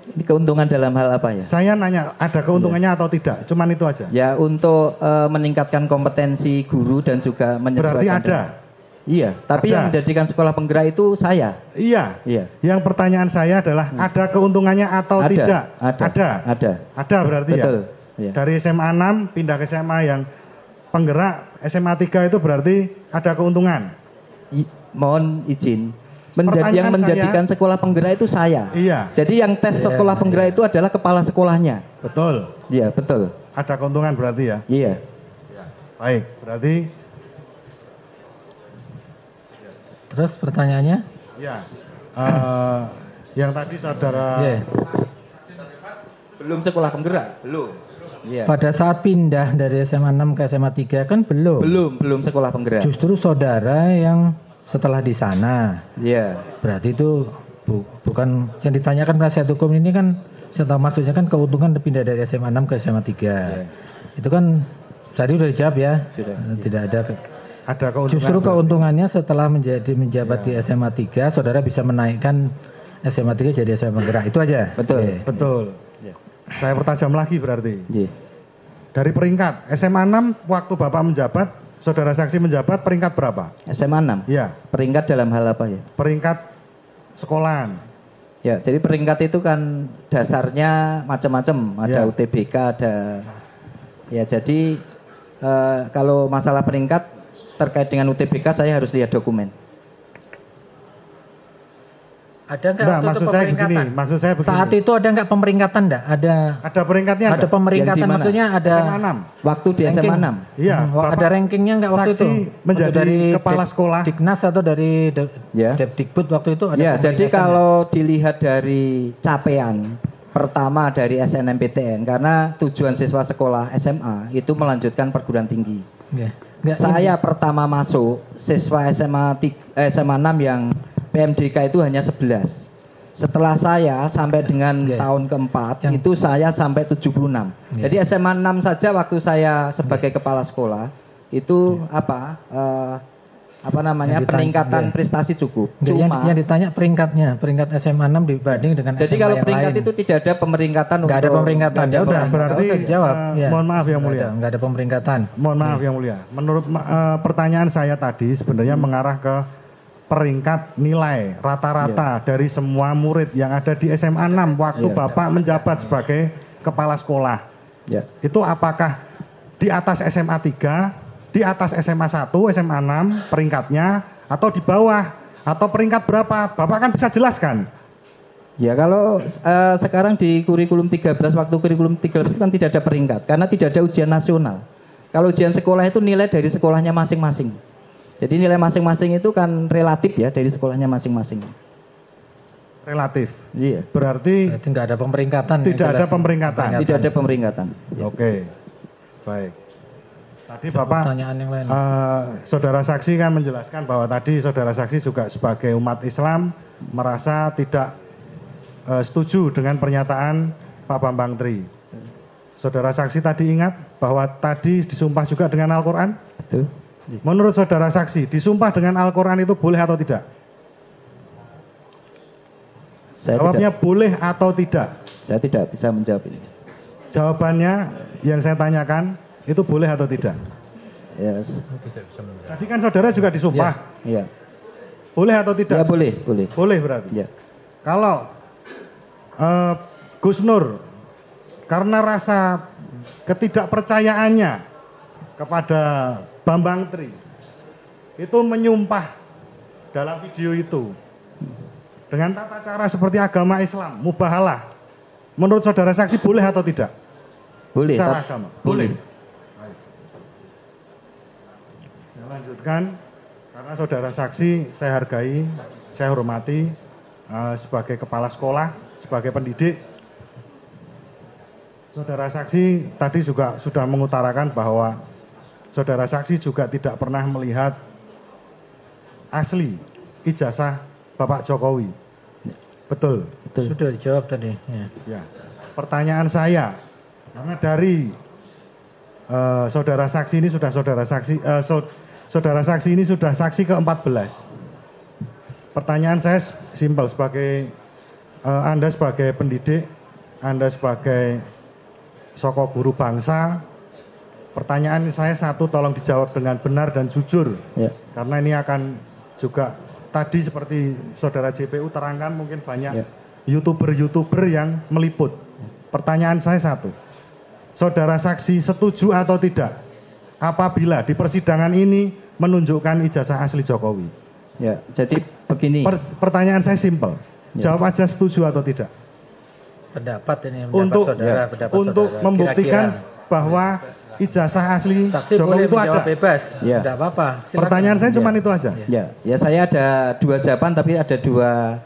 Ini keuntungan dalam hal apa ya? Saya nanya ada keuntungannya atau tidak, cuman itu aja. Ya untuk meningkatkan kompetensi guru dan juga menyesuaikan. Berarti ada. Iya, tapi Ada. yang menjadikan sekolah penggerak itu saya. Iya. Iya. Yang pertanyaan saya adalah ada keuntungannya atau Ada, tidak? ada. Ada berarti Betul. ya. Iya. Dari SMA 6 pindah ke SMA yang penggerak SMA 3 itu berarti ada keuntungan. Mohon izin. Pertanyaan Yang menjadikan saya, sekolah penggerak itu saya. Iya. Jadi yang tes sekolah penggerak itu adalah kepala sekolahnya. Betul. Iya, betul. Ada keuntungan berarti ya. Iya. Baik, berarti Terus pertanyaannya? ya. Yang tadi saudara Belum sekolah penggerak, belum. Iya. Pada saat pindah dari SMA 6 ke SMA 3 kan belum. Belum sekolah penggerak. Justru saudara yang setelah di sana. Iya. Berarti itu bukan yang ditanyakan penasihat hukum ini kan, saya tahu maksudnya kan keuntungan pindah dari SMA 6 ke SMA 3. Itu kan tadi udah dijawab ya. Tidak ada keuntungan. Justru keuntungannya setelah menjabat di SMA 3, saudara bisa menaikkan SMA 3 jadi SMA penggerak. Itu aja. Betul. Betul. Saya pertajam lagi berarti. Iya. Dari peringkat SMA 6 waktu Bapak menjabat, saudara saksi menjabat peringkat berapa? SMA 6. Iya. Peringkat dalam hal apa ya? Peringkat sekolahan. Ya, jadi peringkat itu kan dasarnya macam-macam. Ada Ya. UTBK, ada ya. Jadi kalau masalah peringkat terkait dengan UTBK saya harus lihat dokumen. Ada nggak Enggak, waktu itu maksud saya pemeringkatan? begini, maksud saya begini. Saat itu ada nggak pemeringkatan enggak? Ada peringkatnya Ada enggak? pemeringkatan, Yang di mana? maksudnya ada SMA 6. Waktu di SMA 6. Iya. Ada rankingnya nggak waktu saksi itu? menjadi Waktu dari kepala sekolah. Diknas atau dari Ya. Depdikbud waktu itu ada Ya, jadi pemeringkatan kalau dilihat dari capaian pertama dari SNMPTN, karena tujuan siswa sekolah SMA itu melanjutkan perguruan tinggi. nggak? Nggak, Saya pertama masuk siswa SMA 6 yang PMDK itu hanya 11. Setelah saya sampai dengan tahun keempat itu saya sampai 76. Jadi SMA 6 saja waktu saya sebagai kepala sekolah itu apa namanya peningkatan prestasi cukup. Cuma yang ditanya peringkatnya, peringkat SMA 6 dibanding dengan jadi SMA kalau yang peringkat lain. itu tidak ada pemeringkatan Nggak ada pemeringkatan. Ya udah, berarti nggak usah dijawab. Ya. mohon maaf yang mulia. Nggak ada pemeringkatan. Mohon maaf yang mulia. Menurut pertanyaan saya tadi sebenarnya mengarah ke peringkat nilai rata-rata dari semua murid yang ada di SMA 6 waktu Bapak menjabat sebagai kepala sekolah. Itu apakah di atas SMA 3, di atas SMA 1, SMA 6 peringkatnya, atau di bawah, atau peringkat berapa? Bapak kan bisa jelaskan. Ya kalau sekarang di kurikulum 13, waktu kurikulum 13 itu kan tidak ada peringkat karena tidak ada ujian nasional. Kalau ujian sekolah itu nilai dari sekolahnya masing-masing. Jadi nilai masing-masing itu kan relatif ya dari sekolahnya masing-masing. Relatif. Iya. Berarti nggak ada pemeringkatan. Tidak ada pemeringkatan. Tidak ada pemeringkatan. Oke. Baik. Tadi Bapak Pertanyaan yang lain. saudara saksi kan menjelaskan bahwa tadi saudara saksi juga sebagai umat Islam merasa tidak setuju dengan pernyataan Pak Bambang Tri. Saudara saksi tadi ingat bahwa tadi disumpah juga dengan Al-Quran? Betul. Menurut saudara saksi, disumpah dengan Al-Quran itu boleh atau tidak? Jawabnya boleh atau tidak? Saya tidak bisa menjawab ini. Jawabannya yang saya tanyakan itu boleh atau tidak? Yes. Tadi kan saudara juga disumpah. Iya. Boleh atau tidak? Ya boleh, boleh. Boleh berarti. Ya. Kalau Gus Nur karena rasa ketidakpercayaannya kepada Bambang Tri itu menyumpah dalam video itu dengan tata cara seperti agama Islam, mubahalah. Menurut saudara saksi boleh atau tidak? Boleh. Cara agama. Boleh. Saya lanjutkan karena saudara saksi saya hargai, saya hormati sebagai kepala sekolah, sebagai pendidik. Saudara saksi tadi juga sudah mengutarakan bahwa saudara saksi juga tidak pernah melihat asli ijazah Bapak Jokowi. Betul. Sudah dijawab tadi. Ya. Ya. Pertanyaan saya, karena dari saudara saksi ini sudah saudara saksi ini sudah saksi ke-14. Pertanyaan saya simpel, sebagai Anda sebagai pendidik, Anda sebagai soko guru bangsa, pertanyaan saya satu, tolong dijawab dengan benar dan jujur. Ya. Karena ini akan juga tadi seperti saudara JPU terangkan, mungkin banyak YouTuber yang meliput. Pertanyaan saya satu, saudara saksi setuju atau tidak apabila di persidangan ini menunjukkan ijazah asli Jokowi? Ya, jadi begini. Pertanyaan saya simpel, jawab aja setuju atau tidak. Pendapat ini untuk membuktikan bahwa ijazah asli saksi Jokowi boleh itu ada. Bebas, ya. tidak apa-apa. Pertanyaan saya cuma itu aja. Ya, saya ada dua jawaban tapi ada dua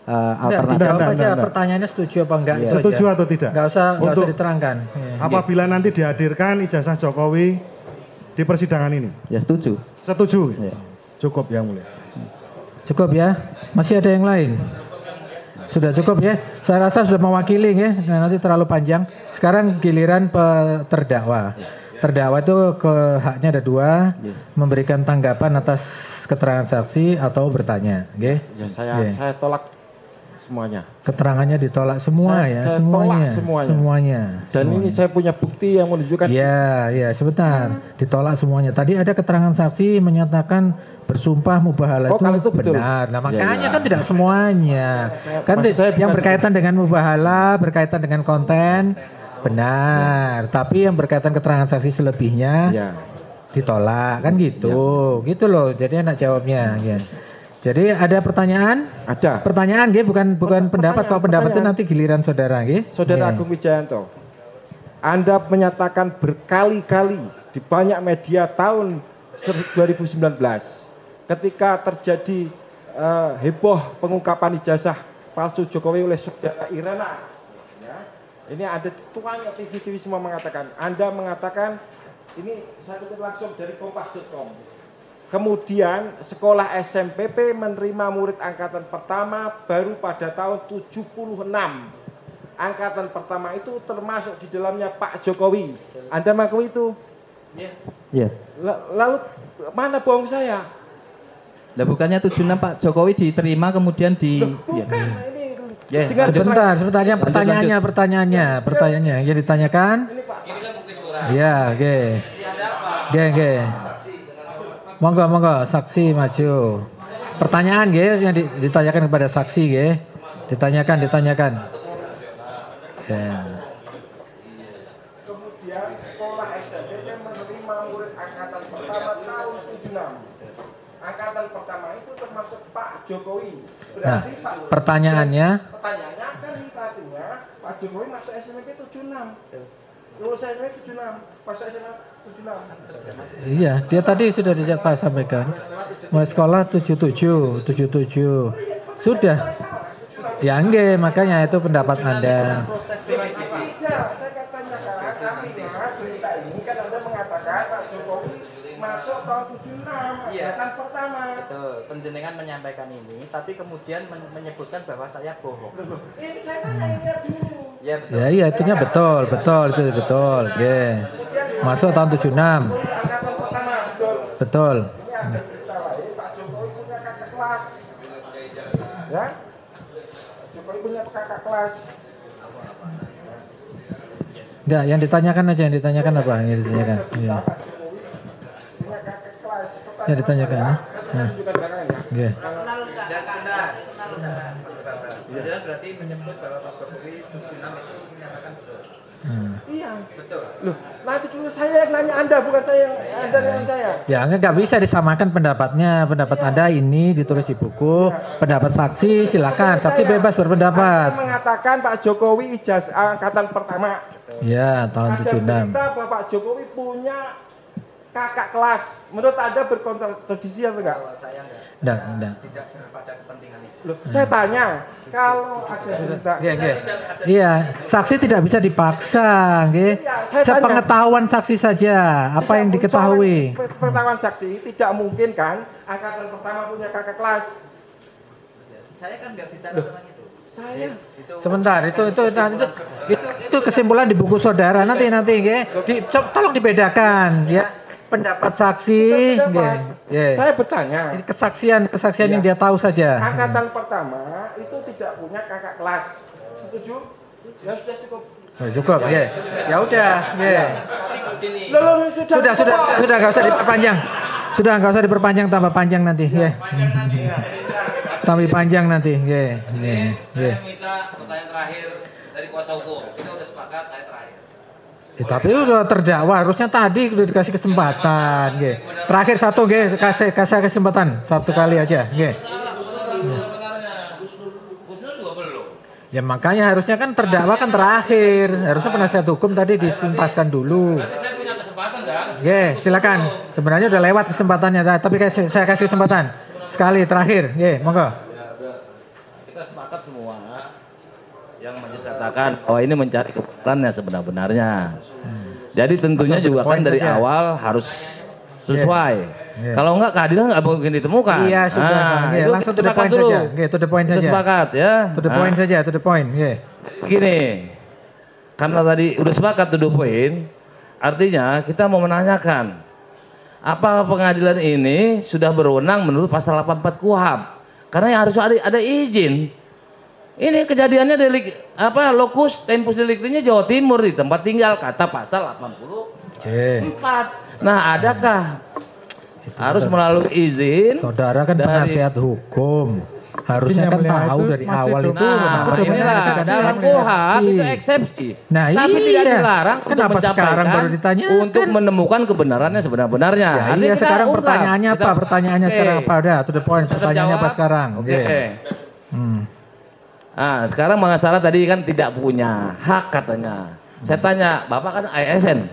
alternatif. Jawab aja pertanyaannya setuju apa enggak. Ya. Setuju atau tidak? Enggak usah diterangkan. Apabila nanti dihadirkan ijazah Jokowi di persidangan ini? Ya setuju. Setuju. Ya. Cukup Yang Mulia. Cukup ya. Masih ada yang lain? Sudah cukup ya. Saya rasa sudah mewakili ya. Nah, nanti terlalu panjang. Sekarang giliran terdakwa. Terdakwa itu haknya ada dua, memberikan tanggapan atas keterangan saksi atau bertanya. Okay? Ya saya tolak semuanya. Keterangannya ditolak semua saya semuanya. Tolak Semuanya. Dan ini saya punya bukti yang menunjukkan. Iya, sebentar. Ditolak semuanya. Tadi ada keterangan saksi menyatakan bersumpah mubahalah itu benar. Nah, makanya kan tidak semuanya. Kan yang berkaitan dengan mubahalah, berkaitan dengan konten benar. Tapi yang berkaitan keterangan saksi selebihnya ditolak, kan gitu. Gitu loh. Jadi enak jawabnya ya. Jadi ada pertanyaan? Ada. Pertanyaan nggih, bukan pendapat. Kalau pendapat itu nanti giliran saudara nggih. Saudara Agung Wijayanto, Anda menyatakan berkali-kali di banyak media tahun 2019 ketika terjadi heboh pengungkapan ijazah palsu Jokowi oleh saudara Irana. Ya, ini ada tuanya TV semua mengatakan. Anda mengatakan, ini saya kutip langsung dari kompas.com. Kemudian sekolah SMPP menerima murid angkatan pertama baru pada tahun 76. Angkatan pertama itu termasuk di dalamnya Pak Jokowi. Anda mengakui itu? Iya. Lalu mana bohong saya? Lah bukannya 76 Pak Jokowi diterima kemudian di Sebentar, pertanyaannya yang ditanyakan. Ya, oke. Monggo, saksi maju. Pertanyaan yang ditanyakan kepada saksi ditanyakan. Ya. Kemudian sekolah SMPP menerima murid angkatan pertama tahun 76. Angkatan pertama itu termasuk Pak Jokowi. Berarti pertanyaannya kan artinya Pak Jokowi masuk SMP 76. Lulus SMP 76, masuk SMA 76. Iya, dia tadi sudah sampaikan. Mulai sekolah 77. Sudah. Ya enggak, makanya itu pendapat Anda. Saya katakan berita ini kan Anda mengatakan Pak Jokowi masuk tahun 76, angkatan pertama. Betul, penjenengan menyampaikan ini, tapi kemudian menyebutkan bahwa saya bohong. Ini saya tanya ini dulu. Ya betul. Ya, itunya betul, itu betul. Oke. Masuk tahun 76. Angkatan pertama, betul. Ini ada berita lain, Pak Jokowi punya kakak kelas. Ya? Jokowi punya kakak kelas. Enggak, yang ditanyakan aja, yang ditanyakan apa? Yang ditanyakan. Iya. Yang ditanyakan. Oke. Jadi berarti menyebut bahwa Pak Jokowi 76 itu menyatakan betul. Iya, betul. Loh, nanti dulu saya yang nanya Anda, bukan saya yang Anda yang saya. Ya, nggak bisa disamakan pendapatnya. Pendapat Anda ini ditulis di buku. Pendapat saksi silakan. Saksi bebas berpendapat. Anda mengatakan Pak Jokowi ijazah angkatan pertama. Ya, tahun 76. Ada berita bahwa Pak Jokowi punya kakak kelas. Menurut Anda berkontradiksi atau enggak? Saya enggak. Enggak. Tidak pada kepentingan itu. Loh, saya tanya, kalau ada berita. Iya, saksi tidak bisa dipaksa, nggih. Sepengetahuan saksi saja, apa yang diketahui. Pengetahuan saksi tidak mungkin kan angkatan pertama punya kakak kelas. Saya kan enggak bicara tentang itu. Sebentar, itu kesimpulan di buku saudara nanti nggih. Tolong dibedakan ya. Pendapat saksi, nggih. Saya bertanya. Ini kesaksian yang dia tahu saja. Angkatan pertama itu tidak punya kakak kelas. Setuju? Ya sudah cukup. Cukup, ya. Ya udah, ya. Sudah enggak usah diperpanjang. Sudah enggak usah diperpanjang, tambah panjang nanti, ya. Tambah panjang nanti, ya. Saya minta pertanyaan terakhir dari kuasa hukum. Kita udah sepakat, saya terakhir. Tapi udah terdakwa, harusnya tadi udah dikasih kesempatan, ya. Terakhir satu, ya, kasih kesempatan satu kali aja, ya. Ya makanya harusnya kan terdakwa kan terakhir, harusnya penasihat hukum tadi dituntaskan dulu. Saya punya kesempatan kan? Ye, silakan. Sebenarnya udah lewat kesempatannya, tapi saya kasih kesempatan sekali terakhir. Ye, monggo. Kita sepakat semua yang majelis katakan bahwa ini mencari kebenarannya sebenar-benarnya. Jadi tentunya juga kan dari awal harus sesuai. Kalau enggak keadilan enggak mungkin ditemukan. Iya, sudah. Langsung to the point saja. To the point saja. Sepakat ya. To the point saja, to the point. Begini. Karena tadi udah sepakat to the point, artinya kita mau menanyakan apa pengadilan ini sudah berwenang menurut pasal 84 KUHP. Karena yang harus ada izin. Ini kejadiannya locus tempus delictinya Jawa Timur di tempat tinggal kata pasal 84. Nah, adakah harus melalui izin? Saudara kan penasihat hukum. Harusnya kan tahu dari awal itu dalam KUHP itu eksepsi. Nah, tapi tidak dilarang kenapa sekarang baru ditanyakan? Untuk menemukan kebenarannya sebenar-benarnya. Ya, iya, sekarang pertanyaannya apa? Pertanyaannya sekarang apa? Udah, to the point. Pertanyaannya apa sekarang? Oke. Nah, sekarang masalah tadi kan tidak punya hak katanya. Saya tanya, Bapak kan ASN.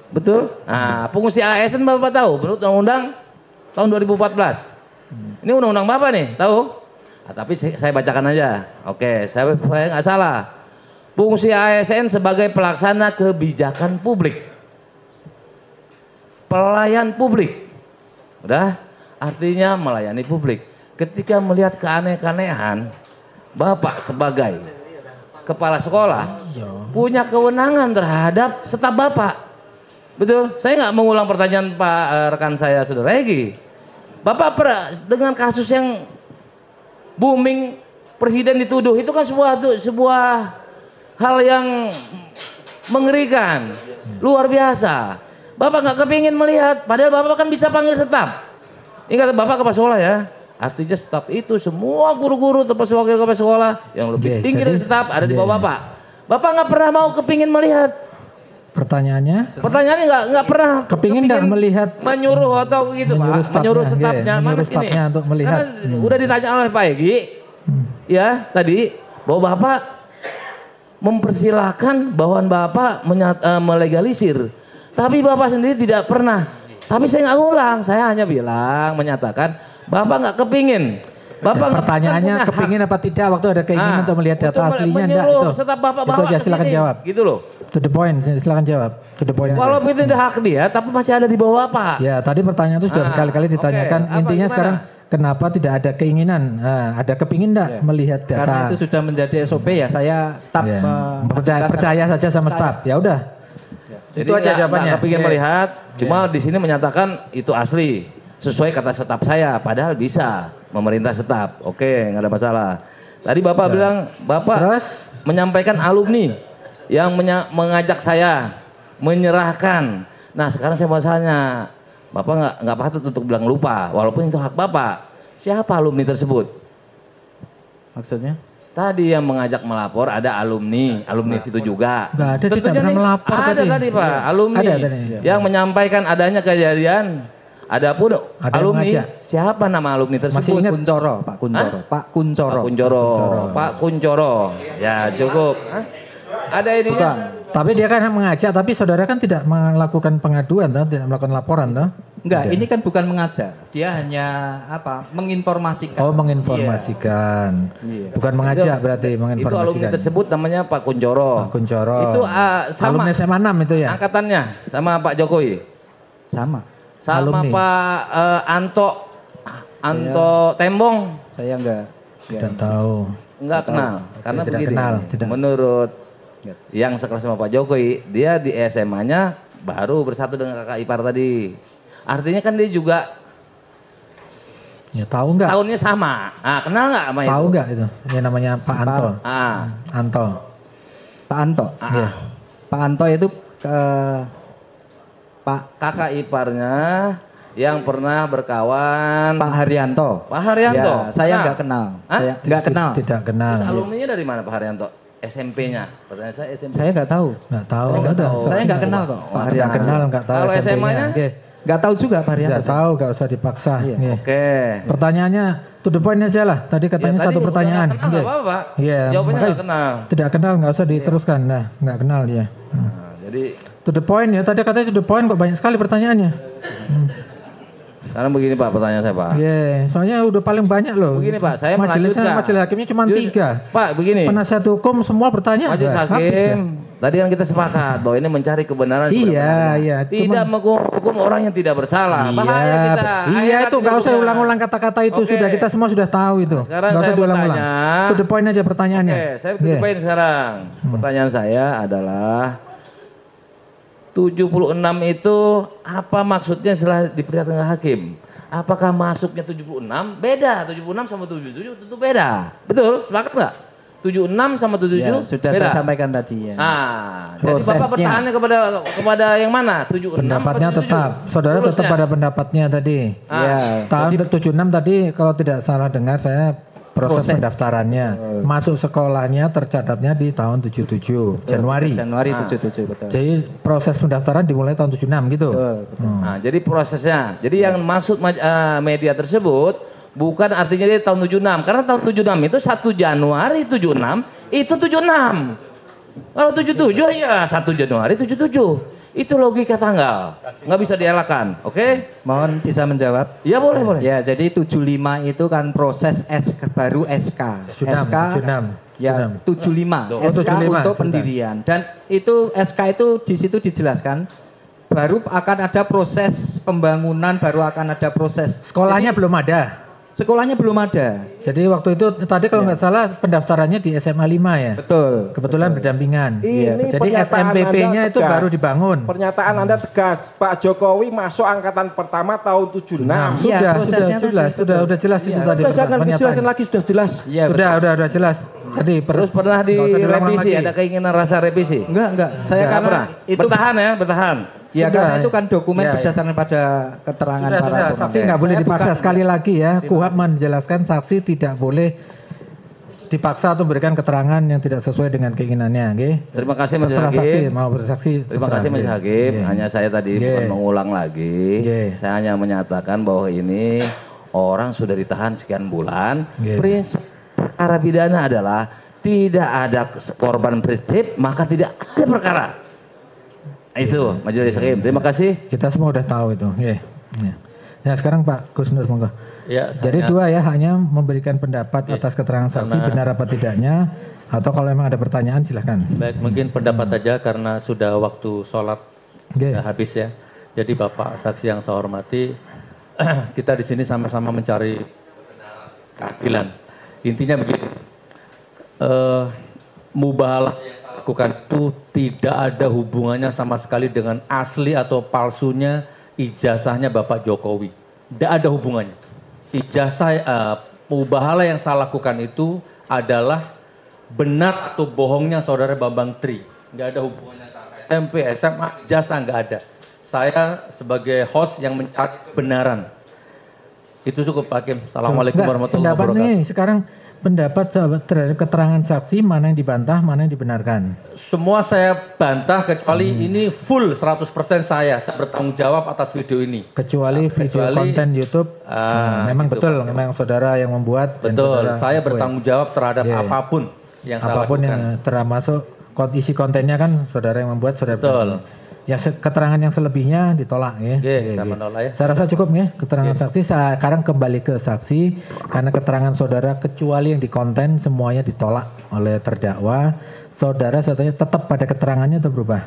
Betul? Nah, fungsi ASN Bapak tahu menurut undang-undang tahun 2014. Ini undang-undang Bapak nih, tahu? Nah, tapi saya bacakan aja. Oke, saya nggak salah. Fungsi ASN sebagai pelaksana kebijakan publik. Pelayan publik. Udah? Artinya melayani publik. Ketika melihat keaneh-kanehan, Bapak sebagai kepala sekolah punya kewenangan terhadap staf Bapak. Betul? Saya nggak mengulang pertanyaan Pak rekan saya Saudara Egy. Bapak dengan kasus yang booming presiden dituduh itu kan sebuah hal yang mengerikan, luar biasa. Bapak nggak kepingin melihat, padahal Bapak kan bisa panggil staf. Ingat Bapak kepala sekolah ya. Artinya staf itu semua guru-guru termasuk wakil kepala sekolah yang lebih tinggi dari staf ada di bawah Bapak. Bapak nggak pernah mau kepingin melihat. Pertanyaannya nggak pernah kepingin nggak melihat menyuruh atau gitu Pak, menyuruh stafnya untuk melihat. Udah ditanya oleh Pak Egy ya tadi bahwa Bapak mempersilahkan bawahan Bapak melegalisir, tapi Bapak sendiri tidak pernah. Tapi saya nggak ngulang, saya hanya bilang menyatakan Bapak nggak kepingin. Bapak pertanyaannya kepingin apa tidak waktu ada keinginan untuk melihat data aslinya enggak itu. Itu aja silakan jawab. Gitu loh. To the point, silakan jawab. To the point. Walaupun itu udah hak dia, tapi masih ada di bawah Bapak. Ya, tadi pertanyaan itu sudah berkali-kali ditanyakan. Intinya sekarang kenapa tidak ada keinginan? Ada kepingin enggak melihat data? Karena itu sudah menjadi SOP ya, saya staf percaya saja sama staf. Ya udah. Jadi itu aja jawabannya. Nggak kepingin melihat, cuma di sini menyatakan itu asli. Sesuai kata staf saya, padahal bisa memerintah staf. Oke, nggak ada masalah. Tadi Bapak bilang Bapak menyampaikan alumni yang mengajak saya menyerahkan. Nah, sekarang saya mau tanya, Bapak nggak patut untuk bilang lupa, walaupun itu hak Bapak. Siapa alumni tersebut? Maksudnya? Tadi yang mengajak melapor ada alumni situ juga. Nggak ada, tidak pernah melapor tadi. Ada tadi Pak, alumni yang menyampaikan adanya kejadian. Adapun alumni, siapa nama alumni tersebut? Masih ingat? Pak Kuncoro. Ya cukup. Ada ini. Tapi dia kan mengajak, tapi saudara kan tidak melakukan pengaduan, tidak melakukan laporan, toh? Enggak, ini kan bukan mengajak. Dia hanya menginformasikan. Oh, menginformasikan. Iya. Bukan mengajak berarti, menginformasikan. Itu alumni tersebut namanya Pak Kuncoro. Pak Kuncoro. Itu sama. Alumni SMA 6 itu ya? Angkatannya sama Pak Jokowi. Sama alumni. Pak Anto Tembong. Saya enggak tahu. Enggak kenal. Karena tidak begini, kenal, tidak. menurut yang sekelas sama Pak Jokowi, dia di SMA-nya baru bersatu dengan kakak ipar tadi. Artinya kan dia juga ya tahu nggak? tahunnya sama. Ah, kenal nggak sama itu? Tahu nggak itu? Yang namanya Pak Anto. Anto. Pak Anto. Iya. Pak Anto itu Pak kakak iparnya yang pernah berkawan. Pak Haryanto. Pak Haryanto. Ya, saya nggak kenal. Saya nggak kenal. Tidak kenal. Terus alumninya dari mana Pak Haryanto? SMP-nya. Pertanyaan saya SMP. Saya nggak tahu. Nggak tahu. Saya nggak tahu. Saya nggak kenal kok Pak Haryanto. Nggak kenal, nggak tahu. Kalau SMA-nya? Nggak tahu juga Pak Haryanto. Nggak tahu, nggak usah dipaksa. Iya. Oke. Pertanyaannya to the point aja lah. Tadi katanya satu pertanyaan. Kenal nggak apa-apa, Pak. Iya. Jawabannya nggak kenal. Tidak kenal, nggak usah diteruskan. Nah, nggak kenal dia. Nah, jadi to the point ya. Tadi katanya to the point kok banyak sekali pertanyaannya. sekarang begini Pak, pertanyaan saya Pak. Iya, soalnya udah paling banyak loh. Begini Pak, saya majelisnya, melanjutkan. majelis hakimnya cuma 3. Pak, begini. Penasihat hukum semua bertanya. Majelis hakim, tadi kan kita sepakat bahwa ini mencari kebenaran. Iya. Tidak menghukum orang yang tidak bersalah. Bahaya kita. Iya itu nggak usah ulang-ulang kata-kata itu. Oke. Sudah kita semua sudah tahu itu. Sekarang Nggak usah saya diulang-ulang. bertanya. To the point aja pertanyaannya. Oke, saya to the point sekarang. Pertanyaan saya adalah 76 itu apa maksudnya setelah diperlihatkan ke hakim? Apakah masuknya 76? Beda, 76 sama 77 tentu beda. Betul, sepakat nggak? 76 sama 77 Ya, sudah beda. saya sampaikan tadi ya. Jadi Bapak bertahannya kepada yang mana? 76 Pendapatnya tetap. Saudara tetap pada pendapatnya tadi. Tahun 76 tadi kalau tidak salah dengar saya proses pendaftarannya. Masuk sekolahnya tercatatnya di tahun 77 Januari. Januari 77 betul. Jadi proses pendaftaran dimulai tahun 76 gitu. Nah, jadi prosesnya. Jadi yang maksud media tersebut bukan artinya dia tahun 76. Karena tahun 76 itu 1 Januari 76 itu 76. Kalau 77 ya 1 Januari 77. Itu logika tanggal. Nggak bisa dielakkan. Oke? Mohon bisa menjawab? Ya boleh. Ya, jadi 75 itu kan proses baru SK. 76. Ya, 75. Oh, SK 75, untuk pendirian. Dan itu SK itu di situ dijelaskan baru akan ada proses pembangunan, baru akan ada proses. Sekolahnya belum ada. Sekolahnya belum ada. Jadi waktu itu tadi kalau nggak salah pendaftarannya di SMA 5 ya. Betul. Kebetulan berdampingan. Ini Jadi pernyataan SMPP-nya Anda itu tegas. baru dibangun. Pernyataan Anda tegas. Pak Jokowi masuk angkatan pertama tahun 76. Sudah jelas itu tadi. Jangan dijelaskan lagi, sudah jelas. Ya, sudah jelas. Tadi terus pernah direvisi, ada keinginan rasa revisi? Enggak. Saya Enggak karena pernah. itu bertahan. Ya karena itu kan dokumen berdasarkan pada keterangan para sudah. Saksi nggak boleh dipaksa sekali lagi ya. KUHP menjelaskan saksi tidak boleh dipaksa atau memberikan keterangan yang tidak sesuai dengan keinginannya. Okay? Terima kasih Majelis Terserah Hakim. saksi, mau bersaksi. Terima kasih Majelis Hakim. Hanya saya tadi bukan mengulang lagi. Saya hanya menyatakan bahwa ini orang sudah ditahan sekian bulan. Prinsip perkara pidana adalah tidak ada korban prinsip maka tidak ada perkara. Itu Majelis Hakim. Terima kasih. Kita semua udah tahu itu. Ya sekarang Pak Gus Nur monggo. Ya, jadi dua ya, hanya memberikan pendapat atas keterangan saksi benar apa tidaknya, atau kalau memang ada pertanyaan silahkan. Baik, mungkin pendapat saja karena sudah waktu sholat habis ya. Jadi Bapak saksi yang saya hormati, kita di sini sama-sama mencari keadilan. Intinya begini, mubahalah yang saya lakukan itu tidak ada hubungannya sama sekali dengan asli atau palsunya ijazahnya Bapak Jokowi. Tidak ada hubungannya. Ijazah mubahalah yang saya lakukan itu adalah benar atau bohongnya saudara Bambang Tri. Nggak ada hubungannya sama SMP, SMA, ijazah nggak ada. Saya sebagai host yang mencari kebenaran. Itu cukup Pak Hakim. Assalamualaikum warahmatullahi wabarakatuh. Pendapat ini sekarang pendapat terhadap keterangan saksi mana yang dibantah, mana yang dibenarkan. Semua saya bantah kecuali ini full 100% saya bertanggung jawab atas video ini. Kecuali video konten YouTube, memang gitu, betul, memang saudara yang membuat. Betul, saya bertanggung jawab terhadap apapun yang saya apapun lakukan. yang termasuk isi kontennya kan saudara yang membuat, saudara. Betul. Ya keterangan yang selebihnya ditolak ya. Saya menolak ya. Saya rasa cukup ya keterangan saksi. Sekarang kembali ke saksi karena keterangan saudara kecuali yang di konten semuanya ditolak oleh terdakwa. Saudara tetap pada keterangannya atau berubah?